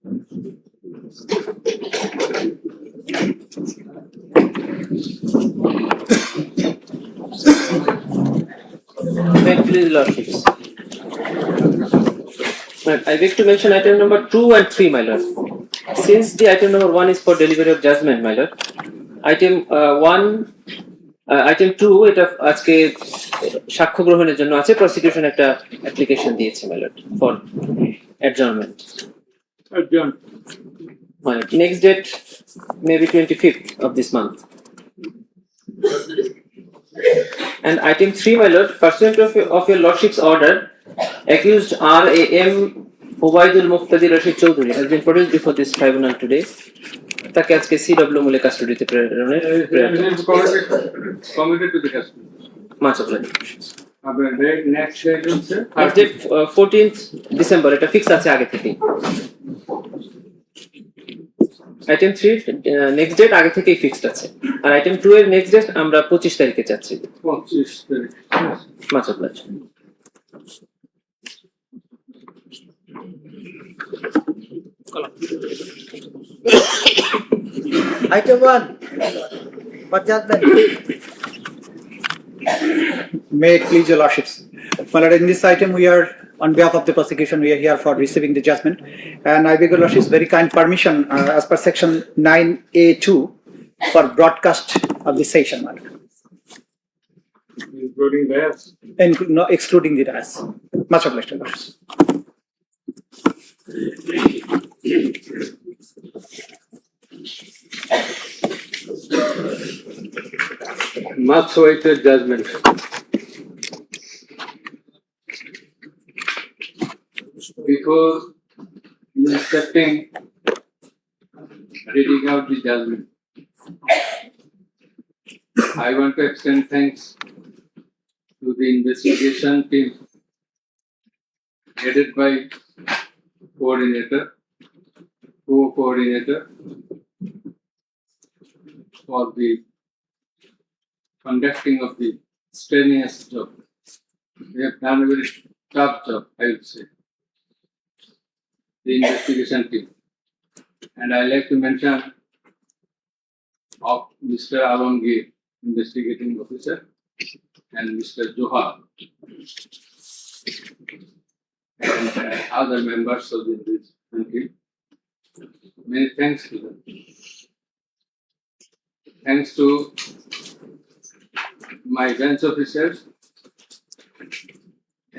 Please, Lordships. I beg to mention item number 2 and 3, my lord. Since the item number 1 is for delivery of judgment, my lord, item 1, item 2 এটা আজকে সাক্ষ্য গ্রহণের জন্য আছে, prosecution একটা application দিয়েছে my lord for adjournment. Next date maybe 25th of this month. And item 3, my lord, pursuant of your lordship's order, accused R.A.M. Ubaidul Muqtadi Rashid Chowdhury has been produced before this tribunal today. তাকে আজকে CW মূলে কাস্টডিতে প্রেরণের committed to the custody. Much obliged. Next date হচ্ছে 14th December, এটা fix আছে আগে থেকে। Item 3 next date আগে থেকেই ফিক্সড আছে, আর আইটেম 2 এর নেক্সট ডেট আমরা 25 তারিখে চাচ্ছি। 25 তারিখ। Much obliged. Item 1, for judgment. May it please your lordships. My lord, in this item we are, on behalf of the prosecution, we are here for receiving the judgment, and I beg your lordships very kind permission as per section 9A2 for broadcast of the session, my lord. Including that? No, excluding the dais. Much obliged, your lordships. Much awaited judgment. Before accepting reading out the judgment, I want to extend thanks to the investigation team headed by co-coordinator for the conducting of the strenuous job. They have done a very tough job, I would say, the investigation team. And I like to mention of Mr. Alongir, investigating officer, and Mr. Johar, and other members of the investigation team. Many thanks to them. Thanks to my bench officers,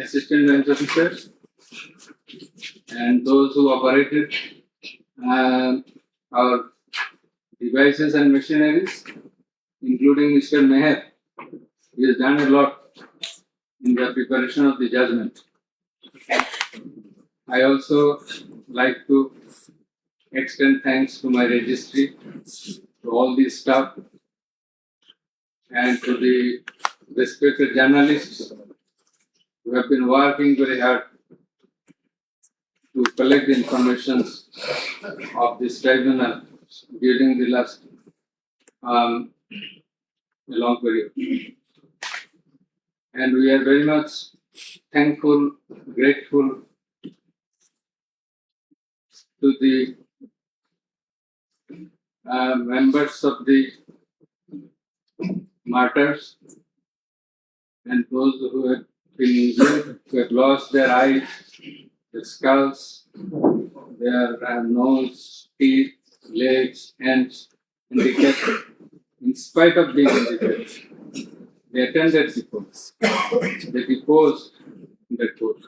assistant bench officers, and those who operated our devices and machineries, including Mr. Meher. He has done a lot in the preparation of the judgment. I also like to extend thanks to my registry, to all the staff, and to the respected journalists who have been working very hard to collect the information of this tribunal during the last long period. And we are very much thankful, grateful to the members of the martyrs and those who have been injured, who have lost their eyes, their skulls, their nose, teeth, legs, hands, indicated. In spite of being indicated, they attended the court. They deposed in the court,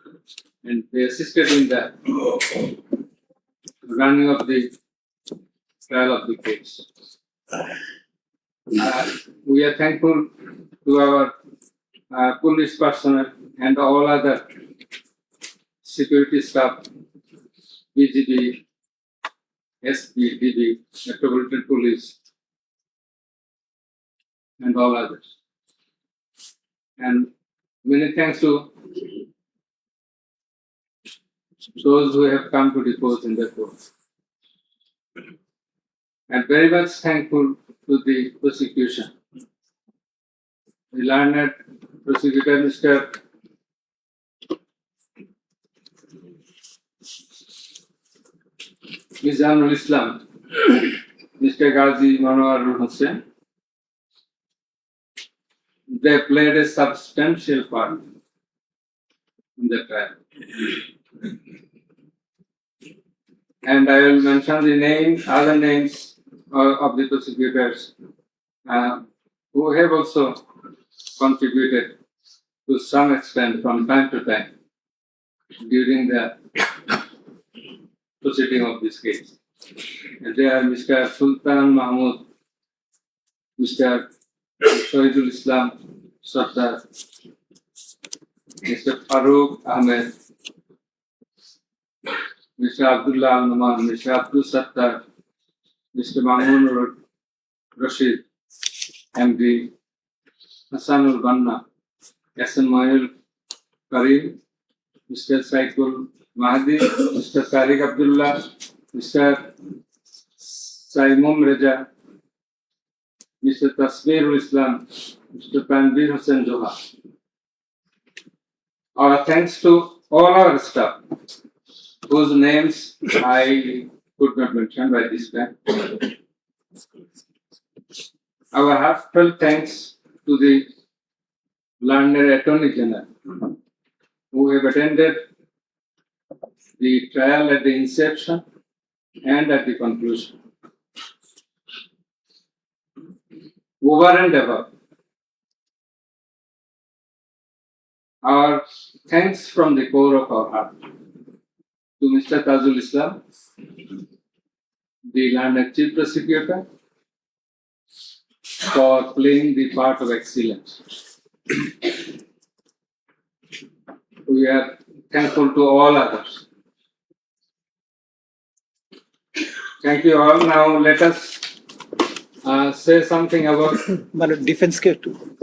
and they assisted in the running of the trial of the case. We are thankful to our police personnel and all other security staff, BGB, SB, DB, Metropolitan Police, and all others. And many thanks to those who have come to depose in the court. And very much thankful to the prosecution. The learned prosecutor, Mr. Mizanul Islam, Mr. Ghazi Manohar Hussain, they played a substantial part in the trial. And I will mention the other names of the prosecutors who have also contributed to some extent from time to time during the proceeding of this case. And they are Mr. Sultan Mahmood, Mr. Shahidul Islam Sardar, Mr. Farooq Ahmed, Mr. Abdullah Al-Numan, Mr. Abdul Sattar, Mr. Mamun Rashid, MD, Hassanul Banna, Hassan Mayul Karim, Mr. Saikul Mahdi, Mr. Tariq Abdullah, Mr. Saimum Reza, Mr. Tasbirul Islam, Mr. Tanvir Hussain Joha. Our thanks to all our staff, whose names I could not mention by this time. Our heartfelt thanks to the learned Attorney General, who have attended the trial at the inception and at the conclusion. Over and above, our thanks from the core of our heart to Mr. Tajul Islam, the learned Chief Prosecutor, for playing the part of excellence. We are thankful to all others. Thank you all. Now let us say something about. Defense care too.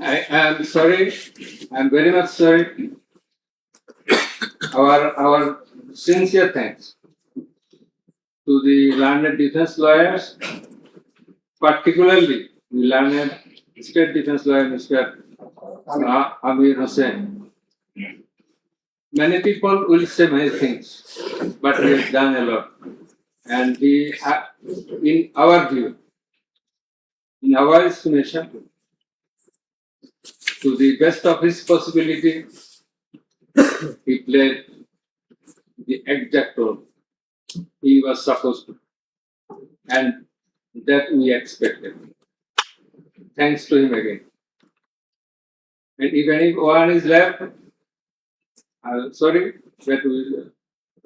I am sorry. I am very much sorry. Our sincere thanks to the learned defense lawyers, particularly the learned state defense lawyer, Mr. Amir Hussain. Many people will say many things, but he has done a lot. And he, in our view, in our estimation, to the best of his possibility, he played the exact role he was supposed to, and that we expected. Thanks to him again. And if anyone is left, I'm sorry that we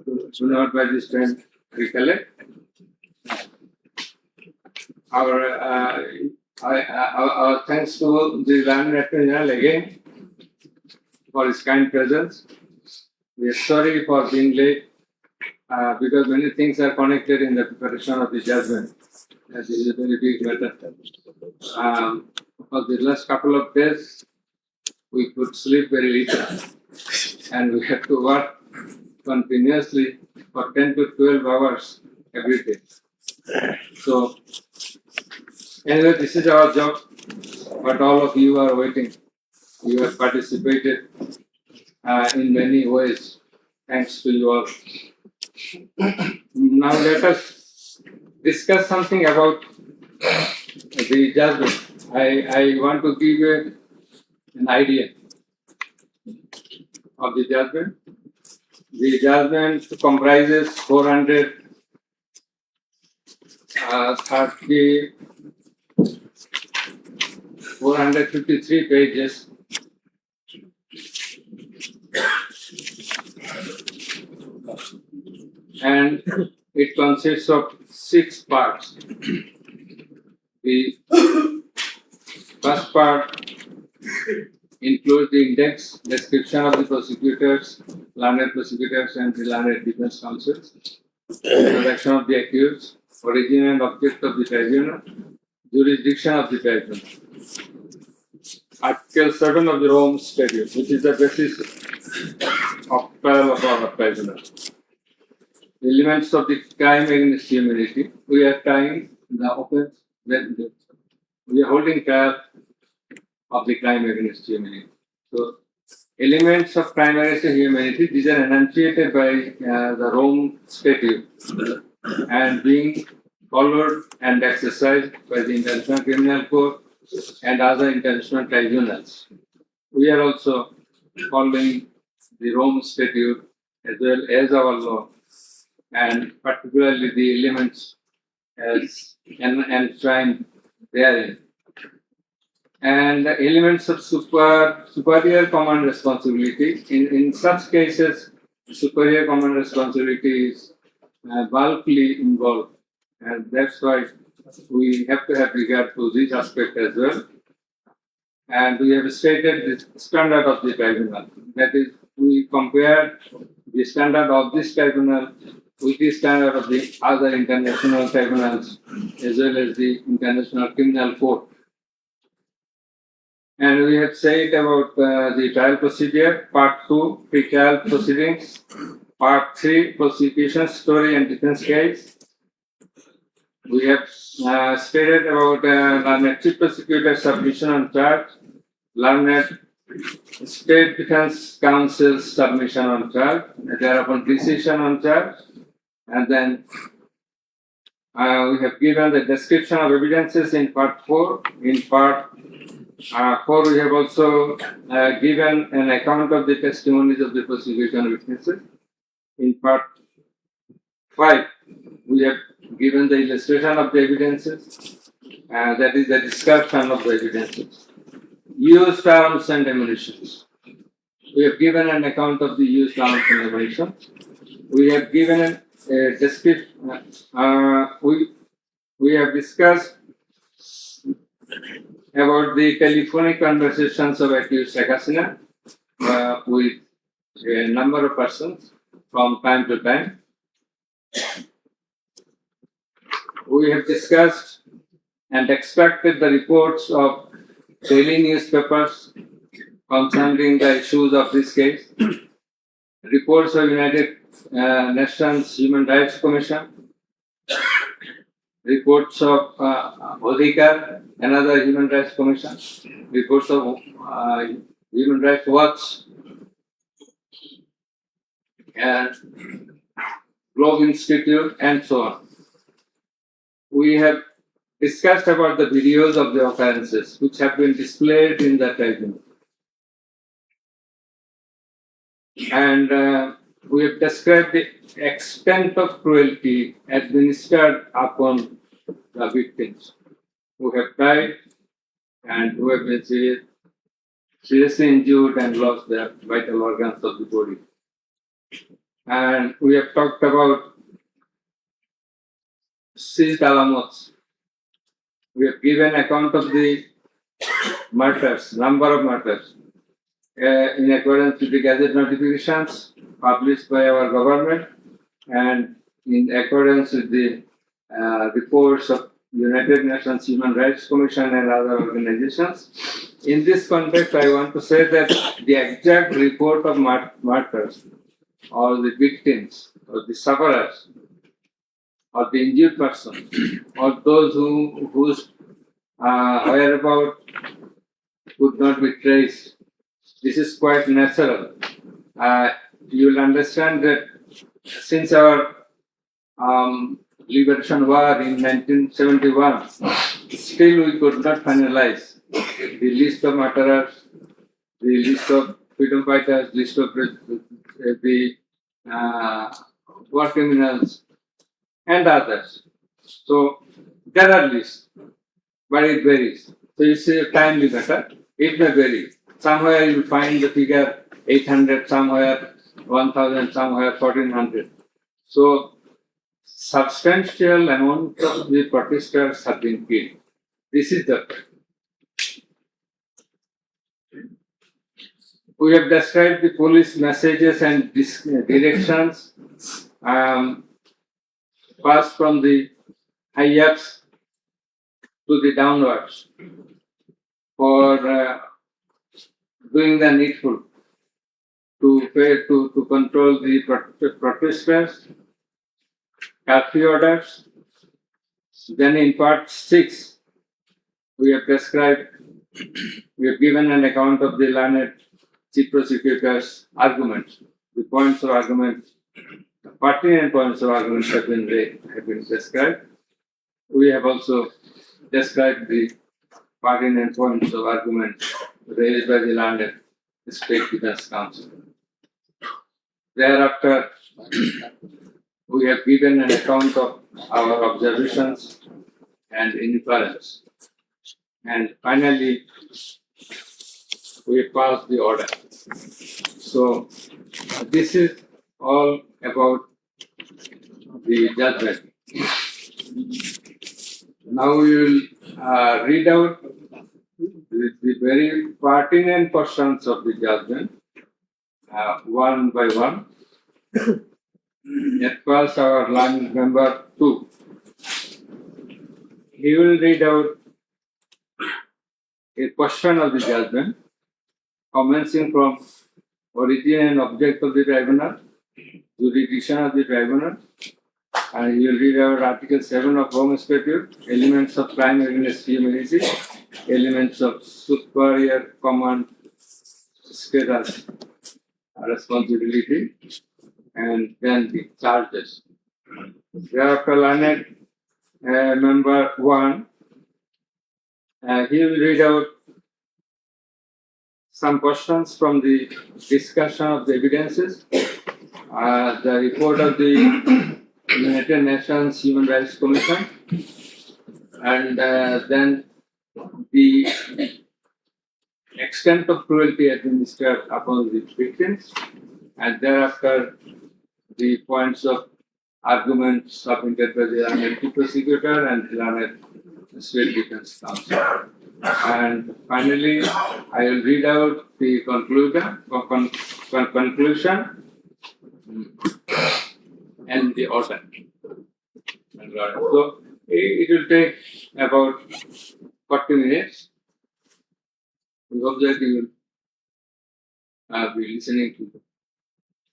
do not by this time recollect. Our thanks to the learned Attorney General again for his kind presence. We are sorry for being late because many things are connected in the preparation of the judgment. This is a very big matter. For the last couple of days, we could sleep very little, and we had to work continuously for 10 to 12 hours every day. So, anyway, this is our job, but all of you are waiting. You have participated in many ways. Thanks to you all. Now let us discuss something about the judgment. I want to give an idea of the judgment. The judgment comprises 453 pages. And it consists of 6 parts. The first part includes the index, description of the prosecutors, learned prosecutors and the learned defense counsel, introduction of the accused, origin and object of the tribunal, jurisdiction of the tribunal, Article 7 of the Rome Statute, which is the basis of trial of our tribunal. The elements of the crime against humanity. We are trying the offense. We are holding trial of the crime against humanity. So, elements of crime against humanity, these are enunciated by the Rome Statute. and being followed and exercised by the International Criminal Court and other international tribunals. We are also following the Rome Statute as well as our law, and particularly the elements as enshrined therein. And the elements of superior command responsibility. In such cases, superior command responsibility is bulkily involved, and that's why we have to have regard to this aspect as well. And we have stated the standard of the tribunal. That is, we compare the standard of this tribunal with the standard of the other international tribunals as well as the International Criminal Court. And we have said about the trial procedure, part 2, pre-trial proceedings, part 3, prosecution, story and defense case. We have stated about learned chief prosecutor submission on charge, learned state defense counsel's submission on charge, thereupon decision on charge, and then we have given the description of evidences in part 4. In part 4, we have also given an account of the testimonies of the prosecution witnesses. In part 5, we have given the illustration of the evidences, that is the description of the evidences. Used arms and ammunition. We have given an account of the used arms and ammunition. We have given a description. We have discussed about the telephonic conversations of accused Sheikh Hasina with a number of persons from time to time. We have discussed and extracted the reports of daily newspapers concerning the issues of this case, reports of United Nations Human Rights Commission, reports of Odhikar, another Human Rights Commission, reports of Human Rights Watch, and Globe Institute, and so on. We have discussed about the videos of the occurrences which have been displayed in the tribunal. And we have described the extent of cruelty administered upon the victims who have died and who have been seriously injured and lost their vital organs of the body. And we have talked about seized alamots. We have given account of the murders, number of murders, in accordance with the Gazette notifications published by our government and in accordance with the reports of United Nations Human Rights Commission and other organizations. In this context, I want to say that the exact report of murders or the victims or the sufferers or the injured person or those whose whereabouts could not be traced, this is quite natural. You will understand that since our liberation war in 1971, still we could not finalize the list of murderers, the list of freedom fighters, list of the war criminals, and others. So there are lists, but it varies. So you see time limit, it may vary. Somewhere you will find the figure 800, somewhere 1000, somewhere 1400. So substantial amount of the protesters have been killed. This is the fact. We have described the police messages and directions passed from the high-ups to the downwards for doing the needful to control the protesters, curfew orders. Then in part 6, we have described, we have given an account of the learned chief prosecutor's arguments, the points of argument pertinent points of arguments have been described. We have also described the pertinent points of argument raised by the learned State Defense Council. Thereafter, we have given an account of our observations and inference. And finally, we passed the order. So, this is all about the judgment. Now we will read out the very pertinent portions of the judgment, one by one. At first, our line member 2. He will read out a portion of the judgment, commencing from origin and object of the tribunal, jurisdiction of the tribunal, and he will read out Article 7 of Home Statute, elements of crime against humanity, elements of superior command status, responsibility, and then the charges. Thereafter, learned member 1, he will read out some questions from the discussion of the evidences, the report of the United Nations Human Rights Commission, and then the extent of cruelty administered upon the victims, and thereafter the points of arguments submitted by the learned prosecutor and the learned State Defense Council. And finally, I will read out the conclusion and the order. So it will take about 40 minutes. We hope that you will be listening to the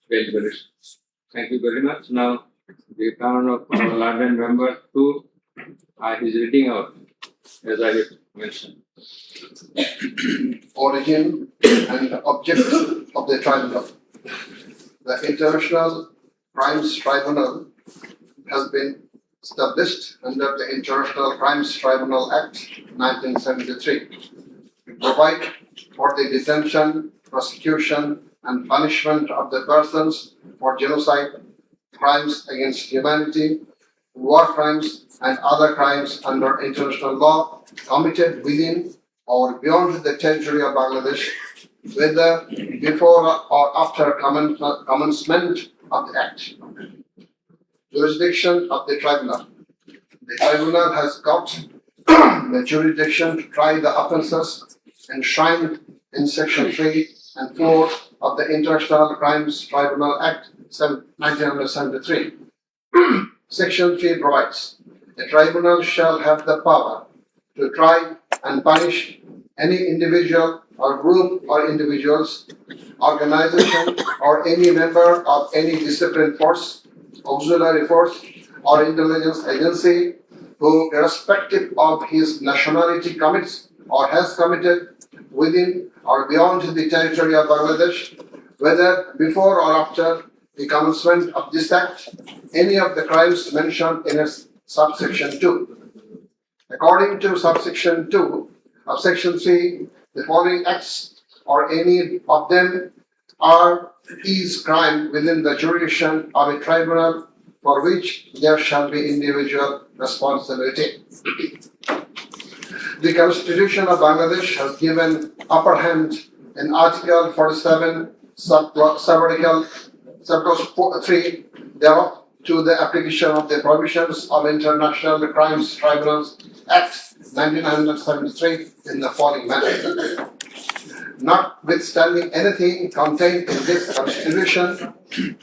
deliberations. Thank you very much. Now, the turn of our learned member 2 is reading out, as I have mentioned. Origin and object of the tribunal. The International Crimes Tribunal has been established under the International Crimes Tribunal Act 1973 to provide for the detention, prosecution, and punishment of the persons for genocide, crimes against humanity, war crimes, and other crimes under international law committed within or beyond the territory of Bangladesh, whether before or after commencement of the Act. Jurisdiction of the Tribunal. The Tribunal has got the jurisdiction to try the offences enshrined in Section 3 and 4 of the International Crimes Tribunal Act 1973. Section 3 provides, the Tribunal shall have the power to try and punish any individual or group or individuals, organization, or any member of any disciplined force, auxiliary force, or intelligence agency who, irrespective of his nationality, commits or has committed within or beyond the territory of Bangladesh, whether before or after the commencement of this Act, any of the crimes mentioned in its subsection 2. According to subsection 2 of section 3, the following acts or any of them is crime within the jurisdiction of a tribunal for which there shall be individual responsibility. The Constitution of Bangladesh has given upper hand in Article 47, Subarticle 3 thereof to the application of the provisions of International Crimes Tribunals Act 1973 in the following manner. Notwithstanding anything contained in this Constitution,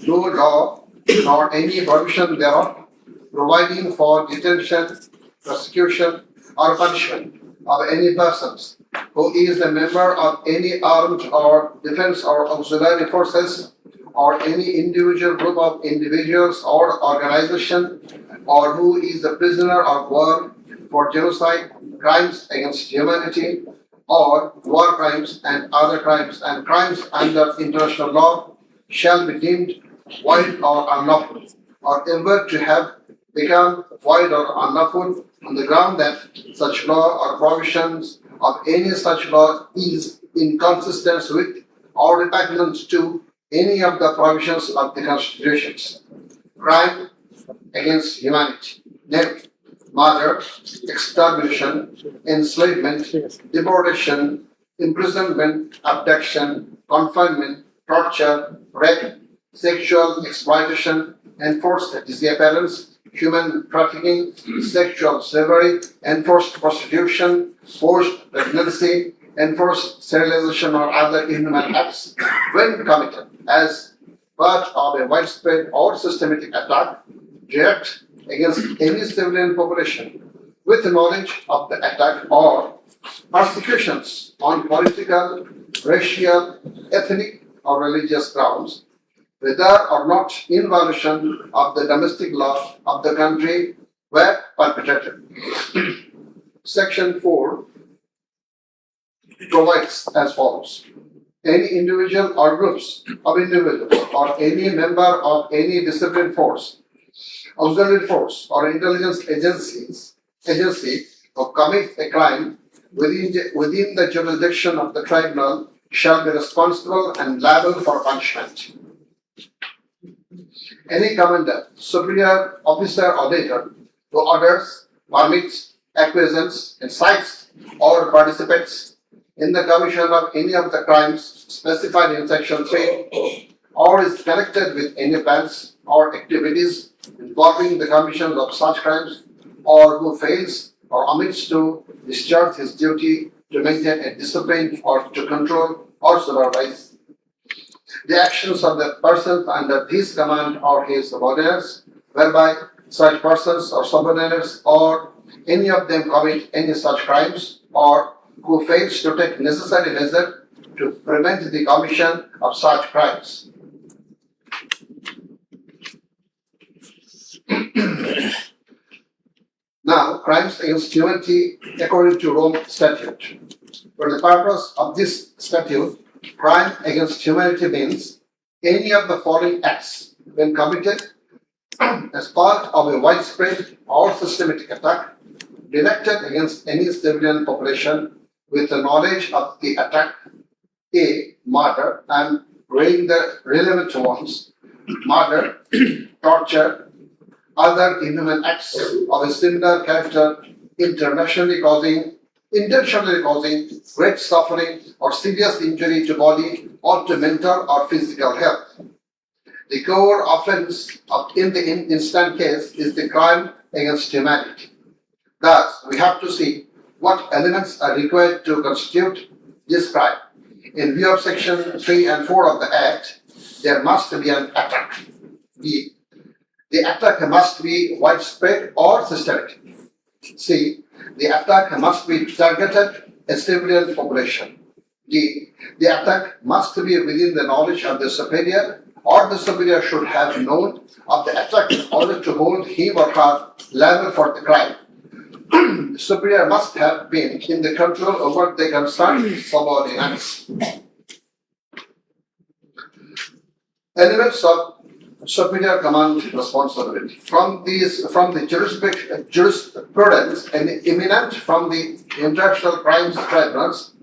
no law nor any provision thereof providing for detention, prosecution, or punishment of any persons who is a member of any armed or defense or auxiliary forces or any individual group of individuals or organization, or who is a prisoner of war for genocide, crimes against humanity, or war crimes and other crimes and crimes under international law shall be deemed void or unlawful, or ever to have become void or unlawful on the ground that such law or provisions of any such law is inconsistent with or repugnant to any of the provisions of the constitutions. Crime against humanity, namely murder, extermination, enslavement, deportation, imprisonment, abduction, confinement, torture, rape, sexual exploitation, enforced disappearance, human trafficking, sexual slavery, enforced prostitution, forced pregnancy, enforced sterilization or other inhuman acts when committed as part of a widespread or systematic attack direct against any civilian population with knowledge of the attack, or persecutions on political, racial, ethnic, or religious grounds, whether or not in violation of the domestic law of the country were perpetrated. Section 4 provides as follows. Any individual or groups of individuals or any member of any disciplined force, auxiliary force, or intelligence agency who commits a crime within the jurisdiction of the tribunal shall be responsible and liable for punishment. Any commander, superior officer, or leader who orders, permits, acquiesces, incites, or participates in the commission of any of the crimes specified in Section 3, or is connected with any plans or activities involving the commission of such crimes, or who fails or omits to discharge his duty to maintain a discipline or to control or supervise the actions of the persons under his command or his subordinates, whereby such persons or subordinates or any of them commit any such crimes, or who fails to take necessary measure to prevent the commission of such crimes. Now, crimes against humanity according to Rome Statute. For the purpose of this statute, crime against humanity means any of the following acts when committed as part of a widespread or systematic attack directed against any civilian population with the knowledge of the attack. A. Murder. I am reading the relevant ones. Murder, torture, other inhuman acts of a similar character intentionally causing great suffering or serious injury to body or to mental or physical health. The core offense in the instant case is the crime against humanity. Thus, we have to see what elements are required to constitute this crime. In view of Section 3 and 4 of the Act, there must be an attack. B. The attack must be widespread or systematic. C. The attack must be targeted a civilian population. D. The attack must be within the knowledge of the superior, or the superior should have known of the attack in order to hold him or her liable for the crime. The superior must have been in the control over the concerned subordinates. Elements of superior command responsibility. From the jurisprudence and eminent from the international crimes tribunals,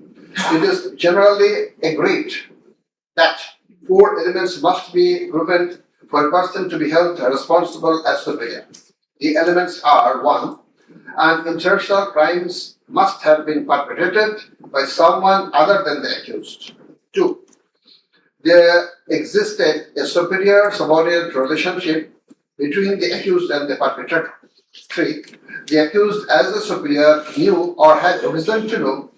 it is generally agreed that 4 elements must be proven for a person to be held responsible as superior. The elements are: 1. An international crimes must have been perpetrated by someone other than the accused. 2. There existed a superior-subordinate relationship between the accused and the perpetrator. 3. The accused as a superior knew or had reason to know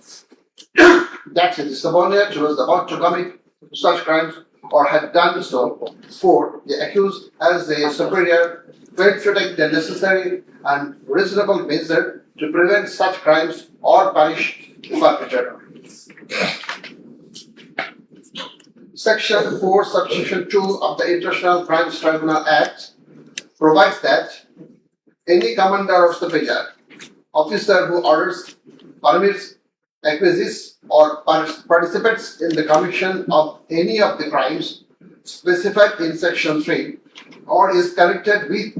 that the subordinate was about to commit such crimes or had done so. 4. The accused as a superior failed to take the necessary and reasonable measure to prevent such crimes or punish the perpetrator. Section 4, Subsection 2 of the International Crimes Tribunal Act provides that any commander or superior officer who orders, permits, acquiesces, or participates in the commission of any of the crimes specified in section 3 or is connected with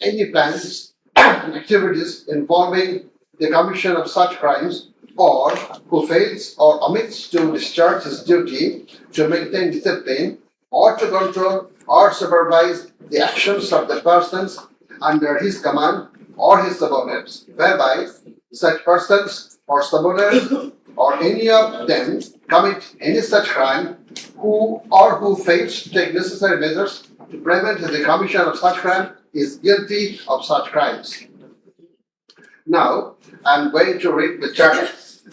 any plans and activities involving the commission of such crimes, or who fails or omits to discharge his duty to maintain discipline or to control or supervise the actions of the persons under his command or his subordinates, whereby such persons or subordinates or any of them commit any such crime, who fails to take necessary measures to prevent the commission of such crime is guilty of such crimes. Now, I'm going to read the charges.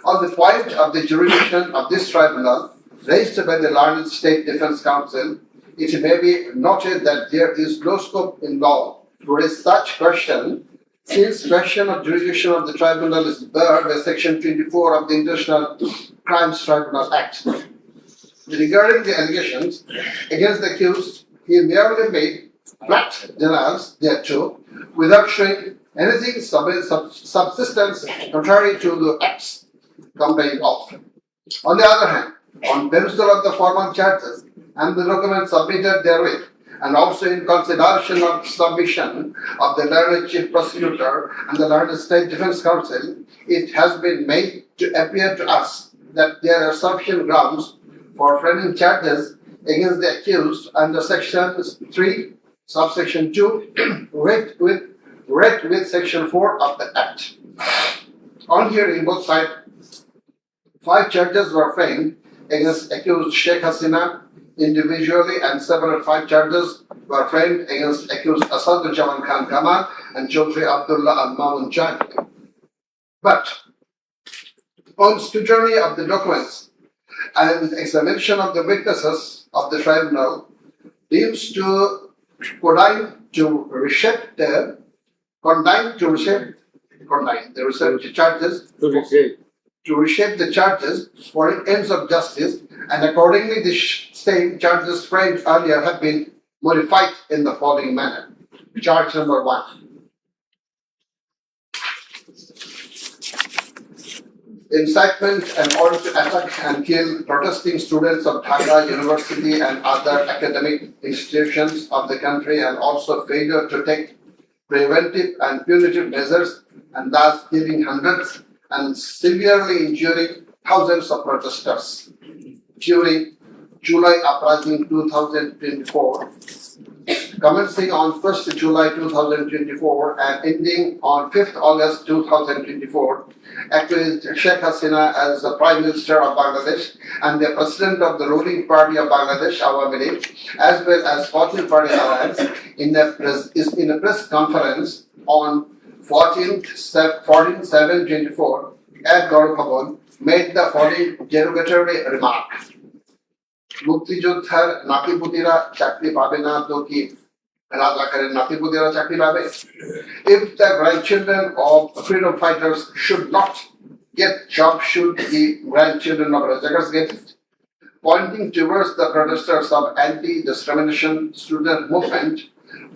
On the point of the jurisdiction of this tribunal raised by the learned State Defence Council, it may be noted that there is no scope in law to raise such question, since question of jurisdiction of the tribunal is barred by Section 24 of the International Crimes Tribunal Act. Regarding the allegations against the accused, he merely made flat denials thereto, without showing anything subsistence contrary to the acts complained of. On the other hand, on perusal of the formal charges and the documents submitted therewith, and also in consideration of submission of the learned Chief Prosecutor and the learned State Defence Council, it has been made to appear to us that there are sufficient grounds for framing charges against the accused under Section 3, subsection 2, read with Section 4 of the Act. On hearing both sides, 5 charges were framed against accused Sheikh Hasina individually, and several 5 charges were framed against accused Asadul Khan Kamal and Chaudhry Abdullah Al Mamun Chand. But on scrutiny of the documents and examination of the witnesses of the tribunal, deems to condign to reshape the charges for ends of justice, and accordingly the same charges framed earlier have been modified in the following manner. Charge number 1. Incitement in order to attack and kill protesting students of Dhaka University and other academic institutions of the country, and also failure to take preventive and punitive measures, and thus killing hundreds and severely injuring thousands of protesters during July uprising 2024, commencing on 1st July 2024 and ending on 5th August 2024, accused Sheikh Hasina as the Prime Minister of Bangladesh and the President of the ruling party of Bangladesh, Awami League, as well as 14th Party Alliance, in a press conference on 14/7/24 at Gaur Bhavan, made the following derogatory remark. মুক্তিযোদ্ধার নাতিপুতিরা চাকরি পাবে না তো কি রাজাকারের নাতিপুতিরা চাকরি পাবে? If the grandchildren of freedom fighters should not get jobs, should the grandchildren of rajakars get it? Pointing towards the protesters of anti-discrimination student movement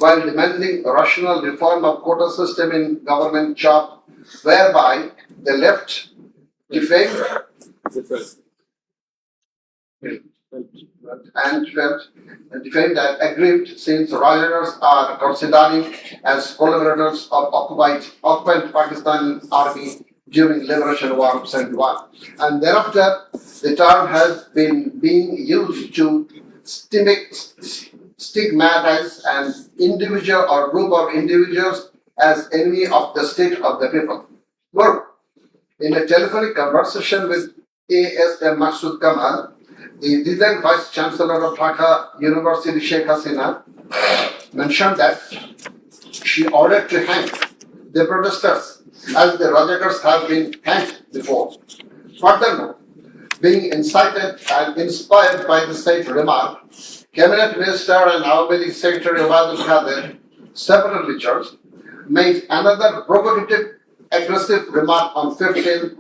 while demanding a rational reform of quota system in government job, whereby the left defamed and aggrieved, since rioters are considered as collaborators of occupied Pakistan Army during Liberation War of 71. And thereafter, the term has been being used to stigmatize an individual or group of individuals as enemy of the state of the people. Moreover, in a telephonic conversation with ASM Masood Kamal, the then Vice Chancellor of Dhaka University, Sheikh Hasina, mentioned that she ordered to hang the protesters as the rajakars have been hanged before. Furthermore, being incited and inspired by the said remark, Cabinet Minister and Awami League Secretary Obadul Qadir, separately charged, made another provocative, aggressive remark on 15th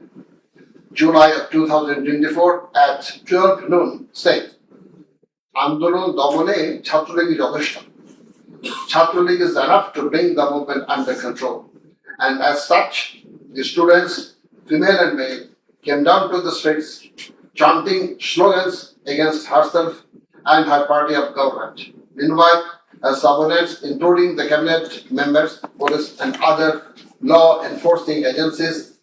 July of 2024 at 12 noon, saying, Andolon Domone Chhatraligi Joteshto. Chhatraligi is enough to bring the movement under control. And as such, the students, female and male, came down to the streets chanting slogans against herself and her party of government. Meanwhile, her subordinates, including the cabinet members, police, and other law enforcing agencies,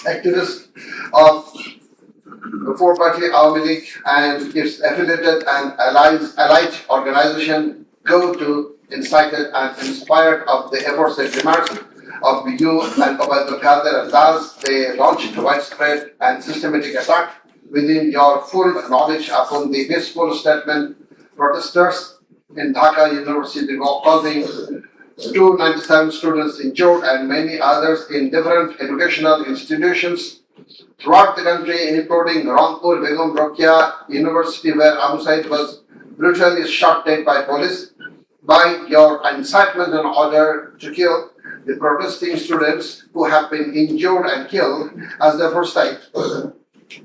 activists of the four-party Awami League and its affiliated and allied organization go to incited and inspired of the aforesaid remarks of you and Obaidul Qadir, and thus they launched a widespread and systematic attack within your full knowledge upon the peaceful statement protesters in Dhaka University, causing 297 students injured and many others in different educational institutions throughout the country, including Rangpur Begum Rokeya University, where Abu Said was brutally shot dead by police. By your incitement and order to kill the protesting students who have been injured and killed as the first sight,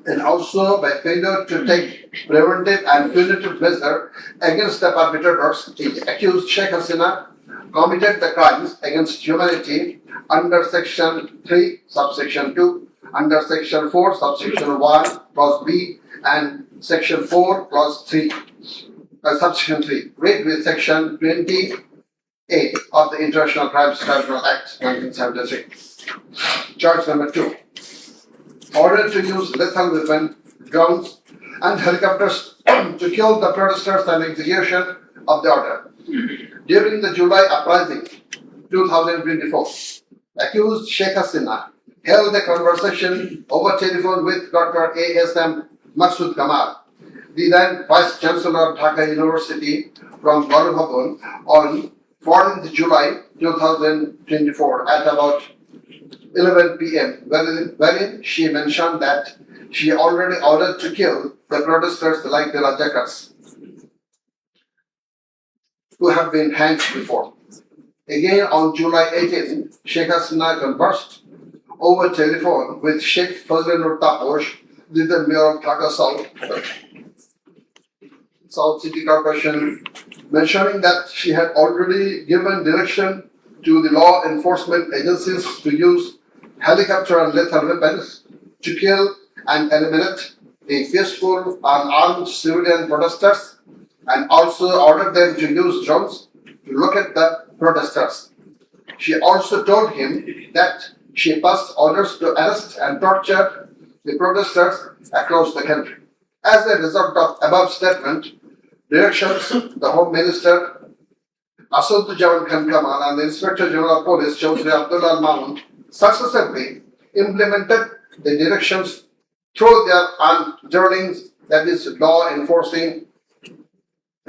and also by failure to take preventive and punitive measure against the perpetrators, the accused Sheikh Hasina committed the crimes against humanity under Section 3, subsection 2, under Section 4, subsection 1, clause B, and Section 4, clause 3, subsection 3, read with Section 28 of the International Crimes Tribunal Act 1973. Charge number 2. Order to use lethal weapon, drones, and helicopters to kill the protesters and execution of the order. During the July uprising 2024, accused Sheikh Hasina held a conversation over telephone with Dr. A.S.M. Maksud Kamal, the then Vice Chancellor of Dhaka University, from Gaurav Bhavan on 14th July 2024 at about 11 p.m., wherein she mentioned that she already ordered to kill the protesters like the Rajakars who have been hanged before. Again, on July 18th, Sheikh Hasina conversed over telephone with Sheikh Fazlur Taposh, the mayor of Dhaka South City Corporation, mentioning that she had already given direction to the law enforcement agencies to use helicopter and lethal weapons to kill and eliminate the peaceful unarmed civilian protesters, and also ordered them to use drones to locate the protesters. She also told him that she passed orders to arrest and torture the protesters across the country. As a result of above statement, directions, the Home Minister Asaduzzaman Khan Kamal and the Inspector General of Police Chaudhry Abdullah Mahmood successively implemented the directions through their journeyings, that is, law enforcing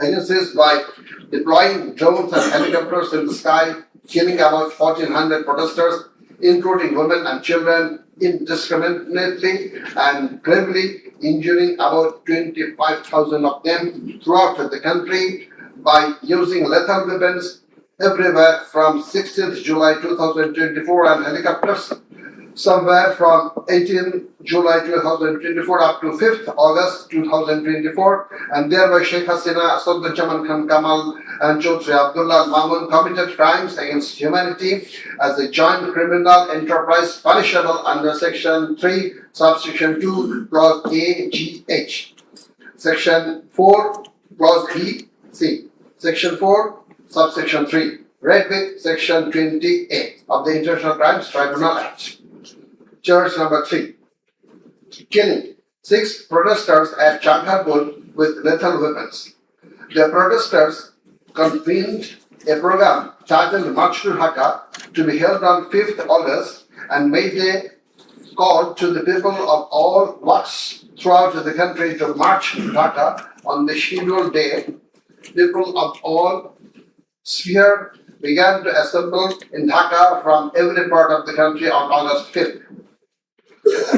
agencies, by deploying drones and helicopters in the sky, killing about 1,400 protesters, including women and children, indiscriminately and gravely injuring about 25,000 of them throughout the country by using lethal weapons everywhere from 16th July 2024 and helicopters somewhere from 18th July 2024 up to 5th August 2024, and thereby Sheikh Hasina, Asaduzzaman Khan Kamal and Chaudhry Abdullah Mamun committed crimes against humanity as a joint criminal enterprise punishable under Section 3, subsection 2, clause A, G, H, Section 4, clause B, C, Section 4, subsection 3, read with Section 28 of the International Crimes Tribunal Act. Charge number 3. Killing 6 protesters at Chankharpur with lethal weapons. The protesters convened a program titled March to Dhaka to be held on 5th August and made a call to the people of all walks throughout the country to march to Dhaka on the scheduled day. People of all spheres began to assemble in Dhaka from every part of the country on August 5th.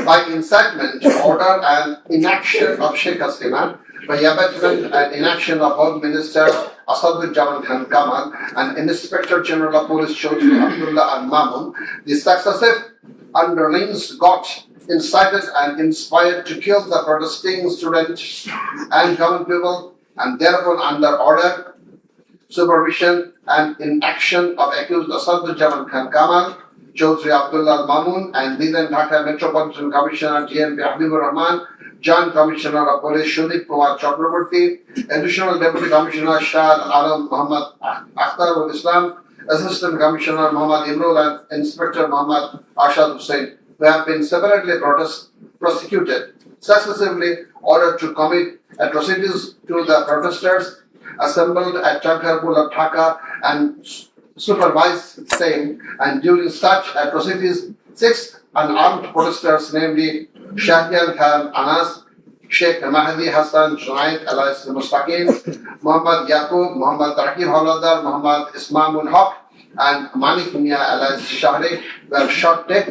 By incitement, order and inaction of Sheikh Hasina, by abetment and inaction of Home Minister Asaduzzaman Khan Kamal and Inspector General of Police Chaudhry Abdullah and Mamun, the successive underlings got incited and inspired to kill the protesting students and common people, and thereupon under order, supervision and inaction of accused Asaduzzaman Khan Kamal, Chaudhry Abdullah Mamun, and then Dhaka Metropolitan Commissioner GMP Habibur Rahman, Joint Commissioner of Police Sudip Kumar Chakraborty, Additional Deputy Commissioner Shah Alam Muhammad Akhtarul Islam, Assistant Commissioner Muhammad Imrul, and Inspector Muhammad Ashad Hussain, who have been separately prosecuted, successively ordered to commit atrocities to the protesters assembled at Chankarpur of Dhaka and supervise same, and during such atrocities, 6 unarmed protesters, namely Shahian Khan Anas, Sheikh Mahdi Hassan Junaid alias Mustaqim, Muhammad Yaqub, Muhammad Rakib Hawladar, Muhammad Ismamul Haq, and Manik Mia alias Shahri were shot dead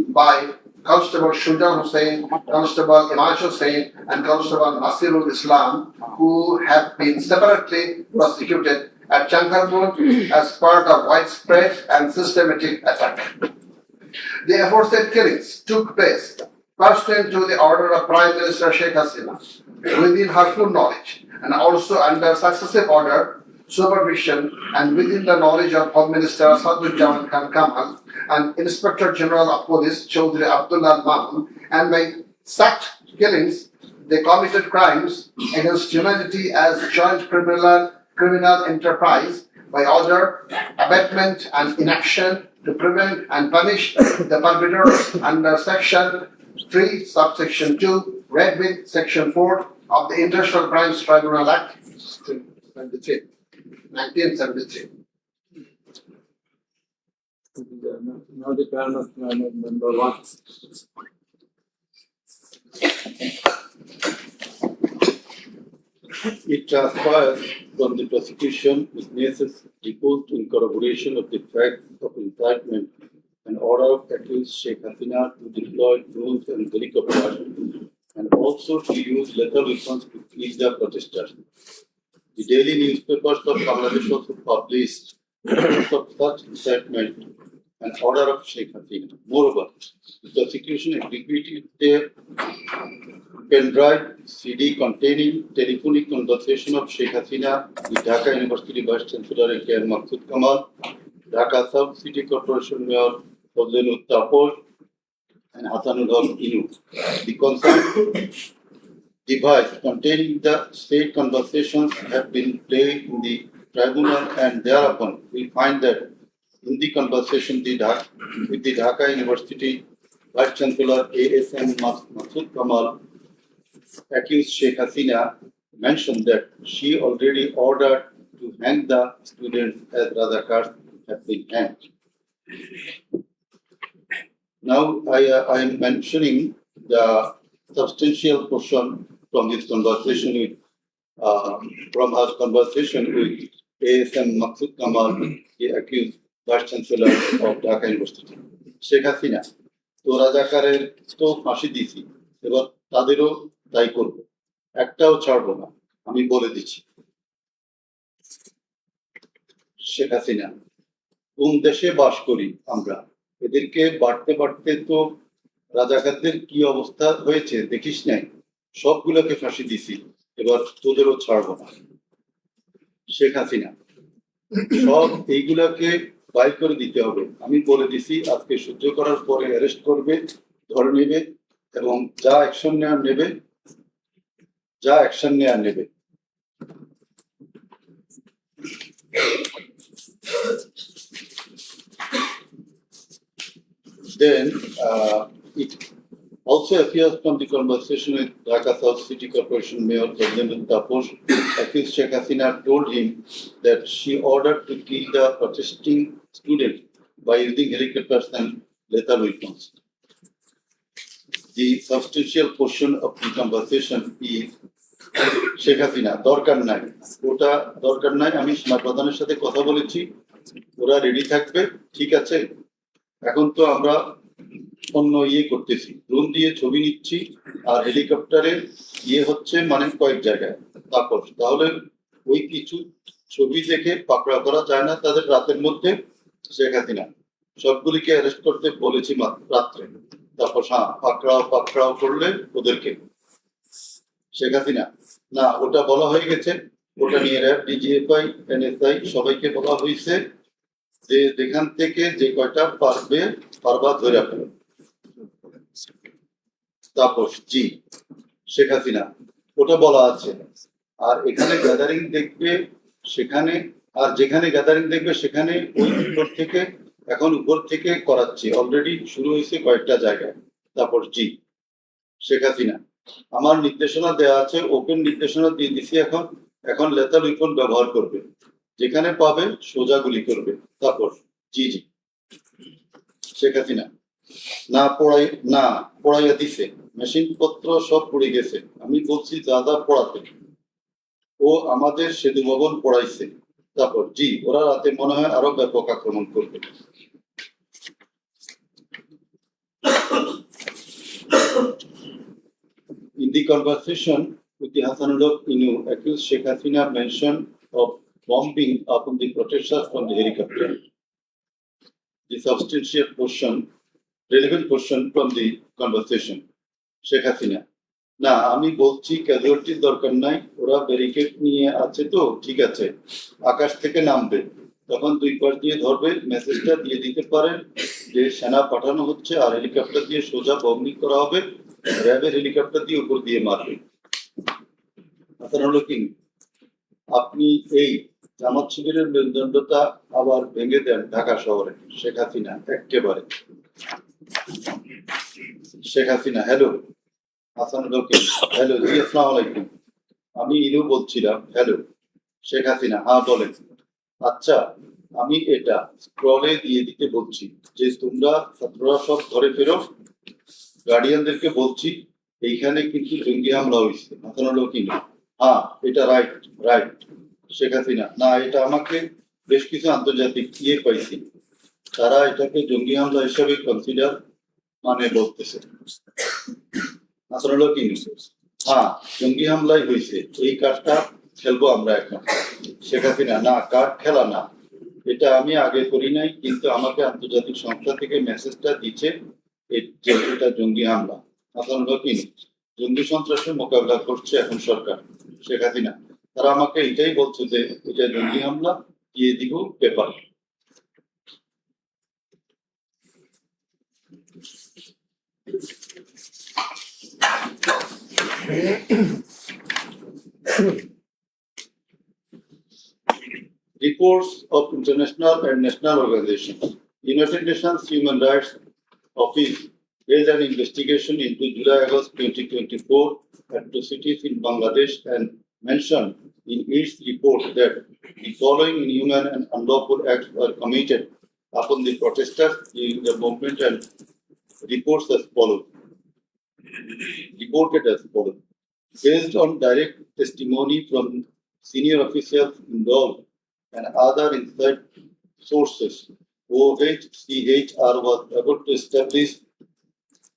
by Constable Shujan Hussain, Constable Imash Hussain, and Constable Nasirul Islam, who have been separately prosecuted at Chankarpur as part of widespread and systematic attack. The aforesaid killings took place pursuant to the order of Prime Minister Sheikh Hasina, within her full knowledge, and also under successive order, supervision, and within the knowledge of Home Minister Sadruজ্জামান Khan Kamal and Inspector General of Police Chaudhry Abdullah Mamun, and by such killings, they committed crimes against humanity as joint criminal enterprise by order, abatement, and inaction to prevent and punish the perpetrators under Section 3, Subsection 2, read with Section 4 of the International Crimes Tribunal Act 1973. Now the turn of number 1. It transpires from the prosecution witnesses deposed in corroboration of the facts of incitement and order of accused Sheikh Hasina to deploy drones and helicopters and also to use lethal weapons to kill the protesters. The daily newspapers of Bangladesh also published reports of such incitement and order of Sheikh Hasina. Moreover, the prosecution executed their pendrive CD containing telephonic conversation of Sheikh Hasina with Dhaka University Vice Chancellor K. Maksud Kamal, Dhaka South City Corporation Mayor Fazlul Tapor, and Hasanul Haq Inu. The concerned device containing the said conversations have been played in the tribunal, and thereupon we find that in the conversation with the Dhaka University Vice Chancellor ASM Maksud Kamal, accused Sheikh Hasina mentioned that she already ordered to hang the students as Razakars have been hanged. Now I am mentioning the substantial portion from this conversation from her conversation with ASM Maksud Kamal, the accused Vice Chancellor of Dhaka University. Sheikh Hasina, তো রাজাকারের তো ফাঁসি দিছি, এবার তাদেরও তাই করবো, একটাও ছাড়বো না, আমি বলে দিচ্ছি। শেখ হাসিনা, কোন দেশে বাস করি আমরা? এদেরকে বাড়তে বাড়তে তো রাজাকারদের কি অবস্থা হয়েছে দেখিস নাই, সবগুলোকে ফাঁসি দিছি, এবার তোদেরও ছাড়বো না। শেখ হাসিনা, সব এইগুলাকে বাইর করে দিতে হবে, আমি বলে দিছি, আজকে সহ্য করার পরে অ্যারেস্ট করবে, ধরে নেবে এবং যা অ্যাকশন নেওয়ার নেবে। Then it also appears from the conversation with Dhaka South City Corporation Mayor Fazlul Tapor, accused Sheikh Hasina told him that she ordered to kill the protesting students by using helicopters and lethal weapons. The substantial portion of the conversation is Sheikh Hasina, দরকার নাই, ওটা দরকার নাই, আমি সেনা প্রধানের সাথে কথা বলেছি, ওরা রেডি থাকবে, ঠিক আছে। এখন তো আমরা অন্য করতেছি, ড্রোন দিয়ে ছবি নিচ্ছি আর হেলিকপ্টারে হচ্ছে মানে কয়েক জায়গায়, তারপর তাহলে ওই কিছু ছবি দেখে পাকড়াও করা যায় না তাদের রাতের মধ্যে। শেখ হাসিনা সবগুলিকে অ্যারেস্ট করতে বলেছি রাত্রে, তারপর পাকড়াও করলে ওদেরকে। শেখ হাসিনা, না ওটা বলা হয়ে গেছে, ওটা নিয়ে র্যাব, ডিজিএফআই, এনএসআই সবাইকে বলা হয়েছে, যে যেখান থেকে যে কয়টা পারবা ধরে ফেলো। তাপস জি, শেখ হাসিনা, ওটা বলা আছে। আর এখানে গ্যাদারিং দেখবে সেখানে, আর যেখানে গ্যাদারিং দেখবে সেখানে ওই উপর থেকে, এখন উপর থেকে করাচ্ছি, অলরেডি শুরু হয়েছে কয়েকটা জায়গায়। তারপর জি, শেখ হাসিনা, আমার নির্দেশনা দেওয়া আছে, ওপেন নির্দেশনা দিয়ে দিছি, এখন লেথাল উইপন ব্যবহার করবে, যেখানে পাবে সোজা গুলি করবে। তারপর জি জি, শেখ হাসিনা, না পড়াইয়া দিছে, মেশিন পত্র সব পড়ে গেছে, আমি বলছি দাদা পড়াতে, ও আমাদের সেতু ভবন পড়াইছে। তারপর জি, ওরা রাতে মনে হয় আরো ব্যাপক আক্রমণ করবে। In the conversation with the Hassanullah Inu, accused Sheikh Hasina mentioned of bombing upon the protesters from the helicopter. The substantial portion, relevant portion from the conversation. Sheikh Hasina, না আমি বলছি ক্যাজুয়ালিটির দরকার নাই, ওরা ব্যারিকেড নিয়ে আছে তো ঠিক আছে, আকাশ থেকে নামবে, তখন দুই পাশ দিয়ে ধরবে, মেসেজটা দিয়ে দিতে পারেন যে সেনা পাঠানো হচ্ছে আর হেলিকপ্টার দিয়ে সোজা বম্বিং করা হবে, র্যাবের হেলিকপ্টার দিয়ে উপর দিয়ে মারবে। হলো কি আপনি এই জামাত শিবিরের মেরুদণ্ডতা আবার ভেঙে দেন ঢাকা শহরে। শেখ হাসিনা, একেবারে। শেখ হাসিনা, হ্যালো। হাসানুল হক, হ্যালো জি, আসসালামু আলাইকুম, আমি ইনু বলছিলাম। হ্যালো শেখ হাসিনা, হ্যাঁ বলেন। আচ্ছা, আমি এটা স্ক্রলে দিয়ে দিতে বলছি যে তোমরা ছাত্ররা সব ঘরে ফেরো, গার্ডিয়ানদেরকে বলছি এইখানে কিন্তু জঙ্গি হামলা হয়েছে। হাসানুল হক, হ্যাঁ এটা রাইট। শেখ হাসিনা, না এটা আমাকে বেশ কিছু আন্তর্জাতিক পাইছি, তারা এটাকে জঙ্গি হামলা হিসাবে কনসিডার বলতেছে। আসলে কি হ্যাঁ জঙ্গি হামলাই হয়েছে, এই কার্ডটা খেলবো আমরা এখন। শেখ হাসিনা, না কার্ড খেলা না, এটা আমি আগে করি নাই, কিন্তু আমাকে আন্তর্জাতিক সংস্থা থেকে মেসেজটা দিচ্ছে যে এটা জঙ্গি হামলা। আসলে কি জঙ্গি সন্ত্রাসের মোকাবিলা করছে এখন সরকার। শেখ হাসিনা, তারা আমাকে এটাই বলছে যে এটা জঙ্গি হামলা, দিয়ে দিব paper. Reports of international and national organizations. United Nations Human Rights Office held an investigation into July-August 2024 atrocities in Bangladesh and mentioned in its report that the following inhuman and unlawful acts were committed upon the protesters during the movement, and reported as follows. Based on direct testimony from senior officials involved and other inside sources, OHCHR was able to establish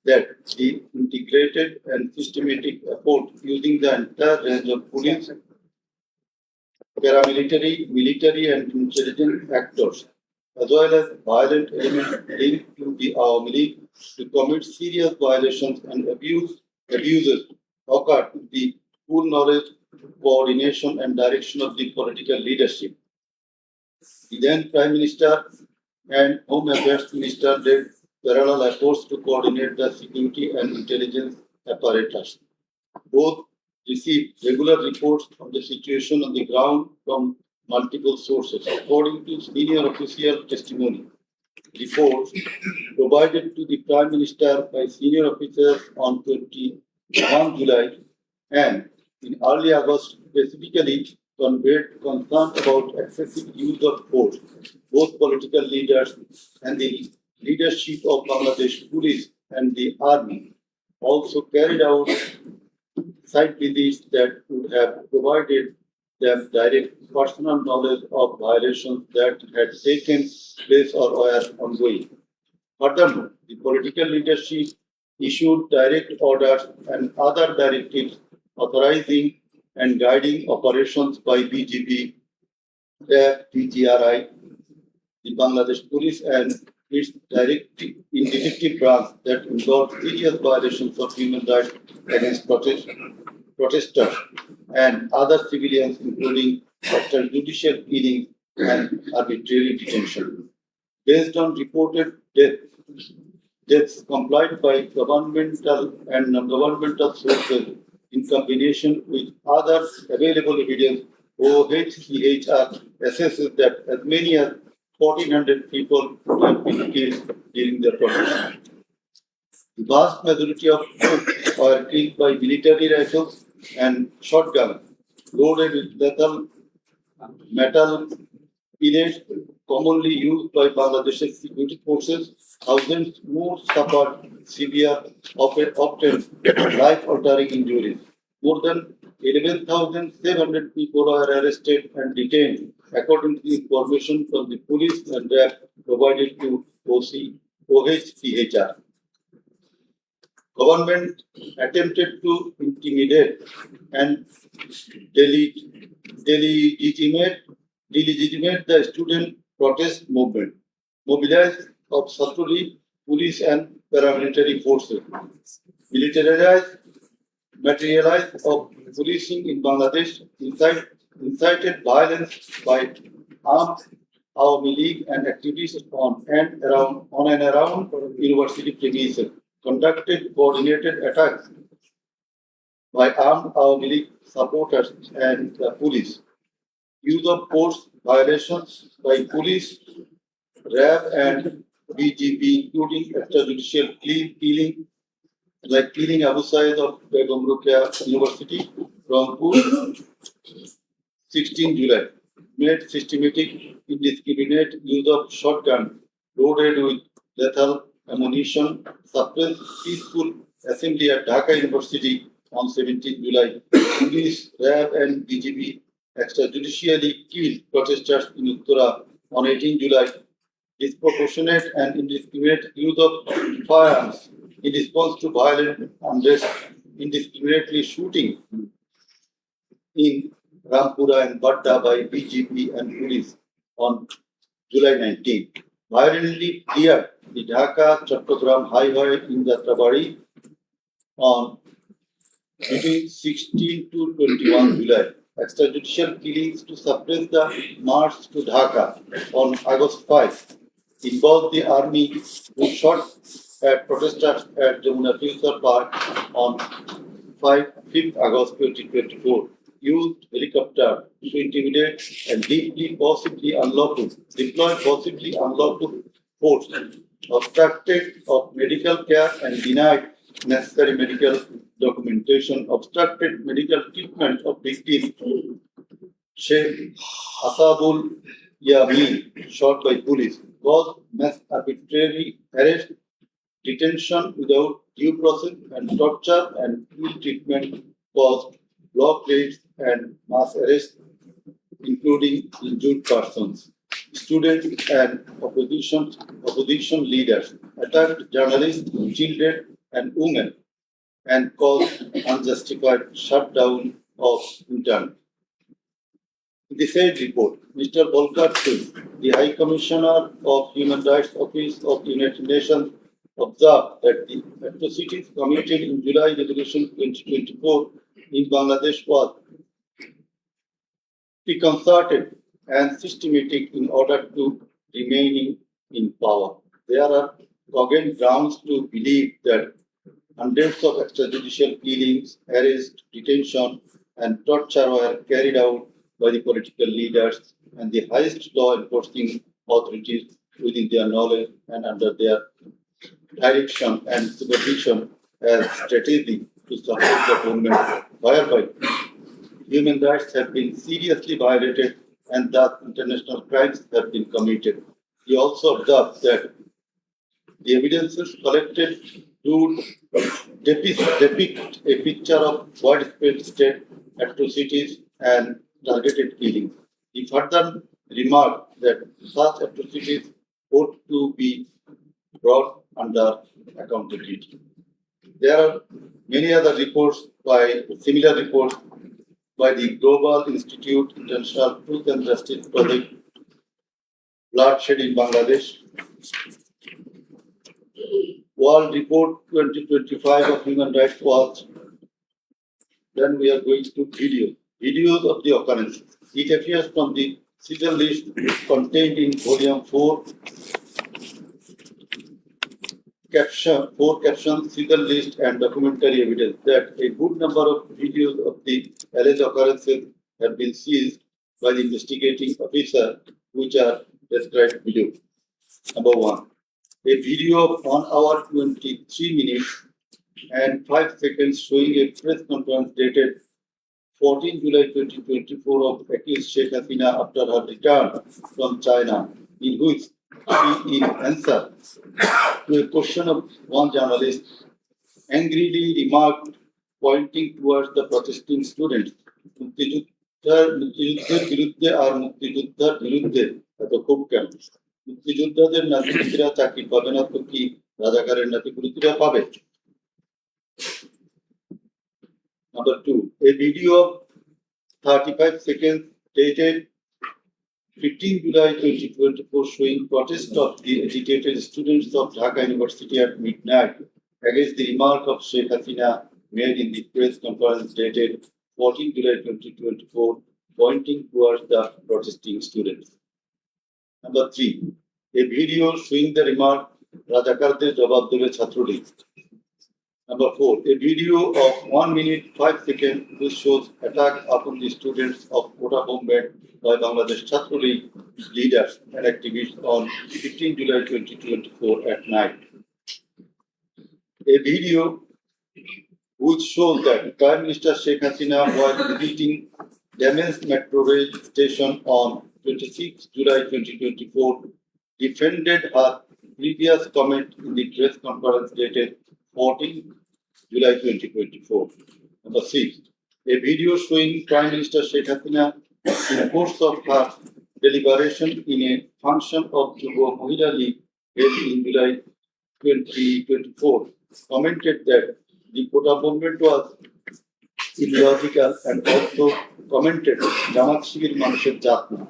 that the integrated and systematic effort using the entire range of police, paramilitary, military and intelligence actors, as well as violent elements linked to the Awami League to commit serious violations and abuses occurred with the full knowledge, coordination and direction of the political leadership. The then Prime Minister and Home Affairs Minister led parallel efforts to coordinate the security and intelligence apparatus. Both received regular reports on the situation on the ground from multiple sources. According to senior official testimony, reports provided to the Prime Minister by senior officers on 21 July and in early August specifically conveyed concern about excessive use of force. Both political leaders and the leadership of Bangladesh Police and the Army also carried out site visits that would have provided them direct personal knowledge of violations that had taken place or were ongoing. Furthermore, the political leadership issued direct orders and other directives authorizing and guiding operations by BGP, PGRI, the Bangladesh Police and its detective branch that involved serious violations of human rights against protesters and other civilians, including extrajudicial killing and arbitrary detention. based on reported deaths complied by governmental and non-governmental sources in combination with other available evidence. OHCHR assesses that as many as 1,400 people have been killed during the protest. The vast majority of them were killed by military rifles and shotguns loaded with lethal metal pellets commonly used by Bangladesh's security forces. Thousands more suffered severe, often life-altering injuries. More than 11,700 people were arrested and detained, according to the information from the police and RAB provided to OHCHR. Government attempted to intimidate and delegitimate the student protest movement, mobilized of statutory police and paramilitary forces, militarized materialized of policing in Bangladesh, incited violence by armed Awami League and activists on and around university premises, conducted coordinated attacks by armed Awami League supporters and the police, use of force violations by police, RAB and BGP, including extrajudicial killing, like killing Abu Said of Begum Rukia University, Rangpur, 16 July, made systematic, indiscriminate use of shotgun loaded with lethal ammunition, suppressed peaceful assembly at Dhaka University on 17 July. Police, RAB and BGP extrajudicially killed protesters in Uttara on 18 July. Disproportionate and indiscriminate use of firearms in response to violent unrest, indiscriminately shooting in Rampura and Badda by BGP and police on July 19. Violently cleared the Dhaka Chattogram highway in Jatrabari on between 16 to 21 July. Extrajudicial killings to suppress the march to Dhaka on August 5 involved the army who shot at protesters at Jamuna Future Park on 5th August 2024, used helicopter to intimidate and deployed possibly unlawful force, obstructed of medical care and denied necessary medical documentation, obstructed medical treatment of victim Sheikh Asabul Yamin, shot by police, caused mass arbitrary arrest, detention without due process, and torture and ill treatment, caused block raids and mass arrests, including injured persons. Students and opposition leaders attacked journalists, children, and women, and caused unjustified shutdown of internet. In the said report, Mr. Volker Singh, the High Commissioner of Human Rights Office of the United Nations, observed that the atrocities committed in July Resolution 2024 in Bangladesh was preconcerted and systematic in order to remaining in power. There are cogent grounds to believe that hundreds of extrajudicial killings, arrest, detention, and torture were carried out by the political leaders and the highest law enforcing authorities within their knowledge and under their direction and supervision as strategy to support the government, whereby human rights have been seriously violated and thus international crimes have been committed. He also observed that the evidences collected do depict a picture of widespread state atrocities and targeted killings. He further remarked that such atrocities ought to be brought under accountability. There are many other similar reports by the Global Institute International Truth and Justice Project, Bloodshed in Bangladesh, World Report 2025 of Human Rights Watch. Then we are going to videos of the occurrences. It appears from the serial list contained in Volume 4, four captions, figure list, and documentary evidence that a good number of videos of the alleged occurrences have been seized by the investigating officer, which are described below. Number one, a video of 1 hour 23 minutes and 5 seconds showing a press conference dated 14 July 2024 of accused Sheikh Hasina after her return from China, in which she, in answer to a question of one journalist, angrily remarked, pointing towards the protesting students, মুক্তিযুদ্ধের বিরুদ্ধে আর মুক্তিযোদ্ধার বিরুদ্ধে এত খুব কেন? মুক্তিযোদ্ধাদের নাতিপুতিরা চাকরি পাবে না তো কি রাজাকারের নাতিপুতিরা পাবে? Number two, a video of 35 seconds dated 15 July 2024 showing protest of the agitated students of Dhaka University at midnight against the remark of Sheikh Hasina made in the press conference dated 14 July 2024, pointing towards the protesting students. Number three, a video showing the remark Rajakarder Jawab Debe Chhatrলীগ. Number four, a video of 1 minute 5 seconds which shows attack upon the students of Kota Bombay by Bangladesh Chhatrলীগ leaders and activists on 15 July 2024 at night. A video which shows that Prime Minister Sheikh Hasina while visiting damaged metro rail station on 26 July 2024 defended her previous comment in the press conference dated 14 July 2024. Number six, a video showing Prime Minister Sheikh Hasina in the course of her deliberation in a function of Jubo Mahila League held in July 2024 commented that the Kota movement was illogical and also commented Jamaat Shibir Manusher Jatna.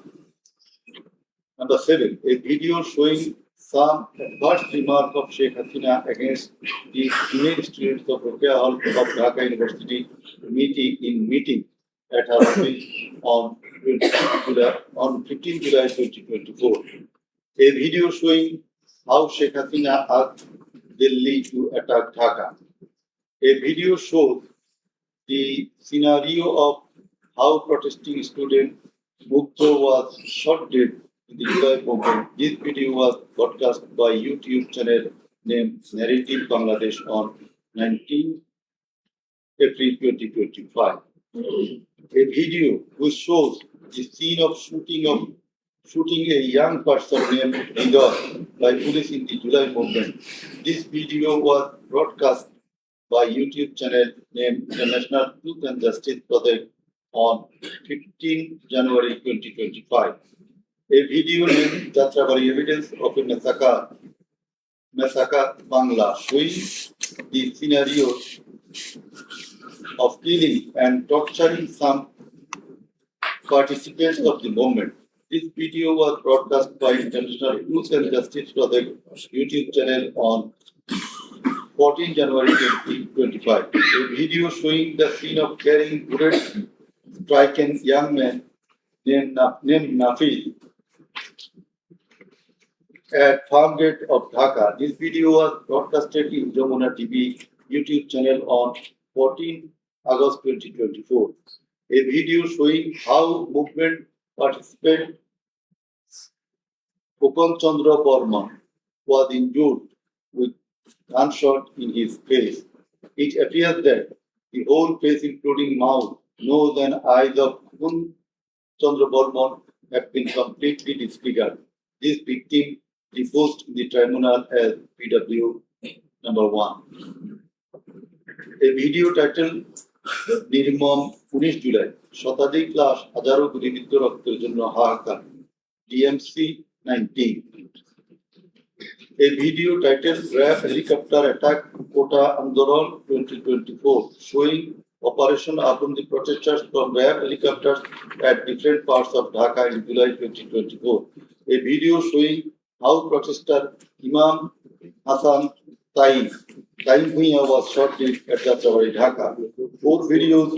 Number seven, a video showing some adverse remark of Sheikh Hasina against the female students of Rokia Hall of Dhaka University meeting at her office on 15 July 2024. A video showing how Sheikh Hasina asked Delhi to attack Dhaka. A video shows the scenario of how protesting student Mukto was shot dead in the July movement. This video was broadcast by YouTube channel named Narrative Bangladesh on 19 April 2025. A video which shows the scene of shooting a young person named Ridor by police in the July movement. This video was broadcast by YouTube channel named International Truth and Justice Project on 15 January 2025. A video named Jatrabari Evidence of a Massacre Bangla showing the scenarios of killing and torturing some participants of the movement. This video was broadcast by International Truth and Justice Project YouTube channel on 14 January 2025. A video showing the scene of carrying bullets striking young man named Nafi at Farm Gate of Dhaka. This video was broadcasted in Jamuna TV YouTube channel on 14 August 2024. A video showing how movement participant Upam Chandra Burma was injured with gunshot in his face. It appears that the whole face, including mouth, nose, and eyes of Upam Chandra Burma have been completely disfigured. This victim deposed in the tribunal as PW number 1. A video titled Nirmam 19 July, শতাধিক লাশ হাজারো গুলিবিদ্ধ রক্তের জন্য হাহাকার, DMC 19. A video titled Grab Helicopter Attack Kota Andolan 2024 showing operation upon the protesters from Grab helicopters at different parts of Dhaka in July 2024. A video showing how protester Imam Hassan Taim Bhuiya was shot dead at Jatrabari, Dhaka. 4 videos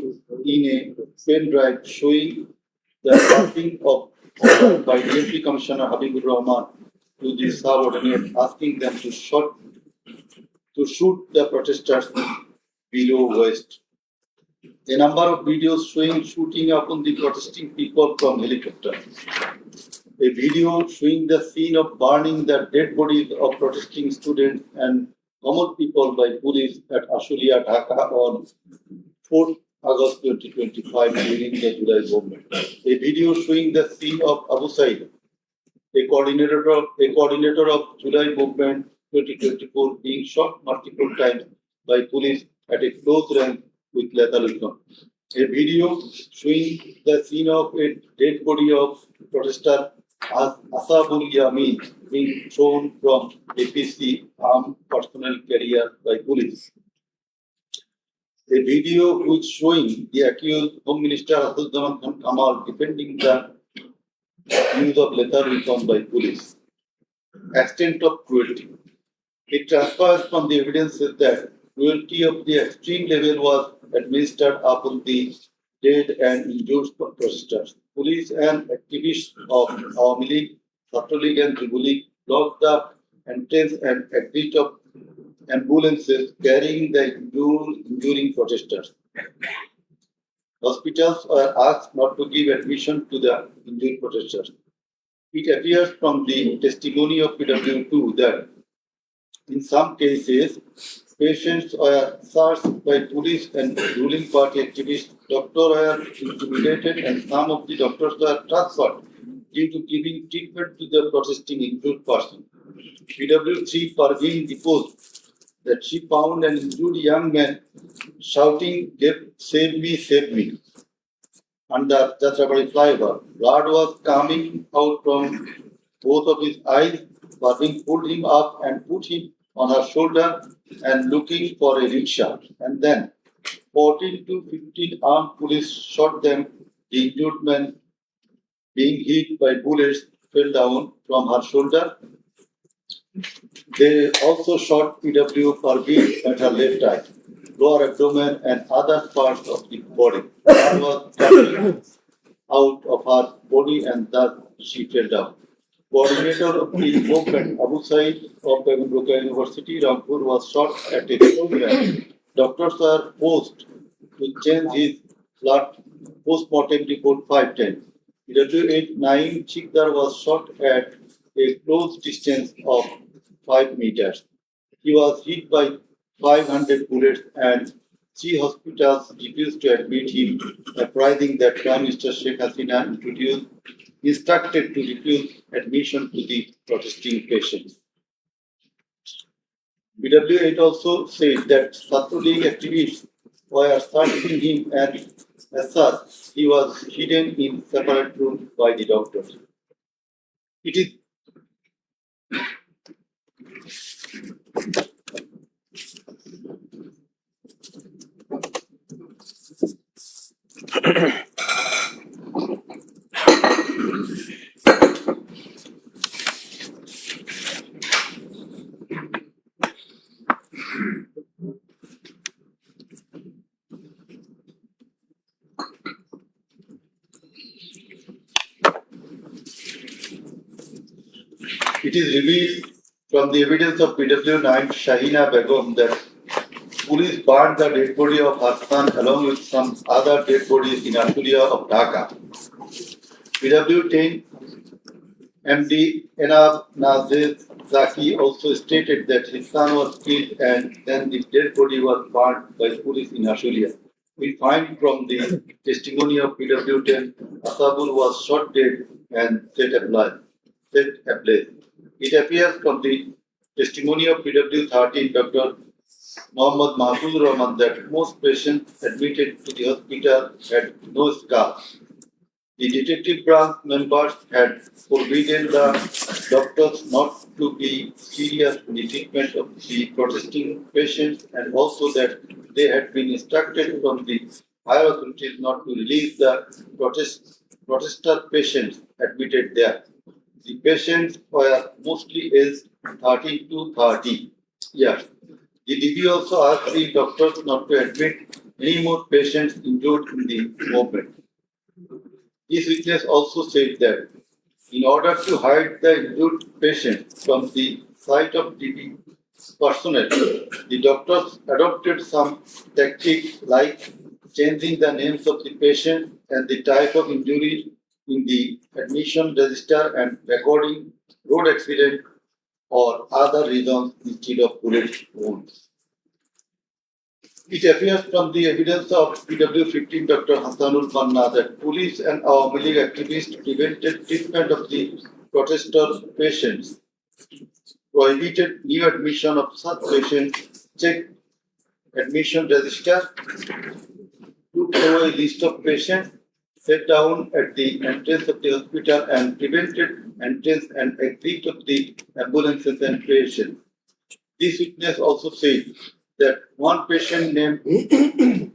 in a pen drive showing the passing of order by Deputy Commissioner Habibur Rahman to the subordinate, asking them to to shoot the protesters below waist. A number of videos showing shooting upon the protesting people from helicopter. A video showing the scene of burning the dead bodies of protesting students and common people by police at Ashulia, Dhaka on 4th August 2025 during the July movement. A video showing the scene of Abu Said, a coordinator of July movement 2024, being shot multiple times by police at a close range with lethal weapon. A video showing the scene of a dead body of protester Asabul Yamin being thrown from APC armed personnel carrier by police. A video which showing the accused Home Minister Hasina Khan Kamal defending the use of lethal weapon by police. Extent of cruelty. It transpires from the evidences that cruelty of the extreme level was administered upon the dead and injured protesters. Police and activists of Awami League, Chhatra League and Jubo League blocked the entrance and exit of ambulances carrying the enduring protesters. Hospitals were asked not to give admission to the injured protesters. It appears from the testimony of PW2 that in some cases, patients were searched by police and ruling party activists. Doctors were intimidated and some of the doctors were transferred due to giving treatment to the protesting injured person. PW3 Parveen deposed that she found an injured young man shouting, "Save me, save me," under Chhatrapati flyover. Blood was coming out from both of his eyes. Parveen pulled him up and put him on her shoulder and looking for a rickshaw. And then 14 to 15 armed police shot them. The injured man, being hit by bullets, fell down from her shoulder. They also shot PW Parveen at her left eye, lower abdomen, and other parts of the body. Blood was coming out of her body, and thus she fell down. Coordinator of the movement, Abu Said of Begumruka University, Rampur, was shot at a program. Doctors were forced to change his blood post-mortem report 5 times. PW8 9 Chikdar was shot at a close distance of 5 meters. He was hit by 500 bullets and 3 hospitals refused to admit him, apprising that Prime Minister Sheikh Hasina instructed to refuse admission to the protesting patients. PW8 also said that Chhatra League activists were searching him and as such, he was hidden in separate rooms by the doctors. It is It is revealed from the evidence of PW9 Shahina Begum that police burned the dead body of her son along with some other dead bodies in Ashulia of Dhaka. PW10 MD Enab Nazir Zaki also stated that his son was killed and then the dead body was burned by police in Ashulia. We find from the testimony of PW10, Asabul was shot dead and set ablaze. It appears from the testimony of PW13, Dr. Muhammad Mahfuz Rahman, that most patients admitted to the hospital had no scars. The detective branch members had forbidden the doctors not to be serious in the treatment of the protesting patients, and also that they had been instructed from the higher authorities not to release the protester patients admitted there. The patients were mostly aged 30 to 30 years. The DB also asked the doctors not to admit any more patients injured in the movement. This witness also said that in order to hide the injured patients from the sight of DB, personnel, the doctors adopted some tactics like changing the names of the patient and the type of injury in the admission register and recording road accident or other reasons instead of bullet wounds. It appears from the evidence of PW15 Dr. Hassanul Manna that police and our League activists prevented treatment of the protester patients, prohibited new admission of such patients, checked admission register, took away a list of patients, sat down at the entrance of the hospital and prevented entrance and exit of the ambulances and patients. This witness also said that one patient named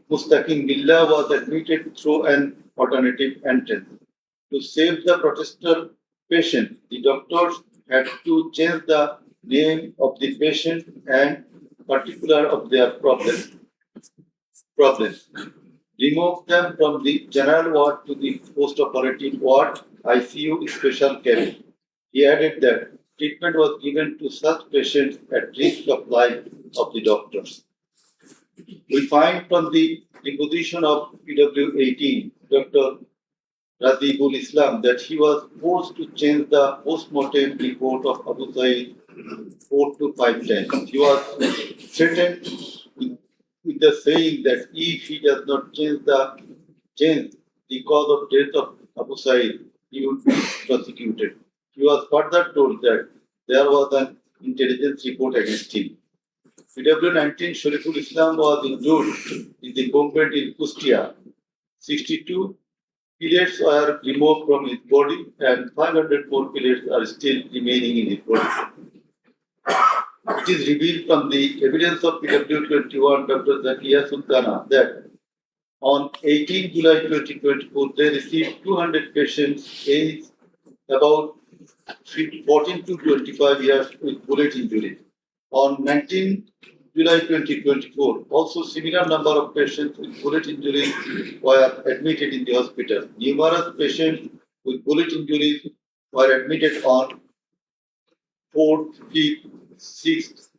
Mustaqim Billah was admitted through an alternative entrance. To save the protester patient, the doctors had to change the name of the patient and particular of their problems. Remove them from the general ward to the post-operative ward, ICU special cabin. He added that treatment was given to such patients at risk of life of the doctors. We find from the deposition of PW18, Dr. Razibul Islam, that he was forced to change the post-mortem report of Abu Said 4 to 5 times. He was threatened with the saying that if he does not change the cause of death of Abu Said, he would be prosecuted. He was further told that there was an intelligence report against him. PW19 Shariful Islam was injured in the combat in Kustia. 62 pellets were removed from his body and 500 more pellets are still remaining in his body. It is revealed from the evidence of PW21 Dr. Zakia Sultana that on 18 July 2024 they received 200 patients aged about 14 to 25 years with bullet injuries. On 19 July 2024, also similar number of patients with bullet injuries were admitted in the hospital. Numerous patients with bullet injuries were admitted on 4th, 5th, 6th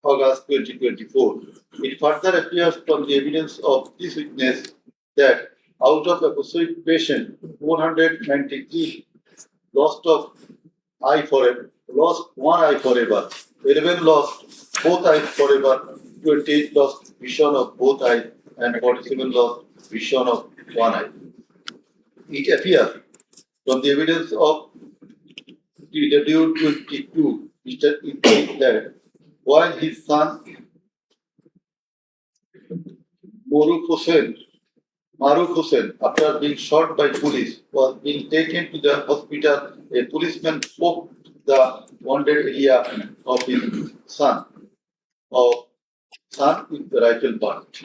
August 2024. It further appears from the evidence of this witness that out of episodic patient, 493 lost one eye forever, 11 lost both eyes forever, 28 lost vision of both eyes, and 47 lost vision of one eye. It appears from the evidence of PW22, Mr. Ibrahim that while his son Maruf Hussain, after being shot by police, was being taken to the hospital, a policeman poked the wounded area of his son with the rifle butt.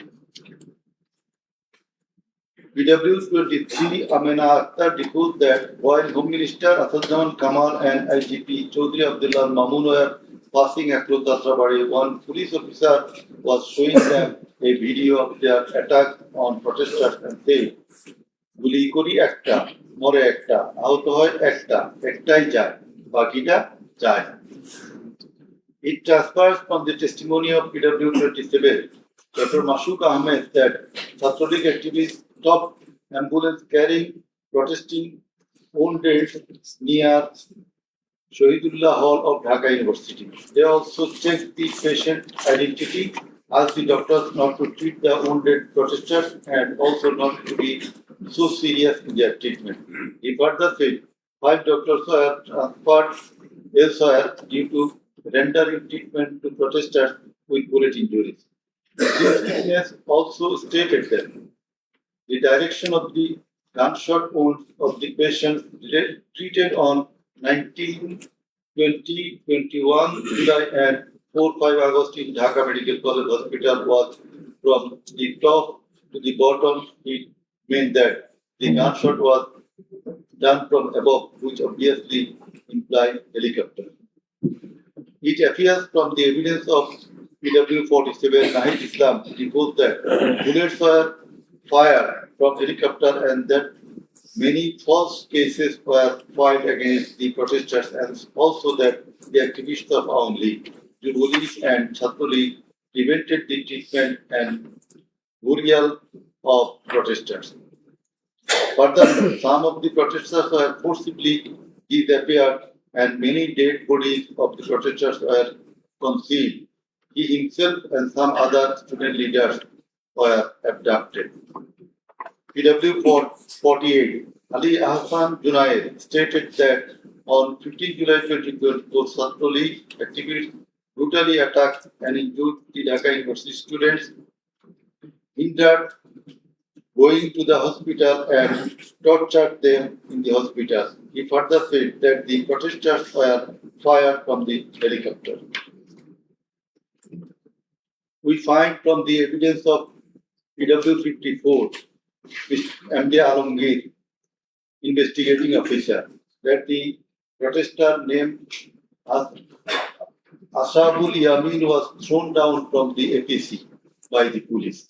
PW23 Amina Akhtar deposed that while Home Minister Asadjaman Kamal and IGP Chaudhry Abdullah Mamun were passing across Dasrabari, one police officer was showing them a video of their attack on protesters and said, "Guli kori ekta, more ekta, ahuto hoy ekta, ektai jay, bakita jay." It transpires from the testimony of PW27, Dr. Mashuk Ahmed, that Sattolik activists stopped ambulance carrying protesting wounded near Shahidullah Hall of Dhaka University. They also checked the patient identity, asked the doctors not to treat the wounded protesters and also not to be so serious in their treatment. He further said 5 doctors were transferred elsewhere due to rendering treatment to protesters with bullet injuries. This witness also stated that the direction of the gunshot wounds of the patients treated on 19, 20, 21 July and 4-5 August in Dhaka Medical College Hospital was from the top to the bottom. It meant that the gunshot was done from above, which obviously implied helicopter. It appears from the evidence of PW47 Nahid Islam reports that bullets were fired from helicopter and that many false cases were filed against the protesters and also that the activists of our league. Jubilees and Chhatraleague prevented the treatment and burial of protesters. Furthermore, some of the protesters were forcibly disappeared and many dead bodies of the protesters were concealed. He himself and some other student leaders were abducted. PW 48, Ali Ahsan Junaid stated that on 15 July 2024, Chhatraleague activists brutally attacked and injured the Dhaka University students, hindered going to the hospital and tortured them in the hospital. He further said that the protesters were fired from the helicopter. We find from the evidence of PW 54, MD Alamgir, investigating officer, that the protester named Ashabul Yamin was thrown down from the APC by the police.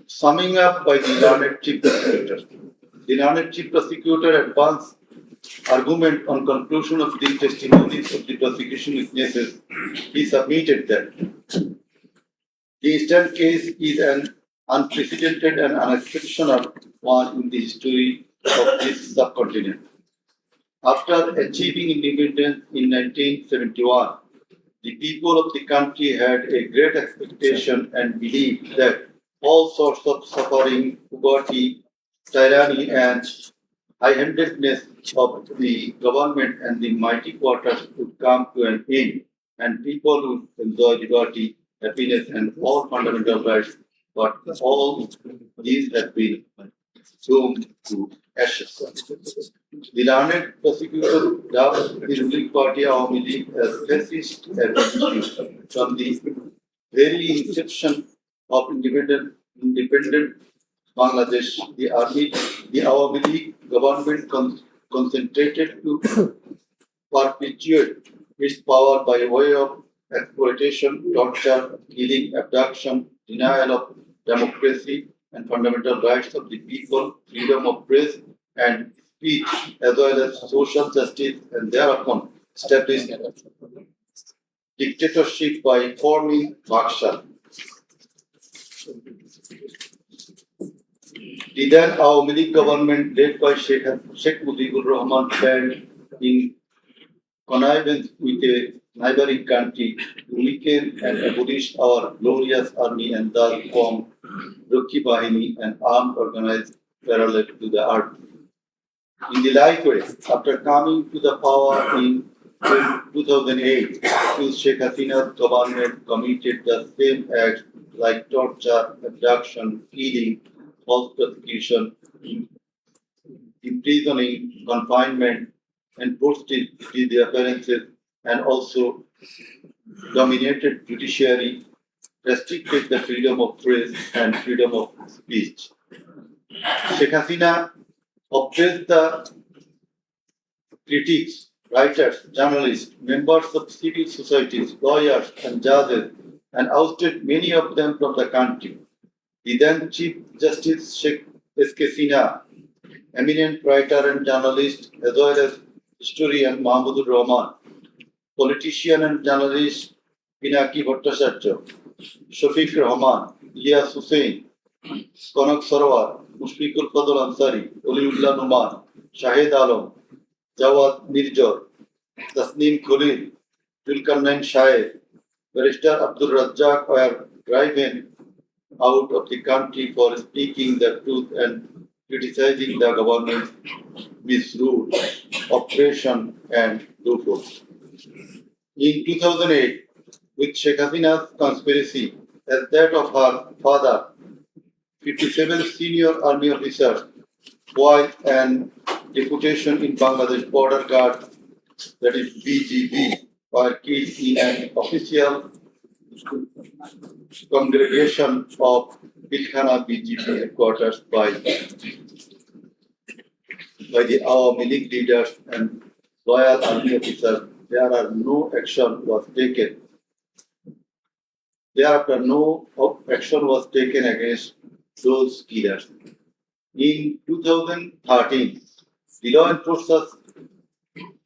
Summing up by the learned Chief Prosecutor. The learned Chief Prosecutor advanced argument on conclusion of the testimonies of the prosecution witnesses. He submitted that the instant case is an unprecedented and unexceptional one in the history of this subcontinent. After achieving independence in 1971, the people of the country had a great expectation and belief that all sorts of suffering, poverty, tyranny, and high-handedness of the government and the mighty quarters would come to an end, and people would enjoy liberty, happiness, and all fundamental rights. But all these have been doomed to ashes. The learned prosecutor dubbed the ruling party Awami League as fascist from the very inception of independent Bangladesh. The Awami League government concentrated to perpetuate its power by way of exploitation, torture, killing, abduction, denial of democracy and fundamental rights of the people, freedom of press and speech, as well as social justice, and thereupon established dictatorship by forming Baksha. The then Awami League government, led by Sheikh Mujibur Rahman, planned in connivance with a neighboring country to weaken and abolish our glorious army and thus form Rakhi Bahini, an armed organized parallel to the army. In the like way, after coming to the power in 2008, Sheikh Hasina's government committed the same acts like torture, abduction, killing, false prosecution, imprisoning, confinement, enforced disappearances, and also dominated judiciary, restricted the freedom of press and freedom of speech. Sheikh Hasina oppressed the critics, writers, journalists, members of civil societies, lawyers, and judges, and ousted many of them from the country. The then Chief Justice Sheikh S.K. Sinha, eminent writer and journalist, as well as historian Mahmudur Rahman, politician and journalist Pinaki Bhattacharya, Shafiq Rahman, Ilyas Hussain, Kanak Sarwar, Mushfiqul Fadl Ansari, Oliullah Numan, Shahid Alam, Jawad Nirjor, Tasneem Khalil, Zulkarnain Shaher, Barrister Abdul Razzaq were driven out of the country for speaking the truth and criticizing the government's misrule, oppression, and loophole. In 2008, with Sheikh Hasina's conspiracy as that of her father, 57 senior army officers, wife, and deputation in Bangladesh Border Guard, that is BGB, were killed in an official congregation of Bilkhana BGP headquarters by the Awami League leaders and loyal army officers. Thereafter, no action was taken against those killers. In 2013, the law enforcement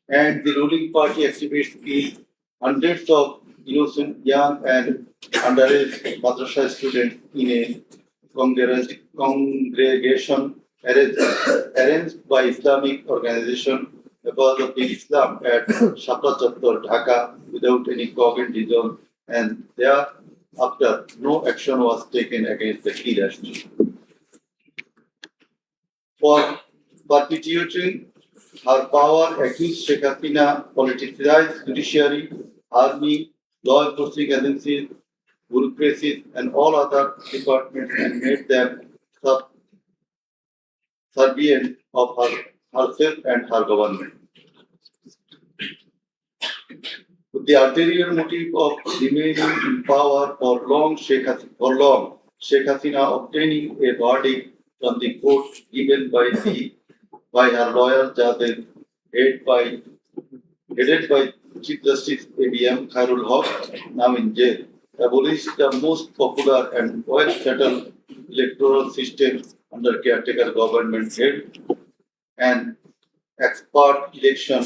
and the ruling party activists killed hundreds of innocent young and underage madrasa students in a congregation arranged by Islamic organization Hefazatul Islam at Shapra Chattor, Dhaka, without any cogent reason, and thereafter no action was taken against the killers. For perpetuating her power, accused Sheikh Hasina politicized judiciary, army, law enforcement agencies, bureaucracies, and all other departments and made them subservient of herself and her government. With the ulterior motive of remaining in power for long, Sheikh Hasina obtaining a verdict from the court given by her lawyer judges headed by Chief Justice A.B.M. Khairul Haq, now in jail, abolished the most popular and well-settled electoral system under caretaker government held an expert election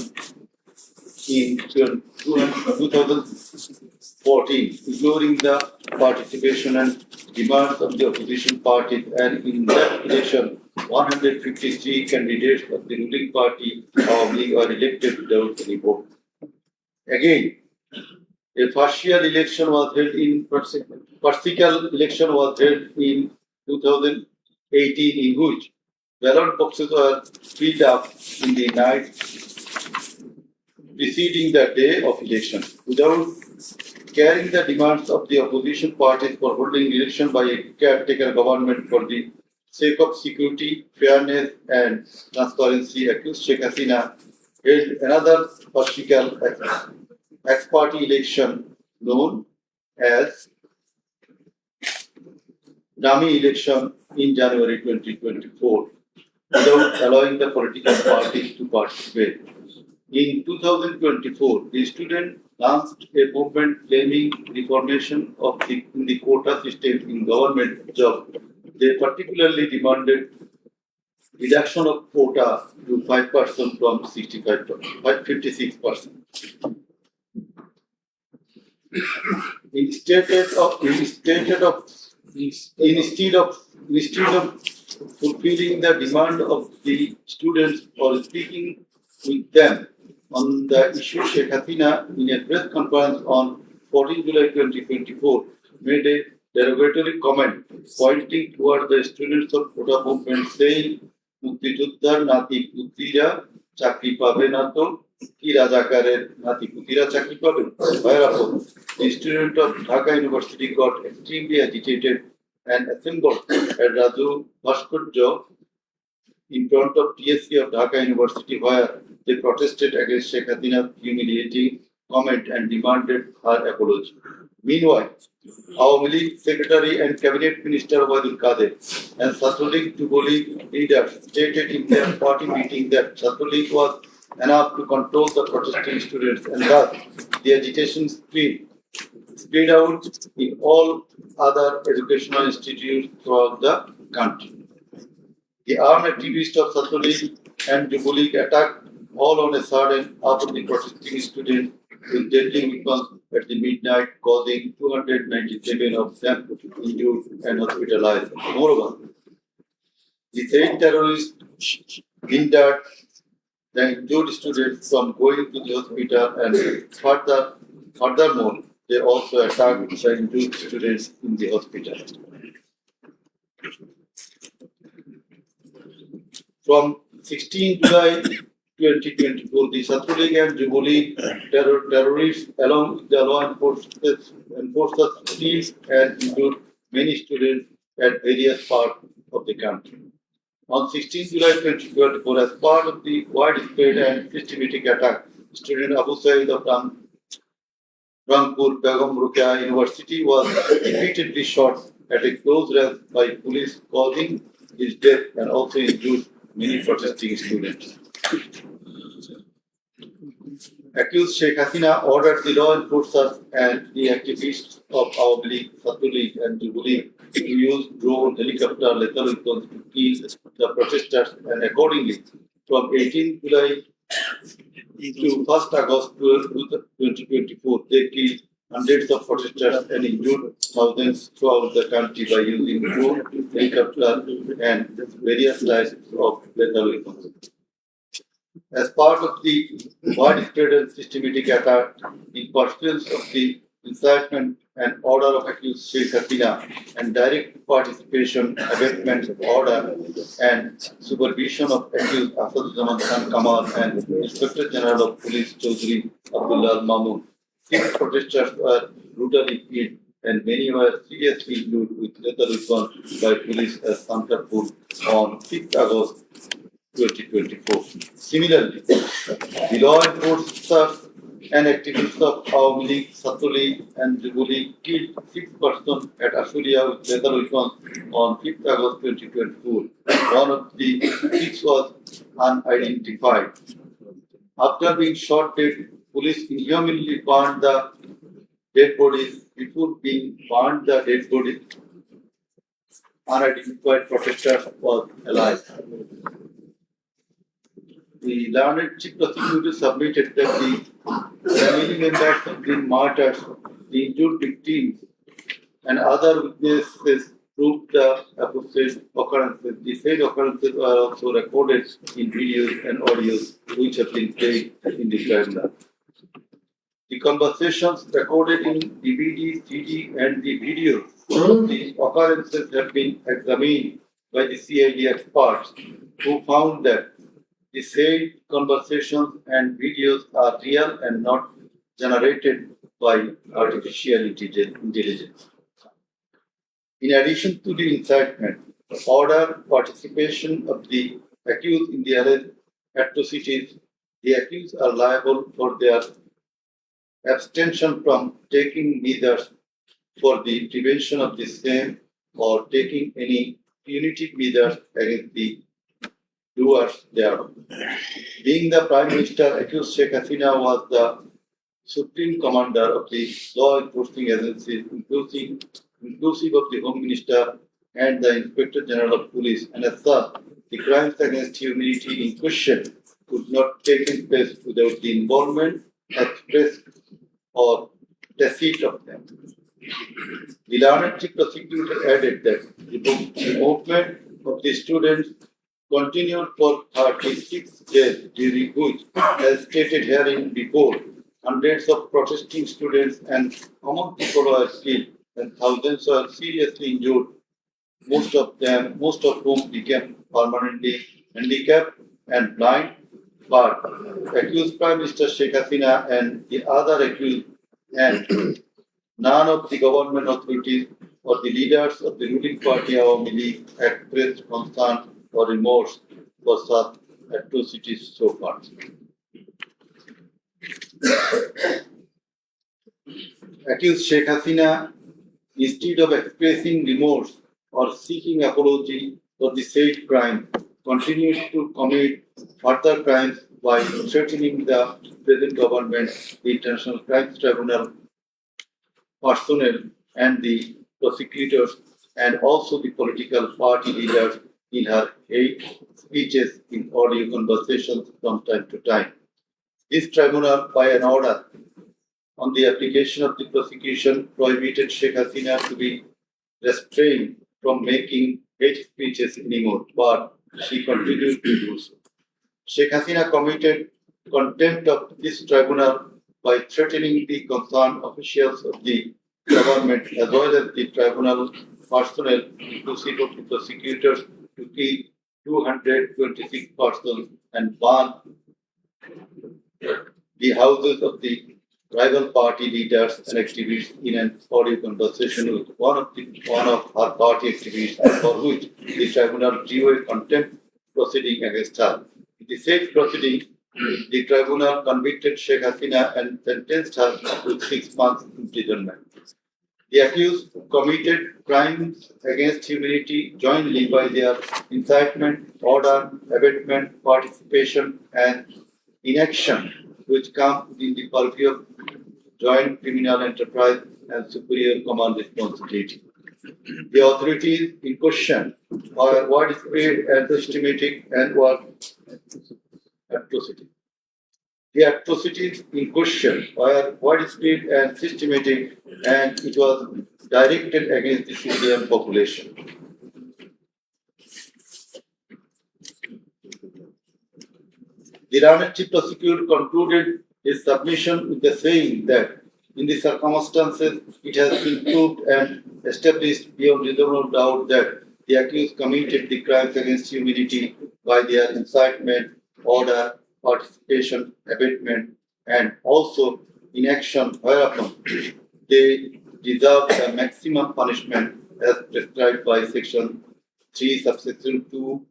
in 2014, ignoring the participation and demands of the opposition parties, and in that election, 153 candidates of the ruling party were elected without any vote. Again, a partial election was held in 2018, in which ballot boxes were filled up in the night preceding the day of election, without carrying the demands of the opposition parties for holding election by a caretaker government for the sake of security, fairness, and transparency. Accused Sheikh Hasina held another partial ex-party election known as dummy election in January 2024, without allowing the political parties to participate. In 2024, the students launched a movement claiming reformation of the quota system in government jobs. They particularly demanded reduction of quota to 5% from 56%. Instead of fulfilling the demand of the students or speaking with them on the issue, Sheikh Hasina, in a press conference on 14 July 2024, made a derogatory comment pointing toward the students of quota movement, saying, "Muktijuddhar nati putira chakri pabe na to ki rajakarer nati putira chakri pabe." Whereupon, the student of Dhaka University got extremely agitated and assembled at Raju Bhaskarya in front of TSC of Dhaka University, where they protested against Sheikh Hasina's humiliating comment and demanded her apology. Meanwhile, our League Secretary and Cabinet Minister Obaidul Qadir and Satlulik Juboli leaders stated in their party meeting that Satlulik was enough to control the protesting students, and thus the agitation spread out in all other educational institutes throughout the country. The armed activists of Satlulik and Jubulik attacked all on a sudden after the protesting students with deadly weapons at the midnight, causing 297 of them injured and hospitalized. Moreover, the same terrorists hindered the injured students from going to the hospital, and furthermore, they also attacked the injured students in the hospital. From 16 July 2024, the Satlulik and Jubilee terrorists, along with the law enforcement, seized and injured many students at various parts of the country. On 16 July 2024, as part of the widespread and systematic attack, student Abu Said of Rangpur Begum Rukia University was repeatedly shot at a close range by police, causing his death and also injured many protesting students. Accused Sheikh Hasina ordered the law enforcers and the activists of our League, Satlulik and Jubilee to use drone, helicopter, lethal weapons to kill the protesters, and accordingly, from 18 July to 1st August 2024, they killed hundreds of protesters and injured thousands throughout the country by using drone, helicopter, and various types of lethal weapons. As part of the widespread and systematic attack in pursuance of the incitement and order of accused Sheikh Hasina and direct participation, abatement, order, and supervision of accused Asaduzzaman Khan Kamal and Inspector General of Police Chaudhry Abdullah Mamun, 6 protesters were brutally killed and many were seriously injured with lethal weapons by police at Sankarpur on 5th August 2024. Similarly, the law enforcers and activists of Awami League, Sattu League, and Jubu League killed 6 persons at Ashuria with lethal weapons on 5th August 2024. One of the 6 was unidentified. After being shot dead, police inhumanly burned the dead bodies. Before being burned the dead body, unidentified protester was alive. The learned chief prosecutor submitted that the family members of the martyrs, the injured victims, and other witnesses proved the aforesaid occurrences. The said occurrences are also recorded in videos and audios which have been played in the tribunal. The conversations recorded in DVD, CD, and the video of the occurrences have been examined by the CID experts who found that the said conversations and videos are real and not generated by artificial intelligence. In addition to the incitement, order participation of the accused in the alleged atrocities, the accused are liable for their abstention from taking measures for the prevention of the same or taking any punitive measures against the doers thereof. Being the Prime Minister, accused Sheikh Hasina was the Supreme Commander of the law enforcing agencies, inclusive of the Home Minister and the Inspector General of Police, and as such, the crimes against humanity in question could not take place without the involvement, express, or deceit of them. The learned chief prosecutor added that the movement of the students continued for 36 days, during which, as stated herein before, hundreds of protesting students and common people were killed and thousands were seriously injured, most of whom became permanently handicapped and blind. But accused Prime Minister Sheikh Hasina and the other accused and none of the government authorities or the leaders of the ruling party Awami League expressed concern or remorse for such atrocities so far. Accused Sheikh Hasina, instead of expressing remorse or seeking apology for the said crime, continues to commit further crimes by threatening the present government, the International Crimes Tribunal personnel, and the prosecutors, and also the political party leaders in her hate speeches in audio conversations from time to time. This tribunal, by an order on the application of the prosecution, prohibited Sheikh Hasina to be restrained from making hate speeches anymore, but she continued to do so. Sheikh Hasina committed contempt of this tribunal by threatening the concerned officials of the government as well as the tribunal personnel, inclusive of the prosecutors, to kill 226 persons and burn the houses of the rival party leaders and activists in an audio conversation with one of her party activists, for which the tribunal drew a contempt proceeding against her. In the said proceeding, the tribunal convicted Sheikh Hasina and sentenced her to 6 months imprisonment. The accused committed crimes against humanity jointly by their incitement, order, abatement, participation, and inaction, which come within the purview of joint criminal enterprise and superior command responsibility. The authorities in question were widespread and systematic and were atrocity. The atrocities in question were widespread and systematic, and it was directed against the civilian population. The Learned Chief Prosecutor concluded his submission with the saying that in the circumstances it has been proved and established beyond reasonable doubt that the accused committed the crimes against humanity by their incitement, order, participation, abatement, and also inaction whereupon they deserve the maximum punishment as prescribed by Section 3, subsection 2,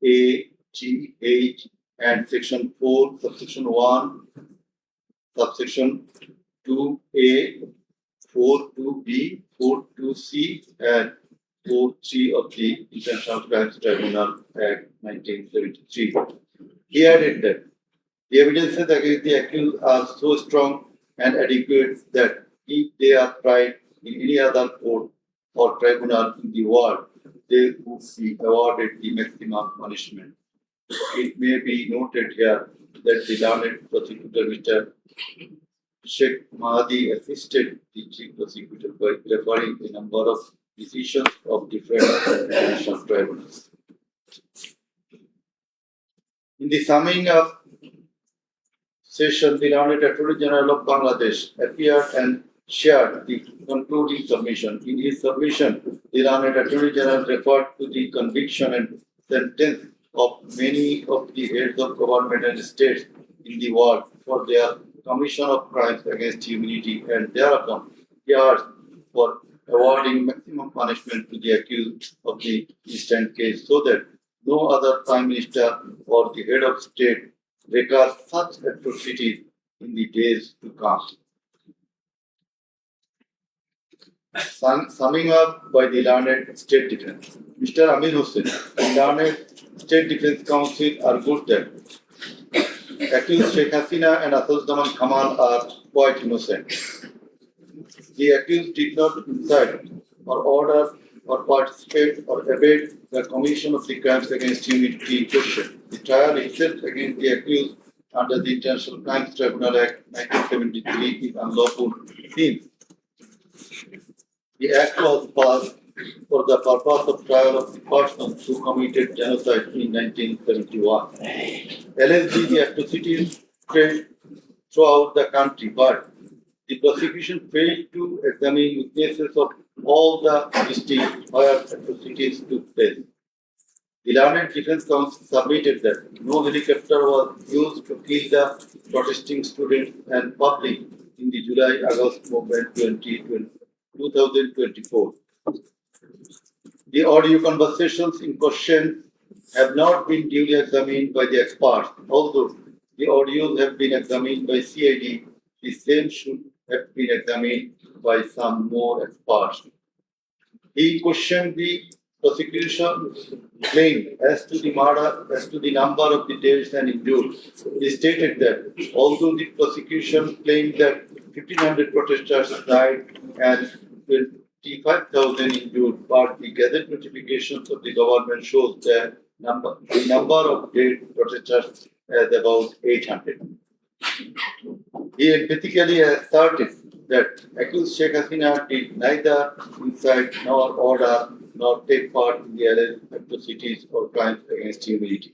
A, G, H, and Section 4, subsection 1, subsection 2A, 4.2B, 4.2C, and 4.3 of the International Crimes Tribunal Act 1973. He added that the evidences against the accused are so strong and adequate that if they are tried in any other court or tribunal in the world, they would be awarded the maximum punishment. It may be noted here that the learned prosecutor, Mr. Sheikh Mahdi, assisted the chief prosecutor by referring a number of decisions of different international tribunals. In the summing up session, the Learned Attorney General of Bangladesh appeared and shared the concluding submission. In his submission, the Learned Attorney General referred to the conviction and sentence of many of the heads of government and states in the world for their commission of crimes against humanity, and thereupon he asked for awarding maximum punishment to the accused of the instant case so that no other prime minister or the head of state recurs such atrocities in the days to come. Summing up by the Learned State Defense, Mr. Amin Hussain, the Learned State Defense Council argued that accused Sheikh Hasina and Assaduzzahman Kamal are quite innocent. The accused did not incite or order or participate or abet the commission of the crimes against humanity in question. The trial itself against the accused under the International Crimes Tribunal Act 1973 is unlawful since the act was passed for the purpose of trial of the persons who committed genocide in 1971. Allegedly, the atrocities spread throughout the country, but the prosecution failed to examine witnesses of all the districts where atrocities took place. The Learned Defense Council submitted that no helicopter was used to kill the protesting students and public in the July-August movement 2024. The audio conversations in question have not been duly examined by the experts. Although the audios have been examined by CID, the same should have been examined by some more experts. He questioned the prosecution's claim as to the number of the deaths and injured. He stated that although the prosecution claimed that 1,500 protesters died and 25,000 injured, but the gazetted notifications of the government shows that the number of dead protesters as about 800. He emphatically asserted that accused Sheikh Hasina did neither incite nor order nor take part in the alleged atrocities or crimes against humanity.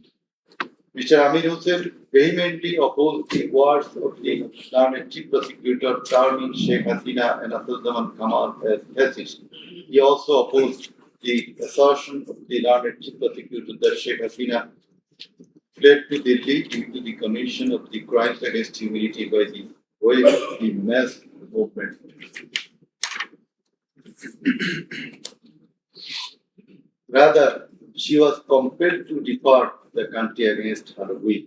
Mr. Amin Hussain vehemently opposed the words of the Learned Chief Prosecutor terming Sheikh Hasina and Assaduzzahman Kamal as fascist. He also opposed the assertion of the Learned Chief Prosecutor that Sheikh Hasina fled to Delhi due to the commission of the crimes against humanity by the way of the mass movement. Rather, she was compelled to depart the country against her will.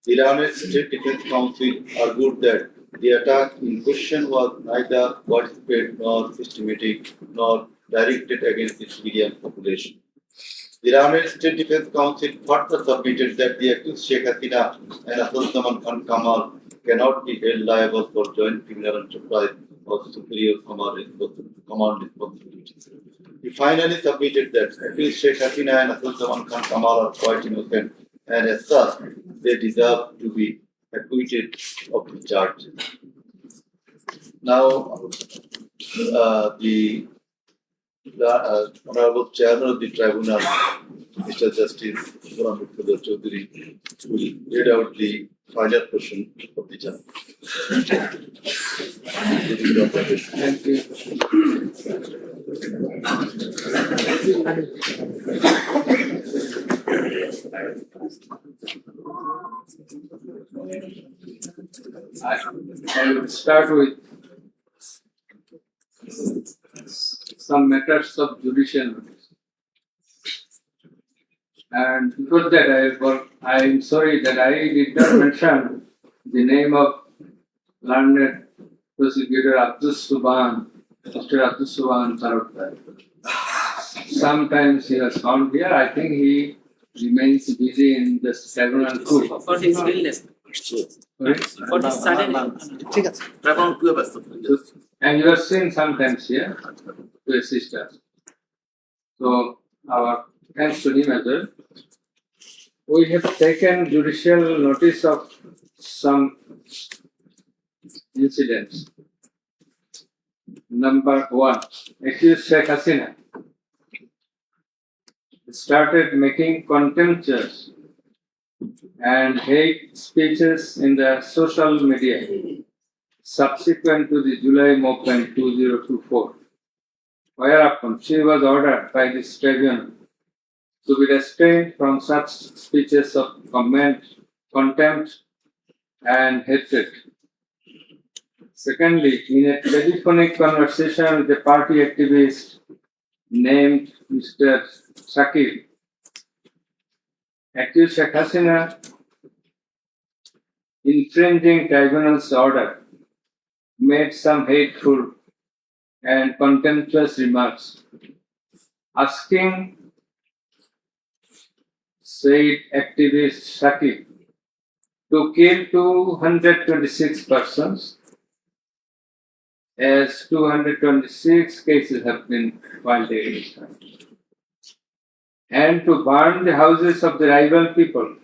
The Learned State Defense Council argued that the attack in question was neither widespread nor systematic nor directed against the civilian population. The Learned State Defense Council further submitted that the accused Sheikh Hasina and Assaduzzahman Kamal cannot be held liable for joint criminal enterprise or superior command responsibilities. He finally submitted that accused Sheikh Hasina and Zaman Khan Kamal are quite innocent, and as such, they deserve to be acquitted of the charge. Now, the Honorable Chairman of the Tribunal, Mr. Justice Muhammad Chaudhary, will read out the final portion of the judgment. Thank you. I will start with some matters of judicial notice. And before that, I am sorry that I did not mention the name of learned prosecutor Abdus Subhan, Mr. Abdus Subhan Tarokkar. Sometimes he was found here. I think he remains busy in the tribunal court. For his illness. Right? For his sudden And you are seen sometimes here to assist us. So, our thanks to him as well. We have taken judicial notice of some incidents. Number 1, accused Sheikh Hasina started making contemptuous and hate speeches in the social media subsequent to the July movement 2024, whereupon she was ordered by this tribunal to be restrained from such speeches of contempt and hatred. Secondly, in a telephonic conversation with a party activist named Mr. Sheikh, accused Sheikh Hasina, infringing tribunal's order, made some hateful and contemptuous remarks, asking said activist Sheikh to kill 226 persons, as 226 cases have been filed against her, and to burn the houses of the rival people,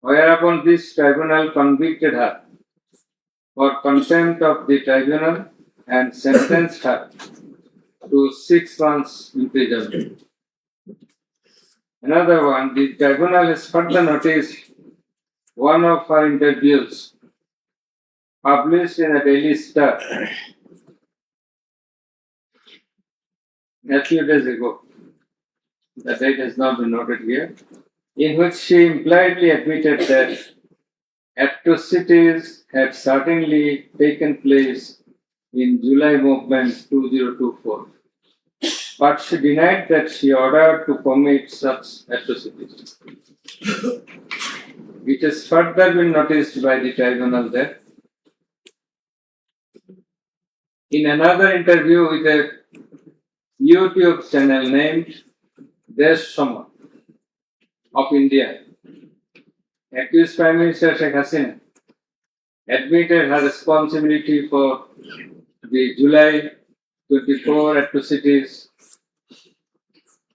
whereupon this tribunal convicted her for contempt of the tribunal and sentenced her to 6 months imprisonment. Another one, the tribunal has further noticed one of her interviews published in a Daily Star a few days ago. The date has not been noted here, in which she impliedly admitted that atrocities had certainly taken place in July movement 2024, but she denied that she ordered to commit such atrocities. It has further been noticed by the tribunal that in another interview with a YouTube channel named Desh Sama of India, accused Prime Minister Sheikh Hasina admitted her responsibility for the July 24 atrocities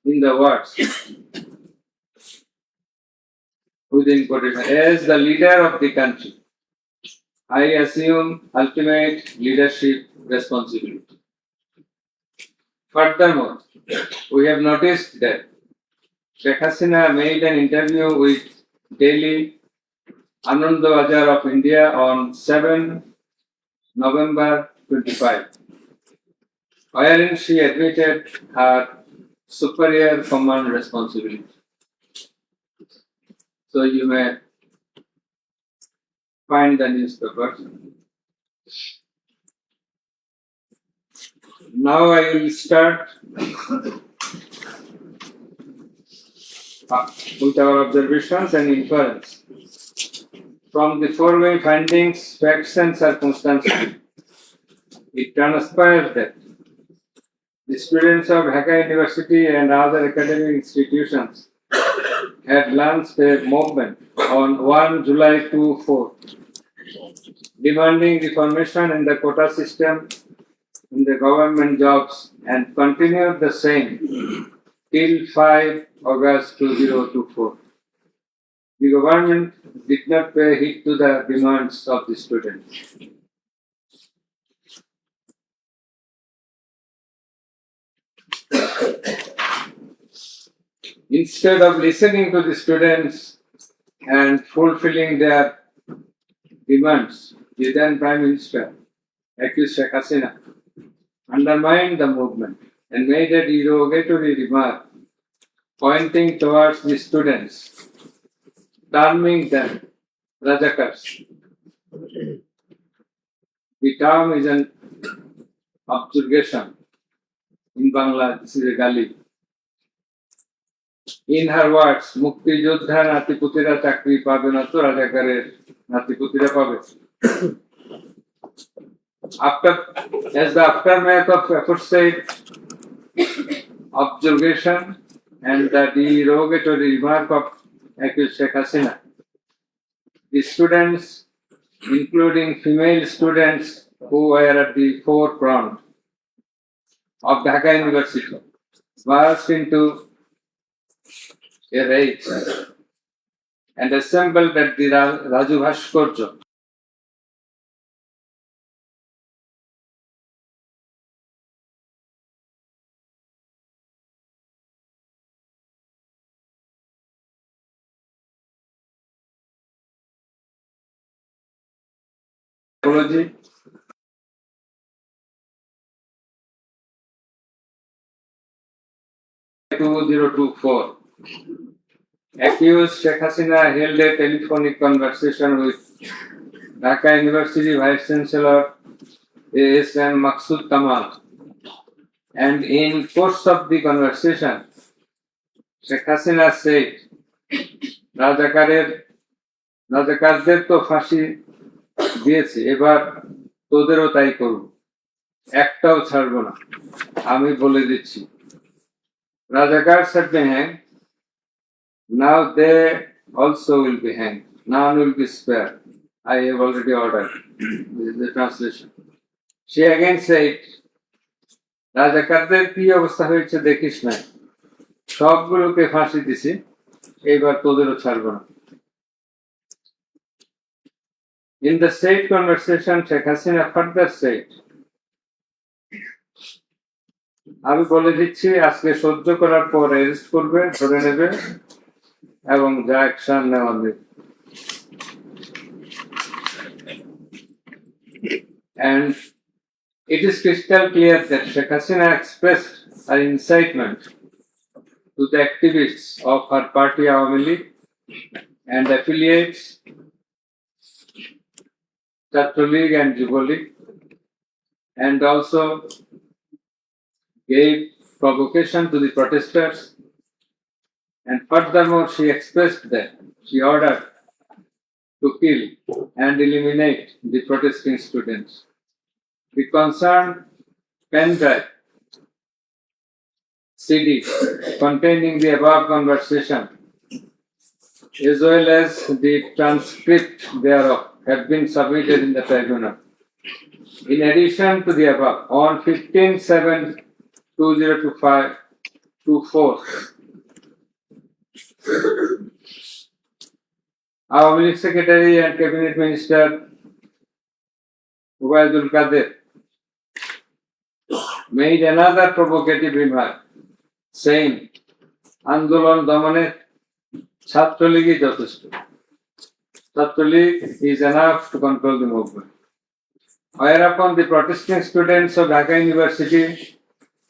in the words within quotation, as the leader of the country, I assume ultimate leadership responsibility. Furthermore, we have noticed that Sheikh Hasina made an interview with Daily Anandabazar of India on 7 November 25, wherein she admitted her superior command responsibility. So you may find the newspapers. Now I will start with our observations and inference. From the foregoing findings, facts and circumstances, it transpires that the students of Dhaka University and other academic institutions had launched a movement on 1 July 2024, demanding reformation in the quota system in the government jobs and continued the same till 5 August 2024. The government did not pay heed to the demands of the students. Instead of listening to the students and fulfilling their demands, the then Prime Minister, accused Sheikh Hasina, undermined the movement and made a derogatory remark pointing towards the students, terming them Rajakars. The term is an objurgation. In Bangla, this is a gali. In her words, মুক্তিযোদ্ধা নাতিপুতিরা চাকরি পাবে না তো রাজাকারের নাতিপুতিরা পাবে. As the aftermath of aforesaid observation and the derogatory remark of accused Sheikh Hasina, the students, including female students who were at the forefront of Dhaka University, burst into a rage and assembled at the Raju Bhaskarya. Apology. (2024) Accused Sheikh Hasina held a telephonic conversation with Dhaka University Vice Chancellor A.S.M. Maksud Kamal, and in course of the conversation, Sheikh Hasina said, রাজাকারদের তো ফাঁসি দিয়েছি, এবার তোদেরও তাই করব, একটাও ছাড়বো না, আমি বলে দিচ্ছি. Rajakars have been hanged. Now they also will be hanged. None will be spared. I have already ordered. This is the translation. She again said, রাজাকারদের কি অবস্থা হয়েছে দেখিস না, সবগুলোকে ফাঁসি দিছি, এবার তোদেরও ছাড়বো না. In the said conversation, Sheikh Hasina further said, আমি বলে দিচ্ছি আজকে সহ্য করার পর অ্যারেস্ট করবে, ধরে নেবে এবং যা অ্যাকশন নেওয়া হবে. And it is crystal clear that Sheikh Hasina expressed her incitement to the activists of her party Awami League and affiliates, Chhatro League and Jubo League, and also gave provocation to the protesters, and furthermore she expressed that she ordered to kill and eliminate the protesting students. The concerned pen drive CD containing the above conversation as well as the transcript thereof have been submitted in the tribunal. In addition to the above, on 15/7/2024, our Minister Secretary and Cabinet Minister Ubaidul Qadir made another provocative remark, saying, Andolon Damane Chhatro League is যথেষ্ট. Chhatro League is enough to control the movement. Whereupon the protesting students of Dhaka University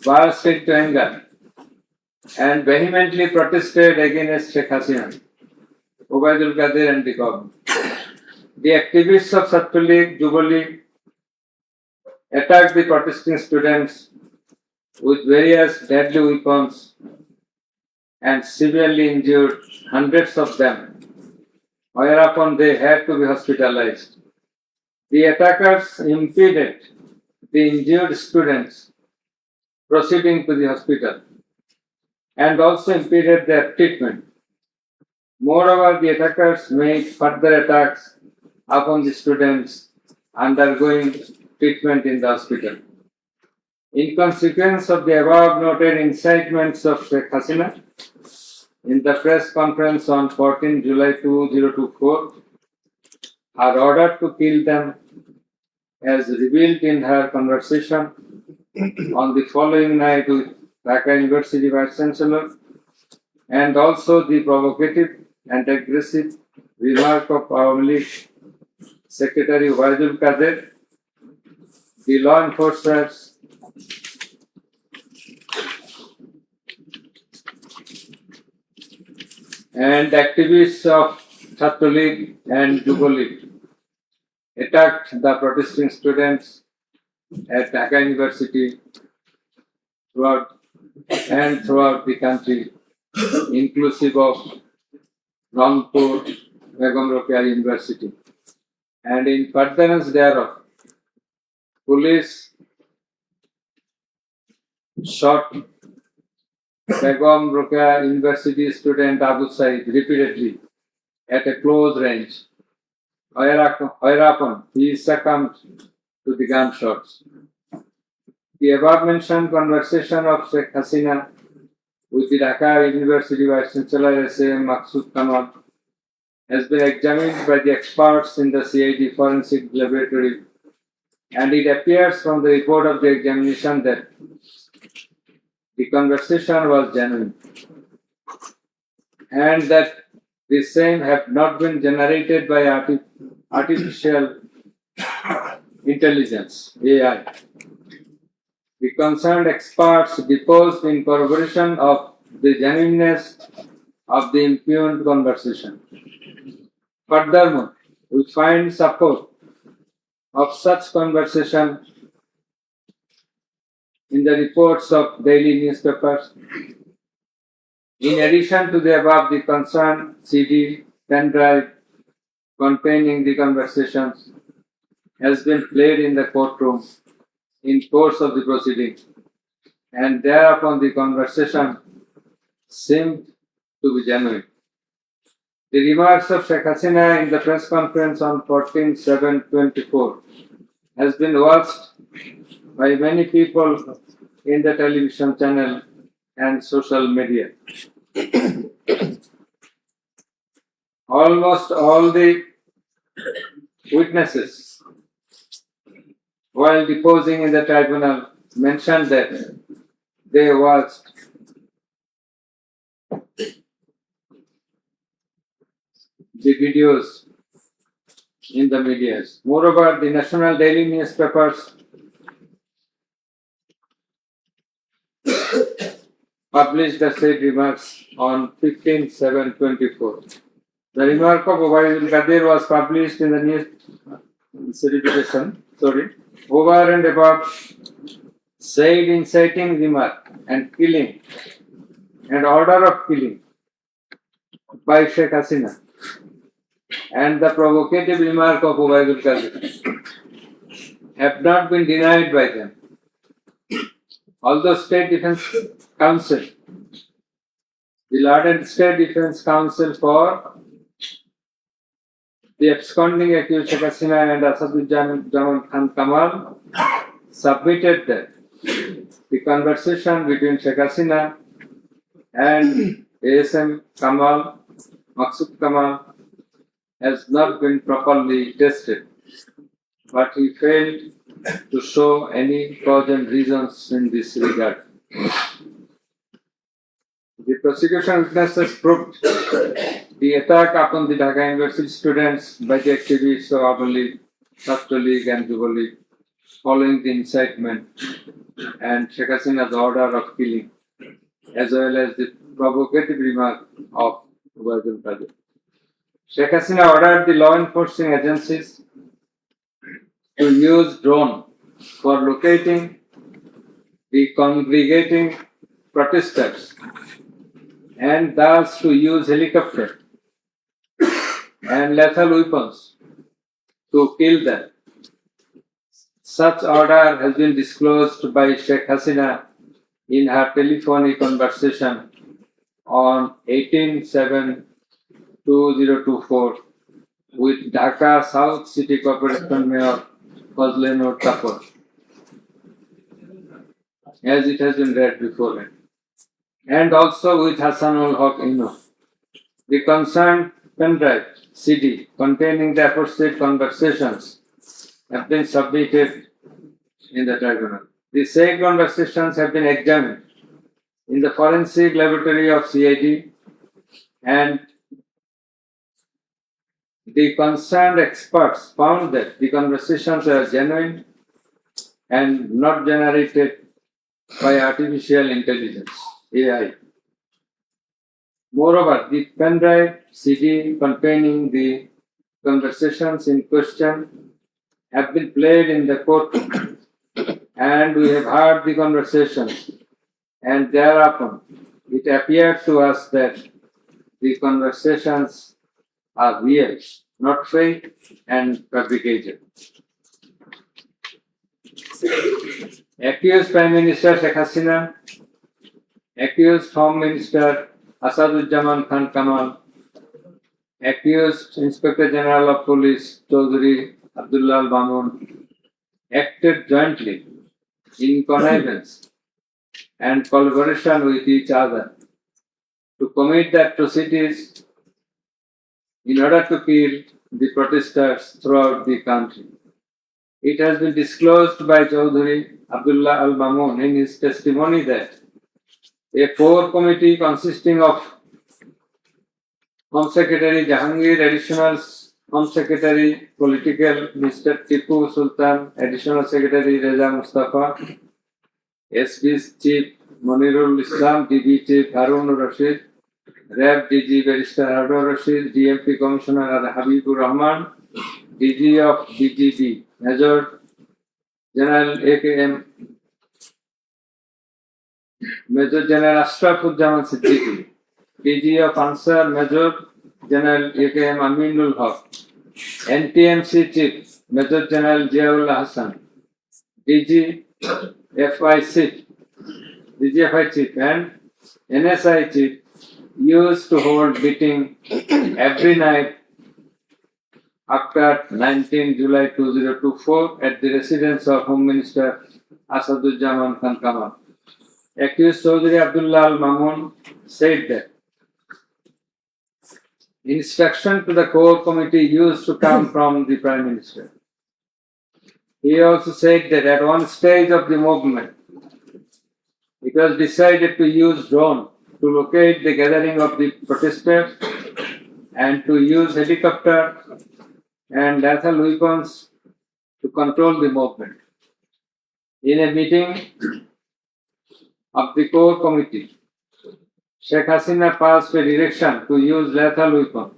burst into anger and vehemently protested against Sheikh Hasina, Ubaidul Qadir and the government. The activists of Chhatro League, Jubo League attacked the protesting students with various deadly weapons and severely injured hundreds of them, whereupon they had to be hospitalized. The attackers impeded the injured students proceeding to the hospital and also impeded their treatment. Moreover, the attackers made further attacks upon the students undergoing treatment in the hospital. In consequence of the above noted incitements of Sheikh Hasina, in the press conference on 14 July 2024, her order to kill them, as revealed in her conversation on the following night with Dhaka University Vice Chancellor, and also the provocative and aggressive remark of our League Secretary Waidul Kader, the law enforcers and activists of Chhatro League and Yuva League attacked the protesting students at Dhaka University throughout the country, inclusive of Rangpur Begum Rokeya University. And in furtherance thereof, police shot Begum Rokeya University student Abu Said repeatedly at a close range, whereupon he succumbed to the gunshots. The above mentioned conversation of Sheikh Hasina with the Dhaka University Vice Chancellor S.A.M. Maksud Kamal has been examined by the experts in the CID Forensic Laboratory, and it appears from the report of the examination that the conversation was genuine and that the same have not been generated by artificial intelligence, AI. The concerned experts deposed in corroboration of the genuineness of the impugned conversation. Furthermore, we find support of such conversation in the reports of daily newspapers. In addition to the above, the concerned CD pen drive containing the conversations has been played in the courtroom in course of the proceedings, and thereupon the conversation seemed to be genuine. The remarks of Sheikh Hasina in the press conference on 14/7/24 has been watched by many people in the television channel and social media. Almost all the witnesses, while deposing in the tribunal, mentioned that they watched the videos in the media. Moreover, the national daily newspapers published the said remarks on 15/7/24. The remark of Waidul Kader was published in the news certification. Over and above said inciting remark and killing and order of killing by Sheikh Hasina and the provocative remark of Waidul Kader have not been denied by them. Although State Defence Council, the Lord State Defence Council for the absconding accused Sheikh Hasina and Asaduজ্জামান Khan Kamal submitted that the conversation between Sheikh Hasina and ASM Kamal, Maksud Kamal, has not been properly tested, but he failed to show any cogent reasons in this regard. The prosecution witnesses proved the attack upon the Dhaka University students by the activists of Our League, Chhatro League and Yuva League following the incitement and Sheikh Hasina's order of killing, as well as the provocative remark of Waidul Kader. Sheikh Hasina ordered the law enforcing agencies to use drone for locating the congregating protesters and thus to use helicopter and lethal weapons to kill them. Such order has been disclosed by Sheikh Hasina in her telephonic conversation on 18/7/2024 with Dhaka South City Corporation Mayor Fazle Noor Tapor. as it has been read before. And also with Hassanul Haq Ino. The concerned pendrive CD containing the aforesaid conversations have been submitted in the tribunal. The said conversations have been examined in the forensic laboratory of CID, and the concerned experts found that the conversations were genuine and not generated by artificial intelligence, AI. Moreover, the pendrive CD containing the conversations in question have been played in the courtroom, and we have heard the conversations, and thereupon it appeared to us that the conversations are real, not fake and fabricated. Accused Prime Minister Sheikh Hasina, accused Home Minister Asaduzzaman Khan Kamal, accused Inspector General of Police Chaudhry Abdullah Al Mamun acted jointly in connivance and collaboration with each other to commit the atrocities in order to kill the protesters throughout the country. It has been disclosed by Chaudhry Abdullah Al Mamun in his testimony that a core committee consisting of Home Secretary Jahangir, Additional Home Secretary Political Mr. Tipu Sultan, Additional Secretary Reza Mustafa, SP's Chief Monirul Islam, DB Chief Harun Rashid, RAB DG Barrister Harun Rashid, DMP Commissioner Habibur Rahman, DG of DGB Major General AKM Major General Ashrafuzzaman Siddiqui, DG of Ansar Major General AKM Aminul Haq, NTMC Chief Major General Ziaullah Hassan, DGFI Chief and NSI Chief used to hold meeting every night after 19 July 2024 at the residence of Home Minister Asaduzzaman Khan Kamal. Accused Chaudhry Abdullah Al Mamun said that instruction to the core committee used to come from the Prime Minister. He also said that at one stage of the movement, it was decided to use drone to locate the gathering of the protesters and to use helicopter and lethal weapons to control the movement. In a meeting of the core committee, Sheikh Hasina passed a direction to use lethal weapon.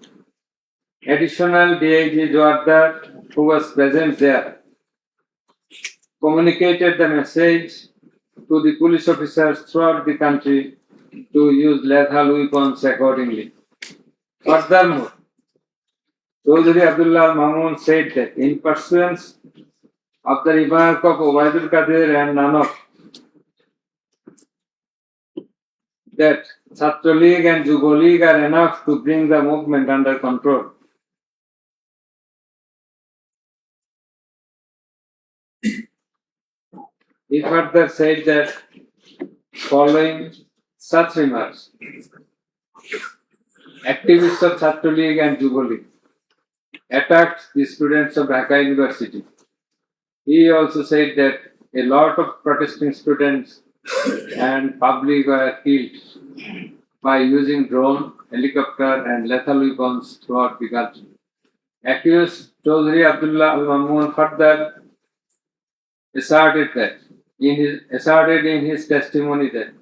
Additional DIG Joardar, who was present there, communicated the message to the police officers throughout the country to use lethal weapons accordingly. Furthermore, Chaudhry Abdullah Al Mamun said that in pursuance of the remark of Obaidul Qadir and Nanak that Chhatra League and Yuva League are enough to bring the movement under control. He further said that following such remarks, activists of Chhatra League and Yuva League attacked the students of Dhaka University. He also said that a lot of protesting students and public were killed by using drone, helicopter and lethal weapons throughout the country. Accused Chaudhry Abdullah Al Mamun further asserted in his testimony that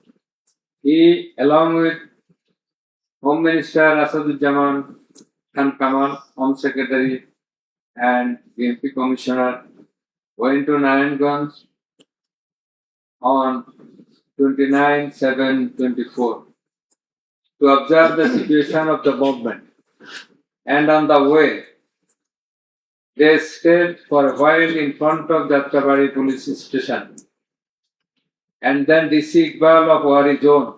he, along with Home Minister Asaduzzaman Khan Kamal, Home Secretary and DMP Commissioner, went to Narayanganj on 29/7/24 to observe the situation of the movement, and on the way they stayed for a while in front of Jatrabari police station, and then DC Iqbal of Wari Zone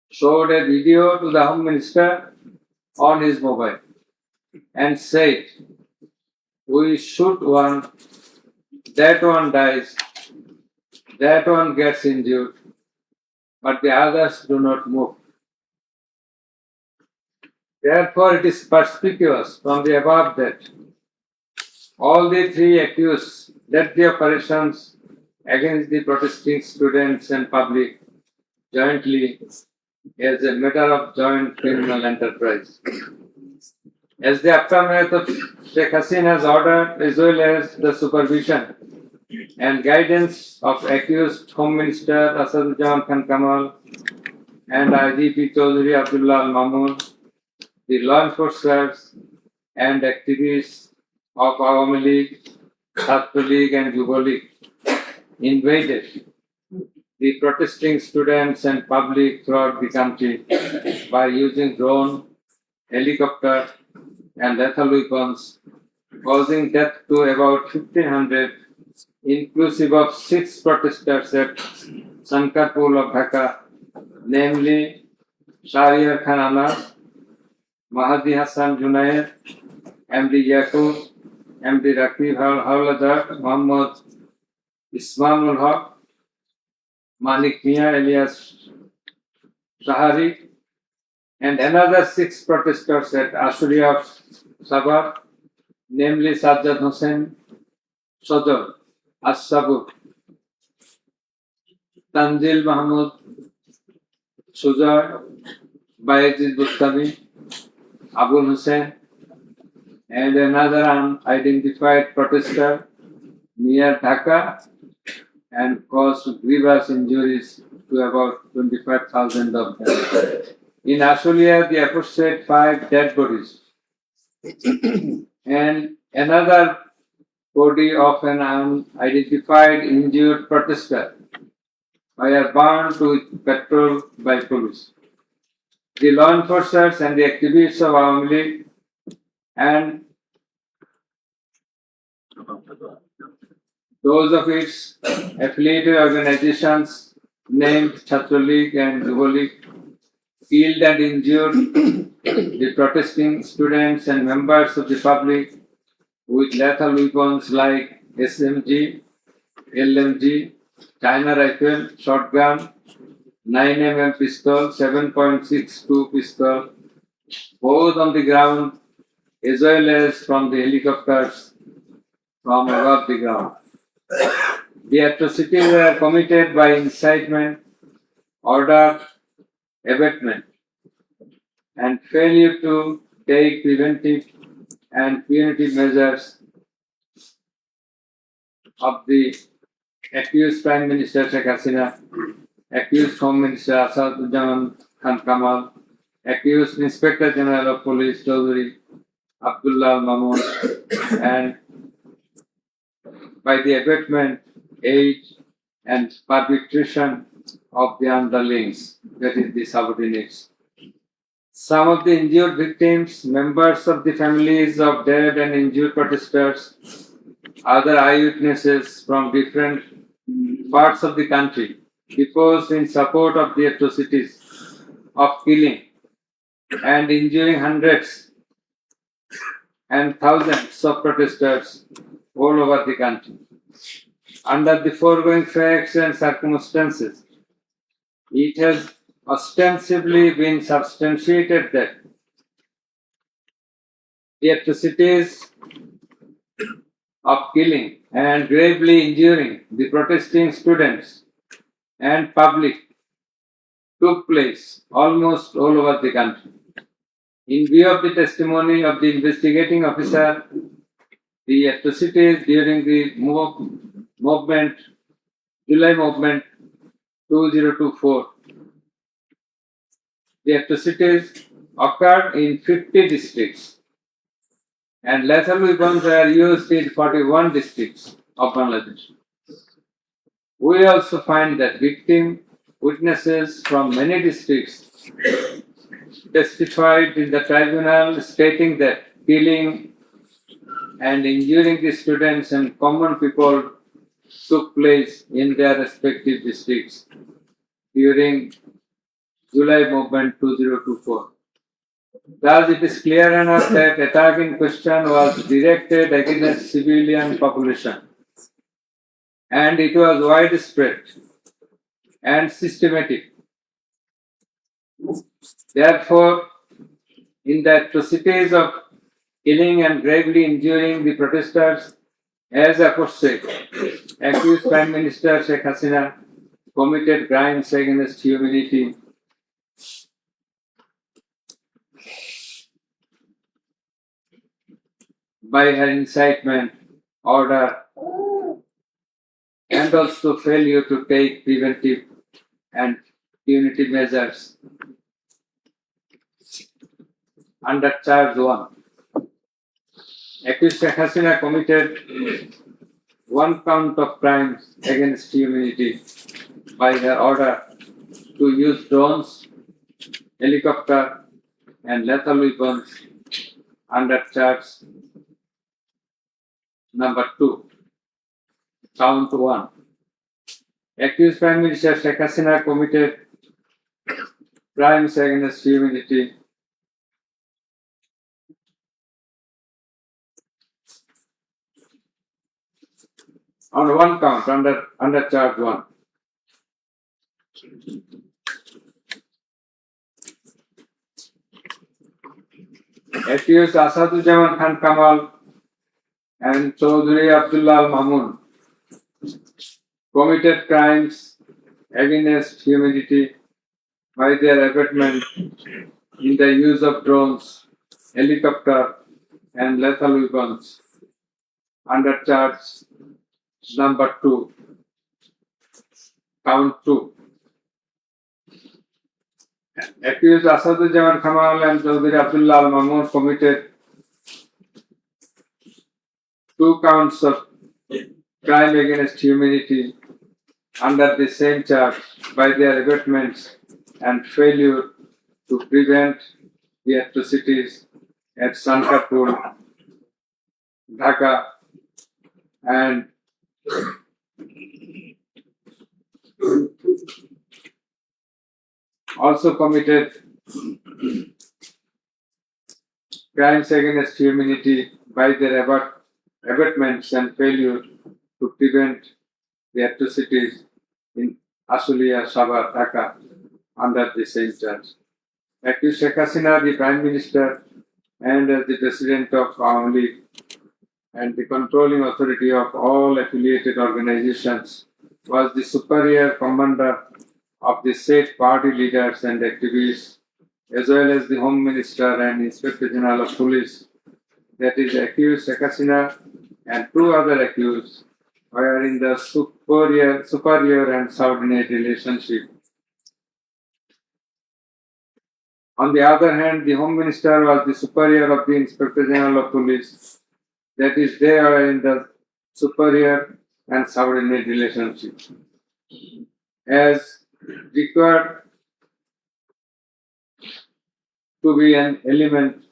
showed a video to the Home Minister on his mobile and said, "We shoot one, that one dies, that one gets injured, but the others do not move. Therefore, it is perspicuous from the above that all the three accused led the operations against the protesting students and public jointly as a matter of joint criminal enterprise. As the aftermath of Sheikh Hasina's order, as well as the supervision and guidance of accused Home Minister Asaduজ্জামান Khan Kamal and IGP Chaudhry Abdullah Al Mamun, the law enforcers and activists of Awami League, Chhatra League and Yuva League invaded the protesting students and public throughout the country by using drone, helicopter and lethal weapons, causing death to about 1,500, inclusive of 6 protesters at Sankarpur of Dhaka, namely Shahriar Khan Anas, Mahdi Hassan Junaid, MD Yaqub, MD Rakib Hawladar, Muhammad Ismail Haq, Malik Mia alias Shahari, and another 6 protesters at Ashuria of Sabah, namely Sajjad Hussain, Sodor, As-Sabur, Tanzil Mahmud, Sujar, Bayezid Bustami, Abul Hussain, and another unidentified protester near Dhaka, and caused grievous injuries to about 25,000 of them. In Ashulia, the aforesaid 5 dead bodies and another body of an unidentified injured protester were burned with petrol by police. The law enforcers and the activists of Awami League and those of its affiliated organizations named Chhatra League and Yuva League killed and injured the protesting students and members of the public with lethal weapons like SMG, LMG, China rifle, shotgun, 9mm pistol, 7.62 pistol, both on the ground as well as from the helicopters from above the ground. The atrocities were committed by incitement, order, abatement, and failure to take preventive and punitive measures of the accused Prime Minister Sheikh Hasina, accused Home Minister Asaduজ্জামান Khan Kamal, accused Inspector General of Police Chaudhry Abdullah Al Mamun, and by the abatement, aid, and perpetration of the underlings, that is, the subordinates. Some of the injured victims, members of the families of dead and injured protesters, other eyewitnesses from different parts of the country, deposed in support of the atrocities of killing and injuring hundreds and thousands of protesters all over the country. Under the foregoing facts and circumstances, it has ostensibly been substantiated that the atrocities of killing and gravely injuring the protesting students and public took place almost all over the country. In view of the testimony of the investigating officer, the atrocities during the movement, July movement 2024, the atrocities occurred in 50 districts and lethal weapons were used in 41 districts of Bangladesh. We also find that victim witnesses from many districts testified in the tribunal stating that killing and injuring the students and common people took place in their respective districts during July movement 2024. Thus, it is clear enough that attack in question was directed against civilian population and it was widespread and systematic. Therefore, in the atrocities of killing and gravely injuring the protesters as apostate, accused Prime Minister Sheikh Hasina committed crimes against humanity by her incitement, order, and also failure to take preventive and punitive measures under Charge 1. Accused Sheikh Hasina committed one count of crimes against humanity by her order to use drones, helicopter, and lethal weapons under Charge number 2. Count 1. Accused Prime Minister Sheikh Hasina committed crimes against humanity on one count under Charge 1. Accused Asadujaman Khan Kamal and Chaudhry Abdullah Al Mamun committed crimes against humanity by their abatement in the use of drones, helicopter, and lethal weapons under Charge number 2. Count 2. Accused Asadujaman Kamal and Chaudhry Abdullah Al Mamun committed 2 counts of crime against humanity under the same charge by their abatements and failure to prevent the atrocities at Sankarpur, Dhaka, and also committed crimes against humanity by their abatements and failure to prevent the atrocities in Ashulia, Sabha, Dhaka under the same charge. Accused Sheikh Hasina, the Prime Minister and as the President of Awami League and the controlling authority of all affiliated organizations, was the superior commander of the said party leaders and activists, as well as the Home Minister and Inspector General of Police, that is accused Sheikh Hasina and 2 other accused were in the superior and subordinate relationship. On the other hand, the Home Minister was the superior of the Inspector General of Police, that is, they are in the superior and subordinate relationship. As required to be an element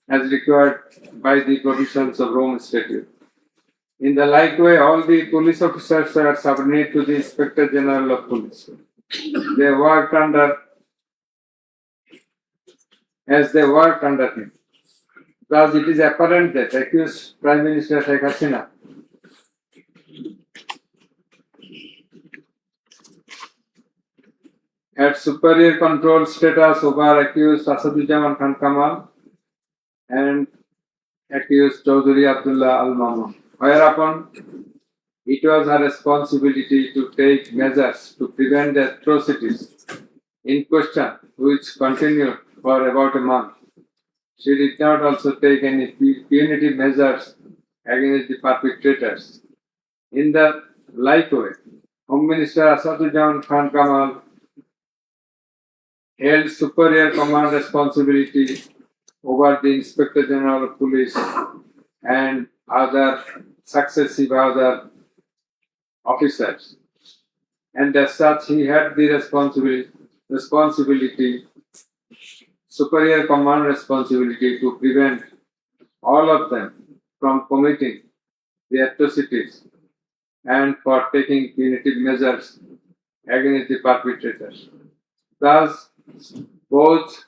as required by the provisions of Rome Statute. In the like way, all the police officers are subordinate to the Inspector General of Police. They worked under him. Thus, it is apparent that accused Prime Minister Sheikh Hasina had superior control status over accused Asadujaman Khan Kamal and accused Chaudhry Abdullah Al Mamun, whereupon it was her responsibility to take measures to prevent the atrocities in question, which continued for about a month. She did not also take any punitive measures against the perpetrators. In the like way, Home Minister Asadujaman Khan Kamal held superior command responsibility over the Inspector General of Police and other successive other officers, and as such he had the superior command responsibility to prevent all of them from committing the atrocities and for taking punitive measures against the perpetrators. Thus, both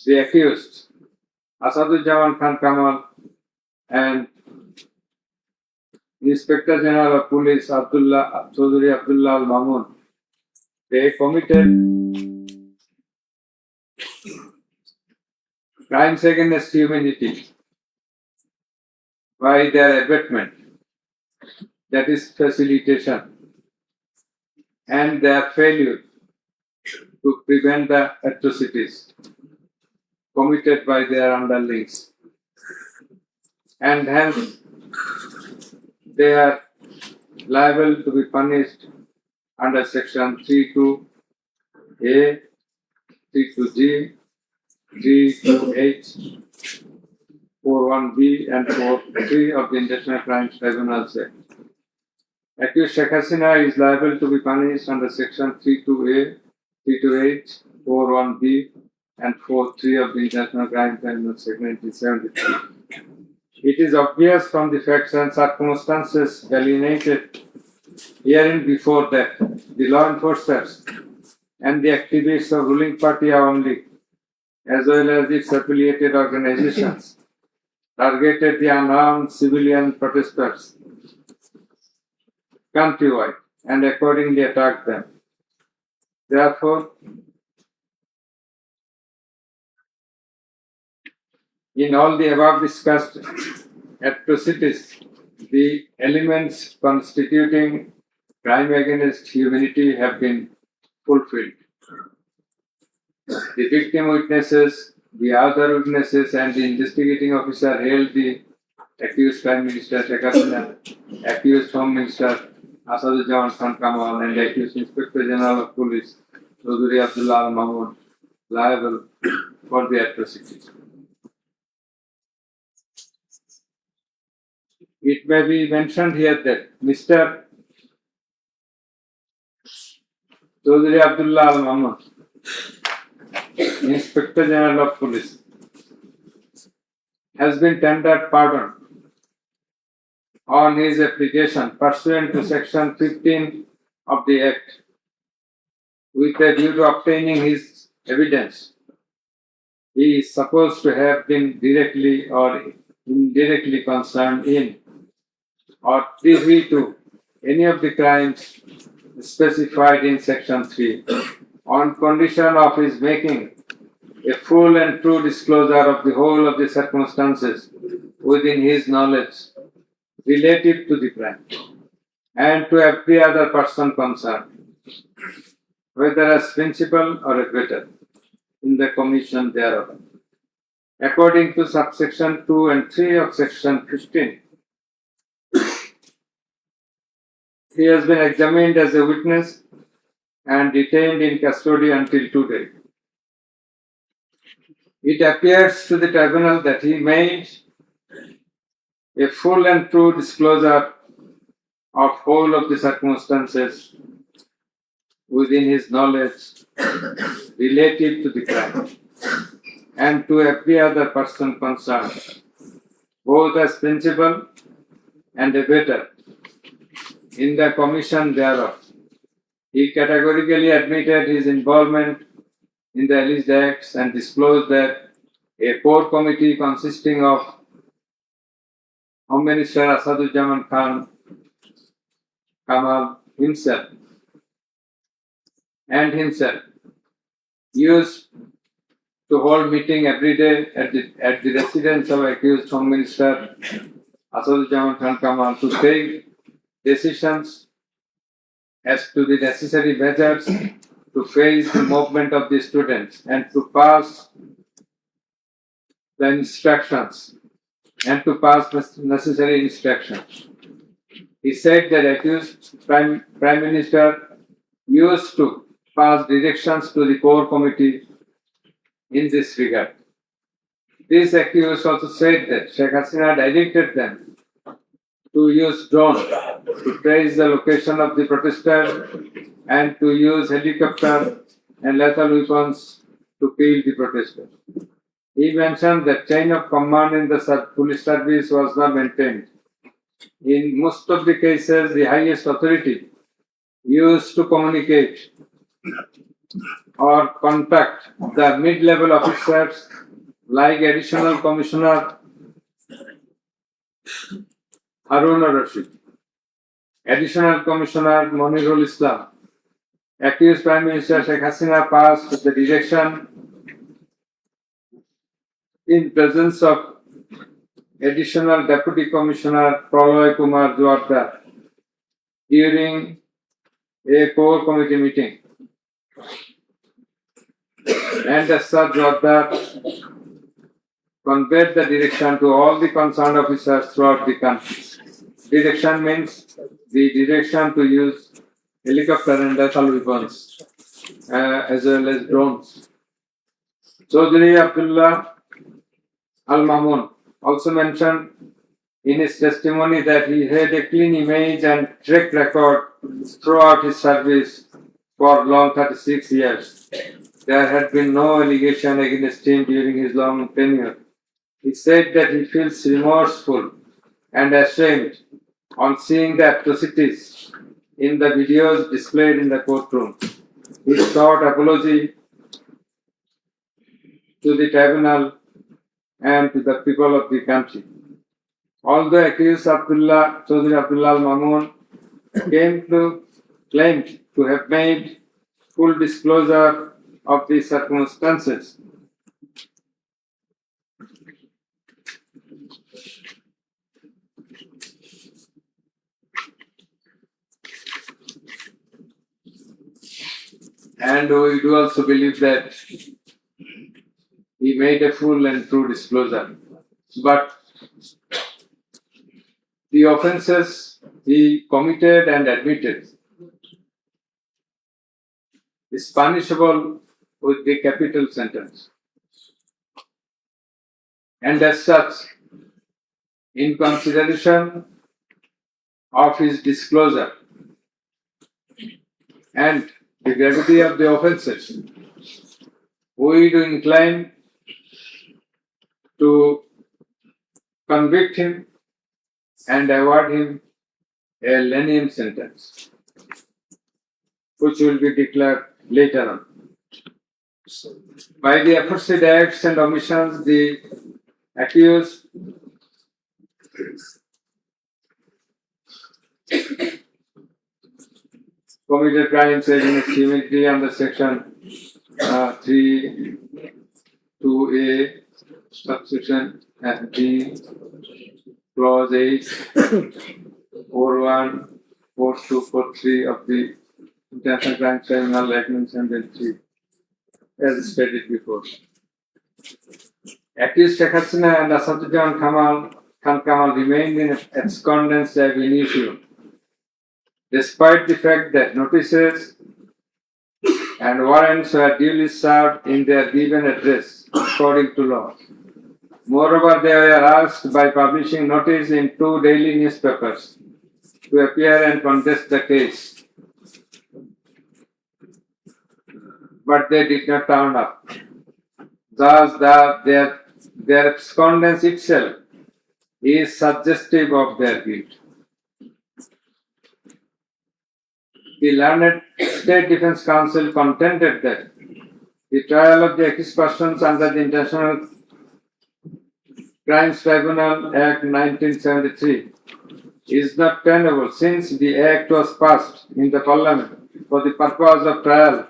the accused Asadujaman Khan Kamal and Inspector General of Police Chaudhary Abdullah Al Mamun, they committed crimes against humanity by their abatement, that is facilitation, and their failure to prevent the atrocities committed by their underlings. And hence, they are liable to be punished under section 32A, 32G, 32H, 41B and 43 of the International Crimes Tribunals Act. Accused Sheikh Hasina is liable to be punished under section 32A, 32H, 41B and 43 of the International Crimes Tribunals Act 1973. It is obvious from the facts and circumstances delineated herein before that the law enforcers and the activists of ruling party Awami League, as well as its affiliated organizations, targeted the unarmed civilian protesters countrywide and accordingly attacked them. Therefore, in all the above discussed atrocities, the elements constituting crime against humanity have been fulfilled. The victim witnesses, the other witnesses, and the investigating officer held the accused Prime Minister Sheikh Hasina, accused Home Minister Asaduজ্জামান Khan Kamal, and accused Inspector General of Police Chaudhary Abdullah Al Mamun liable for the atrocities. It may be mentioned here that Mr. Chaudhary Abdullah Al Mamun, Inspector General of Police, has been tendered pardon on his application pursuant to section 15 of the Act with a view to obtaining his evidence. He is supposed to have been directly or indirectly concerned in or privy to any of the crimes specified in section 3 on condition of his making a full and true disclosure of the whole of the circumstances within his knowledge relative to the crime and to every other person concerned, whether as principal or abettor in the commission thereof. According to subsection 2 and 3 of section 15, he has been examined as a witness and detained in custody until today. It appears to the tribunal that he made a full and true disclosure of whole of the circumstances within his knowledge relative to the crime and to every other person concerned, both as principal and abettor in the commission thereof. He categorically admitted his involvement in the alleged acts and disclosed that a core committee consisting of Home Minister Asaduজ্জামান Khan Kamal himself used to hold meeting every day at the residence of accused Home Minister Asaduজ্জামান Khan Kamal to take decisions as to the necessary measures to face the movement of the students and to pass the instructions and to pass necessary instructions. He said that accused Prime Minister used to pass directions to the core committee in this regard. This accused also said that Sheikh Hasina directed them to use drone to trace the location of the protesters and to use helicopter and lethal weapons to kill the protesters. He mentioned that chain of command in the police service was not maintained. In most of the cases, the highest authority used to communicate or contact the mid-level officers like Additional Commissioner Harun Rashid Additional Commissioner Monirul Islam. Accused Prime Minister Sheikh Hasina passed the direction in presence of Additional Deputy Commissioner Praloy Kumar Juardar during a core committee meeting. And as such, Juardar conveyed the direction to all the concerned officers throughout the country. Direction means the direction to use helicopter and lethal weapons as well as drones. Chaudhry Abdullah Al-Mamun also mentioned in his testimony that he had a clean image and track record throughout his service for long 36 years. There had been no allegation against him during his long tenure. He said that he feels remorseful and ashamed on seeing the atrocities in the videos displayed in the courtroom. He sought apology to the tribunal and to the people of the country. Although accused Chaudhry Abdullah Al-Mamun claimed to have made full disclosure of the circumstances, and we do also believe that he made a full and true disclosure. But the offences he committed and admitted is punishable with the capital sentence. And as such, in consideration of his disclosure and the gravity of the offences, we do incline to convict him and award him a lenient sentence, which will be declared later on. By the aforesaid acts and omissions, the accused committed crimes against humanity under section 3(2)(a), subsection D, clause 8, 4(1), 4(2), 4(3) of the International Crime Tribunal Act 1973, as stated before. Accused Sheikh Hasina and Asaduddin Khan Kamal remained in abscondence ab initio, despite the fact that notices and warrants were duly served in their given address according to law. Moreover, they were asked by publishing notice in 2 daily newspapers to appear and contest the case, but they did not turn up. Thus, their abscondence itself is suggestive of their guilt. The learned State Defence Counsel contended that the trial of the accused persons under the International Crimes Tribunal Act 1973 is not tenable, since the Act was passed in the Parliament for the purpose of trial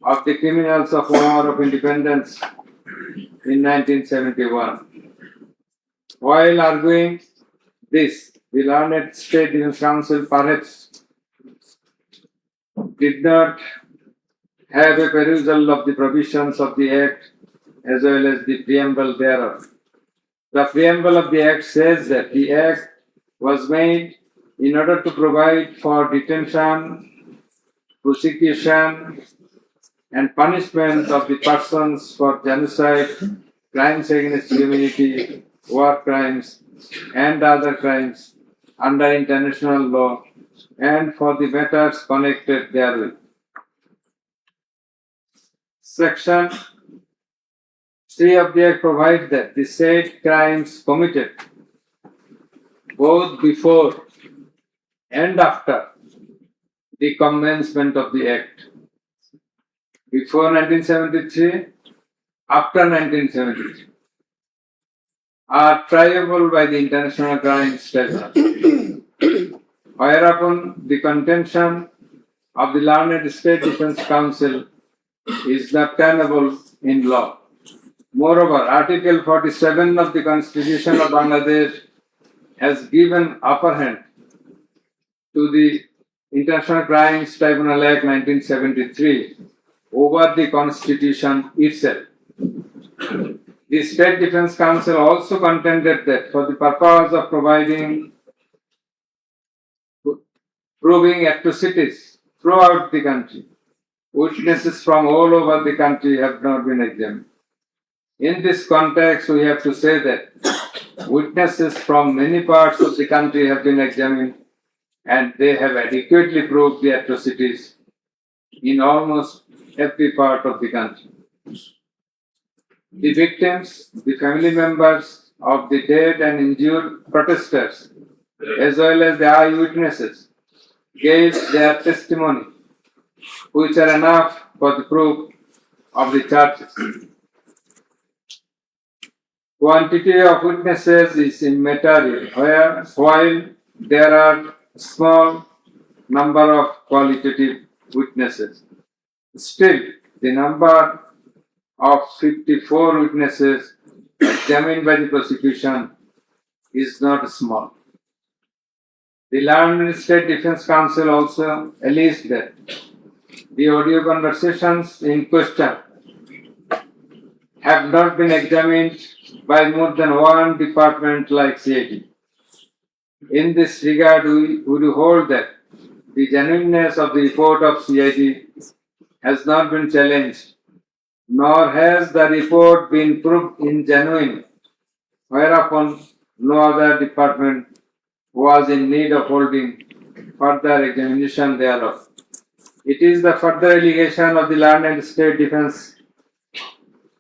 of the criminals of War of Independence in 1971. While arguing this, the learned State Defence Counsel perhaps did not have a perusal of the provisions of the Act as well as the preamble thereof. The preamble of the Act says that the Act was made in order to provide for detention, prosecution, and punishment of the persons for genocide, crimes against humanity, war crimes, and other crimes under international law, and for the matters connected therewith. Section 3 of the Act provides that the said crimes committed both before and after the commencement of the Act, before 1973, after 1973, are triable by the International Crimes Tribunal. whereupon the contention of the learned State Defence Council is not tenable in law. Moreover, Article 47 of the Constitution of Bangladesh has given upper hand to the International Crimes Tribunal Act 1973 over the Constitution itself. The State Defence Council also contended that for the purpose of proving atrocities throughout the country, witnesses from all over the country have not been examined. In this context, we have to say that witnesses from many parts of the country have been examined and they have adequately proved the atrocities in almost every part of the country. The victims, the family members of the dead and injured protesters, as well as the eyewitnesses, gave their testimony, which are enough for the proof of the charges. Quantity of witnesses is immaterial, while there are small number of qualitative witnesses. Still, the number of 54 witnesses examined by the prosecution is not small. The learned State Defence Council also alleged that the audio conversations in question have not been examined by more than one department like CID. In this regard, we would hold that the genuineness of the report of CID has not been challenged, nor has the report been proved ingenuine, whereupon no other department was in need of holding further examination thereof. It is the further allegation of the learned State Defence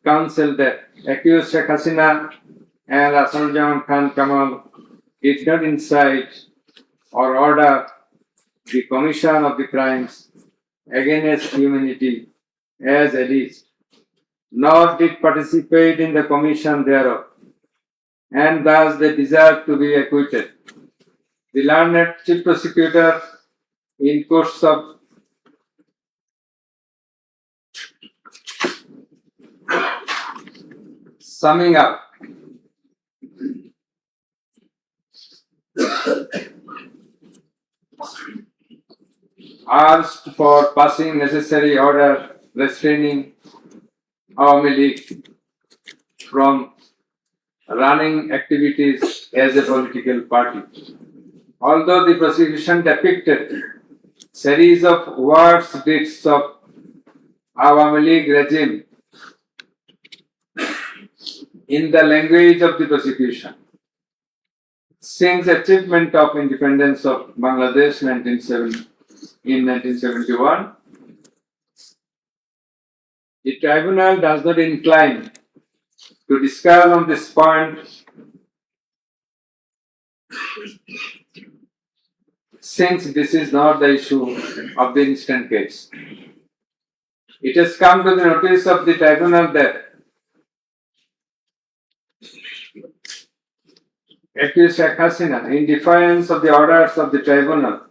Council that accused Sheikh Hasina and Asanujaman Khan Kamal did not incite or order the commission of the crimes against humanity as alleged, nor did participate in the commission thereof, and thus they deserve to be acquitted. The learned Chief Prosecutor, in course of summing up, asked for passing necessary order restraining Awami League from running activities as a political party. Although the prosecution depicted series of worst deeds of Awami League regime in the language of the prosecution, since achievement of independence of Bangladesh in 1971, the tribunal does not incline to discuss on this point since this is not the issue of the instant case. It has come to the notice of the tribunal that accused Sheikh Hasina, in defiance of the orders of the tribunal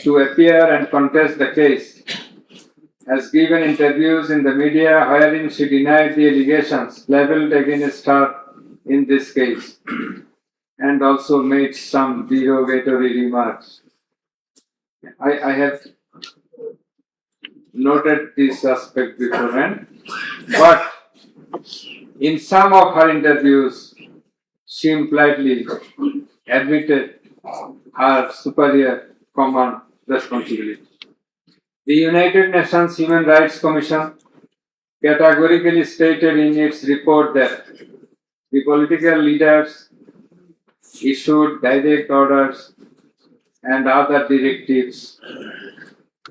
to appear and contest the case, has given interviews in the media wherein she denied the allegations leveled against her in this case and also made some derogatory remarks. I have noted this aspect beforehand, but in some of her interviews, she impliedly admitted her superior command responsibility. The United Nations Human Rights Commission categorically stated in its report that the political leaders issued direct orders and other directives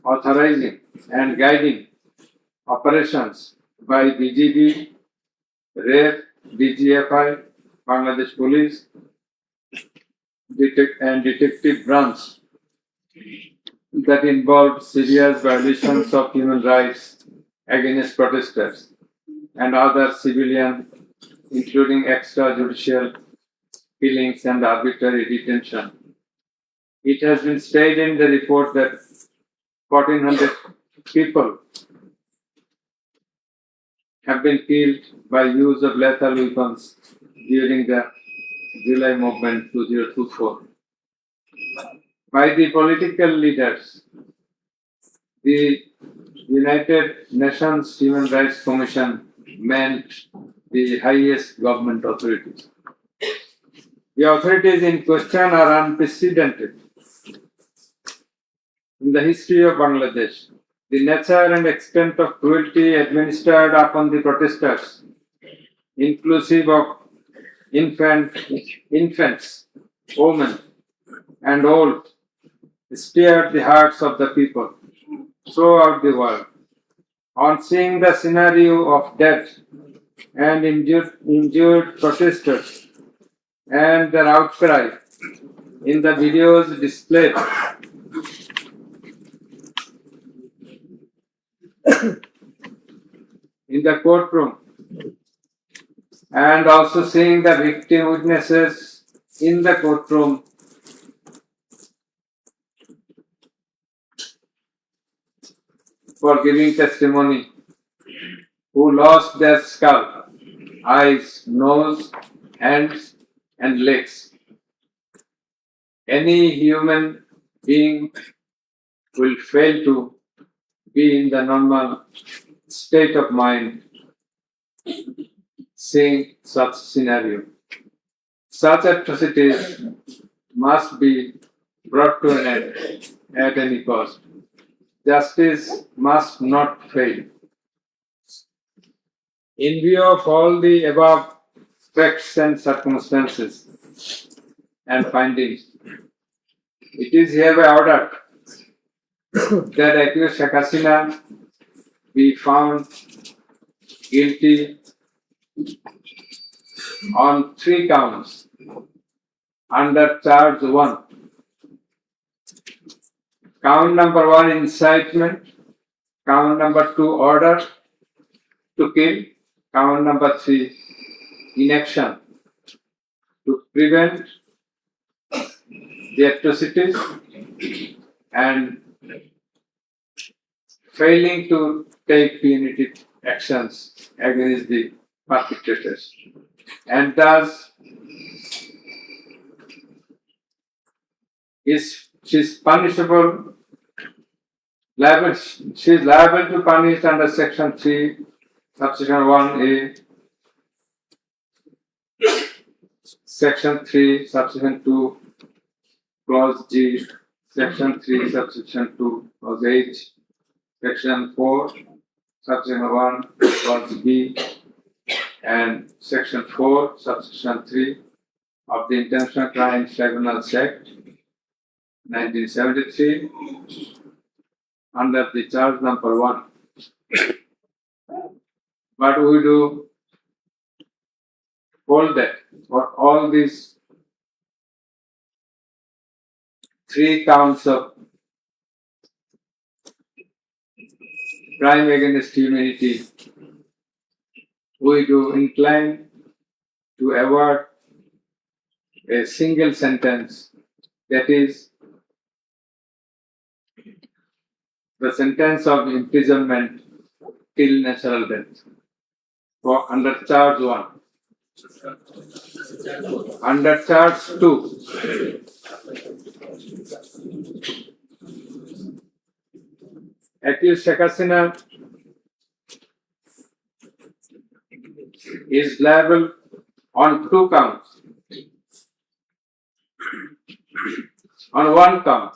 authorizing and guiding operations by BGB, RAF, DGFI, Bangladesh Police, and Detective Branch that involved serious violations of human rights against protesters and other civilians, including extrajudicial killings and arbitrary detention. It has been stated in the report that 1,400 people have been killed by use of lethal weapons during the July movement 2024. By the political leaders, the United Nations Human Rights Commission meant the highest government authorities. The authorities in question are unprecedented in the history of Bangladesh. The nature and extent of cruelty administered upon the protesters, inclusive of infants, women, and old, stirred the hearts of the people throughout the world. On seeing the scenario of death and injured protesters and their outcry in the videos displayed in the courtroom, and also seeing the victim witnesses in the courtroom, for giving testimony, who lost their scalp, eyes, nose, hands, and legs. Any human being will fail to be in the normal state of mind seeing such scenario. Such atrocities must be brought to an end at any cost. Justice must not fail. In view of all the above facts and circumstances and findings, it is hereby ordered that accused Sheikh Hasina be found guilty on 3 counts under charge 1. Count number 1, incitement. Count number 2, order to kill. Count number 3, inaction to prevent the atrocities and failing to take punitive actions against the perpetrators, and thus she is punishable. She is liable to punish under Section 3, Subsection 1A, Section 3, Subsection 2, Clause G, Section 3, Subsection 2, Clause H, Section 4, Subsection 1, Clause B, and Section 4, Subsection 3 of the International Crimes Tribunals Act 1973 under the charge number 1. But we do hold that for all these 3 counts of crime against humanity, we do incline to award a single sentence, that is, the sentence of imprisonment till natural death, for under charge 1. Under charge 2, accused Sheikh Hasina is liable on 2 counts. On 1 count,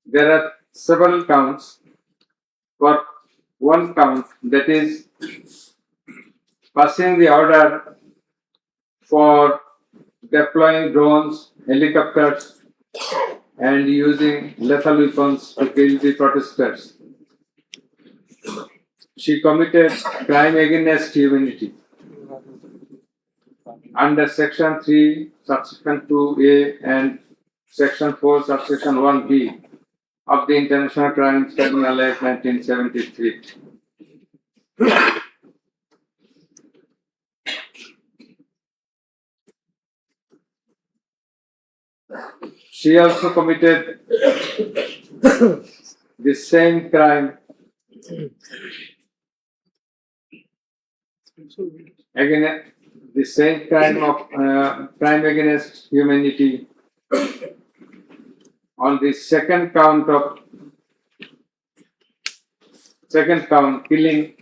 there are several counts. For 1 count, that is, passing the order for deploying drones, helicopters, and using lethal weapons to kill the protesters. She committed crime against humanity under Section 3, Subsection 2A and Section 4, Subsection 1B of the International Crimes Tribunal Act 1973. She also committed the same crime against the same crime of crime against humanity on the second count, killing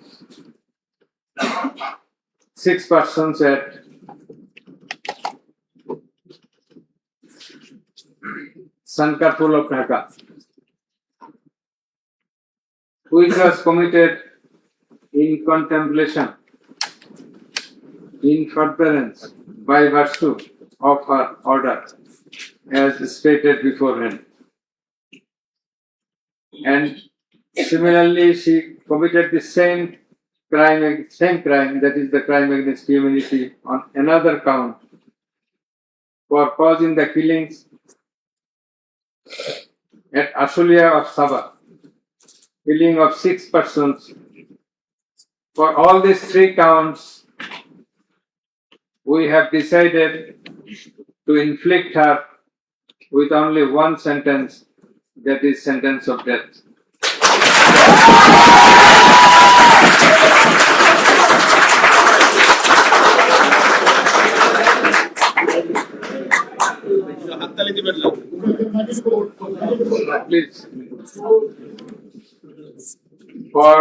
6 persons at Sankarpur of Dhaka, which was committed in contemplation, in furtherance by virtue of her order, as stated beforehand. And similarly, she committed the same crime, that is the crime against humanity, on another count for causing the killings at Ashulia of Sabah, killing of 6 persons. For all these 3 counts, we have decided to inflict her with only one sentence, that is sentence of death. Please. For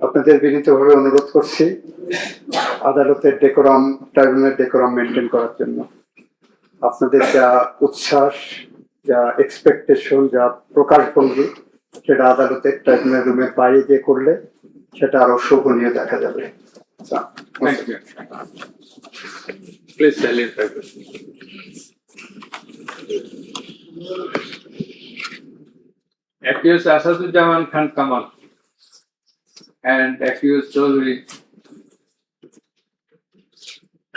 আপনাদের বিনীতভাবে অনুরোধ করছি আদালতের decorum, ট্রাইব্যুনালের decorum maintain করার জন্য। আপনাদের যা উচ্ছ্বাস, যা এক্সপেকটেশন, যা প্রকাশভঙ্গি, সেটা আদালতের ট্রাইব্যুনাল রুমের বাইরে গিয়ে করলে সেটা আরো শোভনীয় দেখা যাবে। thank you. Please silent. Accused Asadujaman Khan Kamal and accused Chaudhry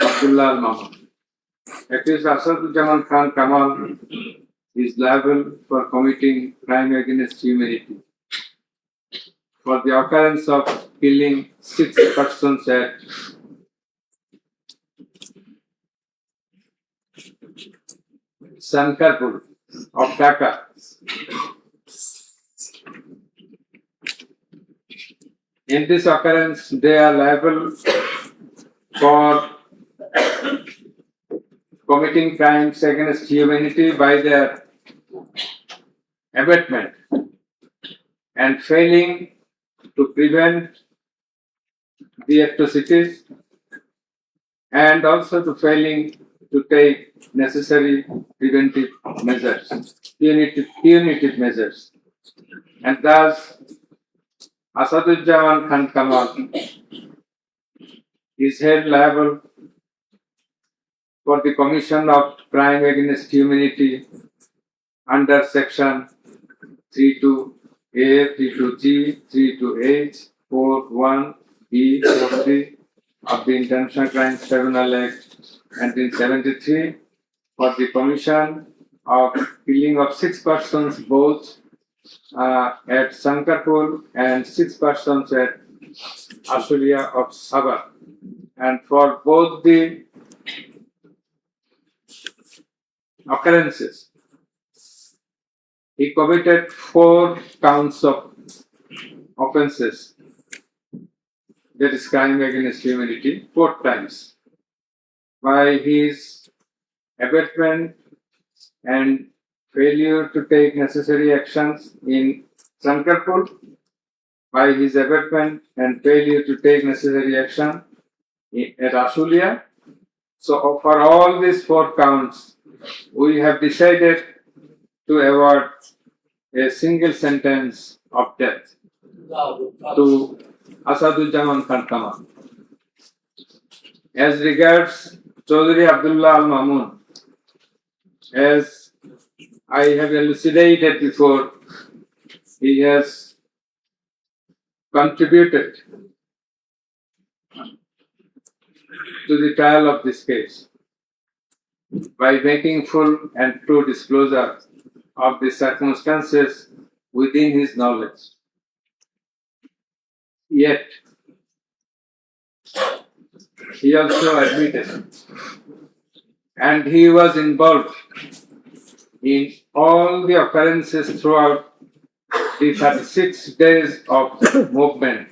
Abdullah Al-Mahmoud. Accused Asadujaman Khan Kamal is liable for committing crime against humanity for the occurrence of killing 6 persons at Sankarpur of Dhaka. In this occurrence, they are liable for committing crimes against humanity by their abatement and failing to prevent the atrocities, and also to failing to take necessary preventive measures, punitive measures. And thus, Asadujaman Khan Kamal is held liable for the commission of crime against humanity under section 32A, 32G, 32H, 41B, 43 of the International Crimes Tribunal Act 1973 for the commission of killing of 6 persons both at Sankarpur and 6 persons at Ashulia of Sabah. And for both the occurrences, he committed 4 counts of offenses, that is crime against humanity, 4 times, by his abatement and failure to take necessary actions in Sankarpur, by his abatement and failure to take necessary action at Ashulia. So for all these 4 counts, we have decided to award a single sentence of death to Asadujaman Khan Kamal. As regards Chaudhry Abdullah Al-Mahmoud, as I have elucidated before, he has contributed to the trial of this case by making full and true disclosure of the circumstances within his knowledge. Yet, he also admitted and he was involved in all the occurrences throughout the 36 days of movement.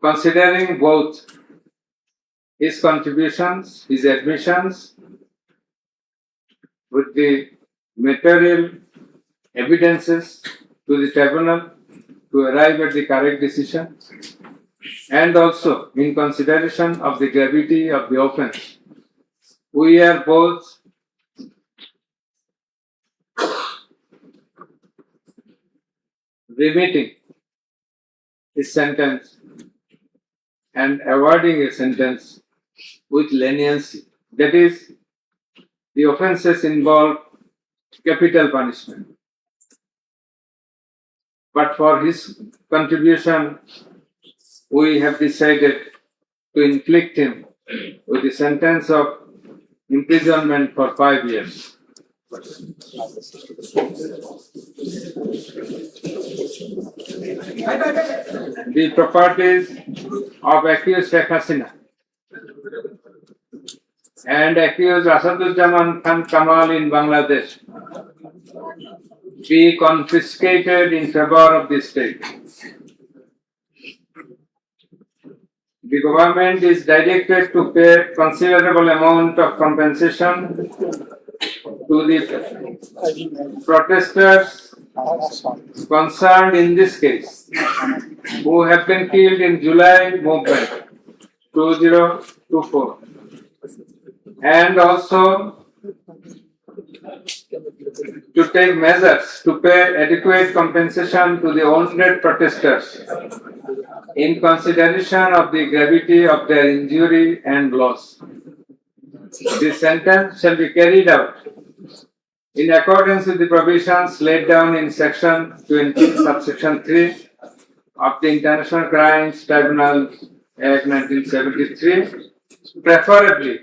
Considering both his contributions, his admissions, with the material evidences to the tribunal to arrive at the correct decision, and also in consideration of the gravity of the offense, we are both remitting his sentence and awarding a sentence with leniency. That is, the offences involve capital punishment. But for his contribution, we have decided to inflict him with a sentence of imprisonment for 5 years. The properties of accused Sheikh Hasina and accused Asaduzzaman Khan Kamal in Bangladesh be confiscated in favor of the state. The government is directed to pay considerable amount of compensation to the protesters concerned in this case, who have been killed in July movement 2024, and also to take measures to pay adequate compensation to the wounded protesters in consideration of the gravity of their injury and loss. This sentence shall be carried out in accordance with the provisions laid down in section 20, subsection 3 of the International Crimes Tribunal Act 1973, preferably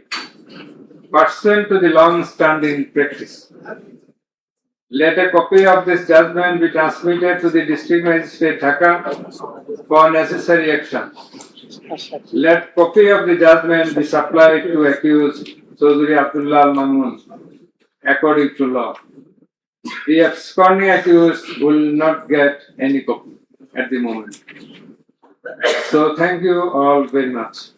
pursuant to the long-standing practice. Let a copy of this judgment be transmitted to the District Magistrate Dhaka for necessary action. Let copy of the judgment be supplied to accused Chaudhry Abdullah Al Mamun according to law. The absconding accused will not get any copy at the moment. So thank you all very much.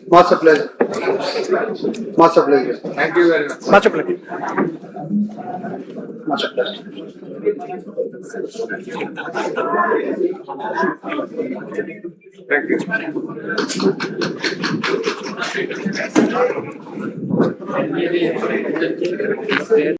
Much a pleasure. Much a pleasure. Thank you very much. Much obliged. Much obliged. Thank you.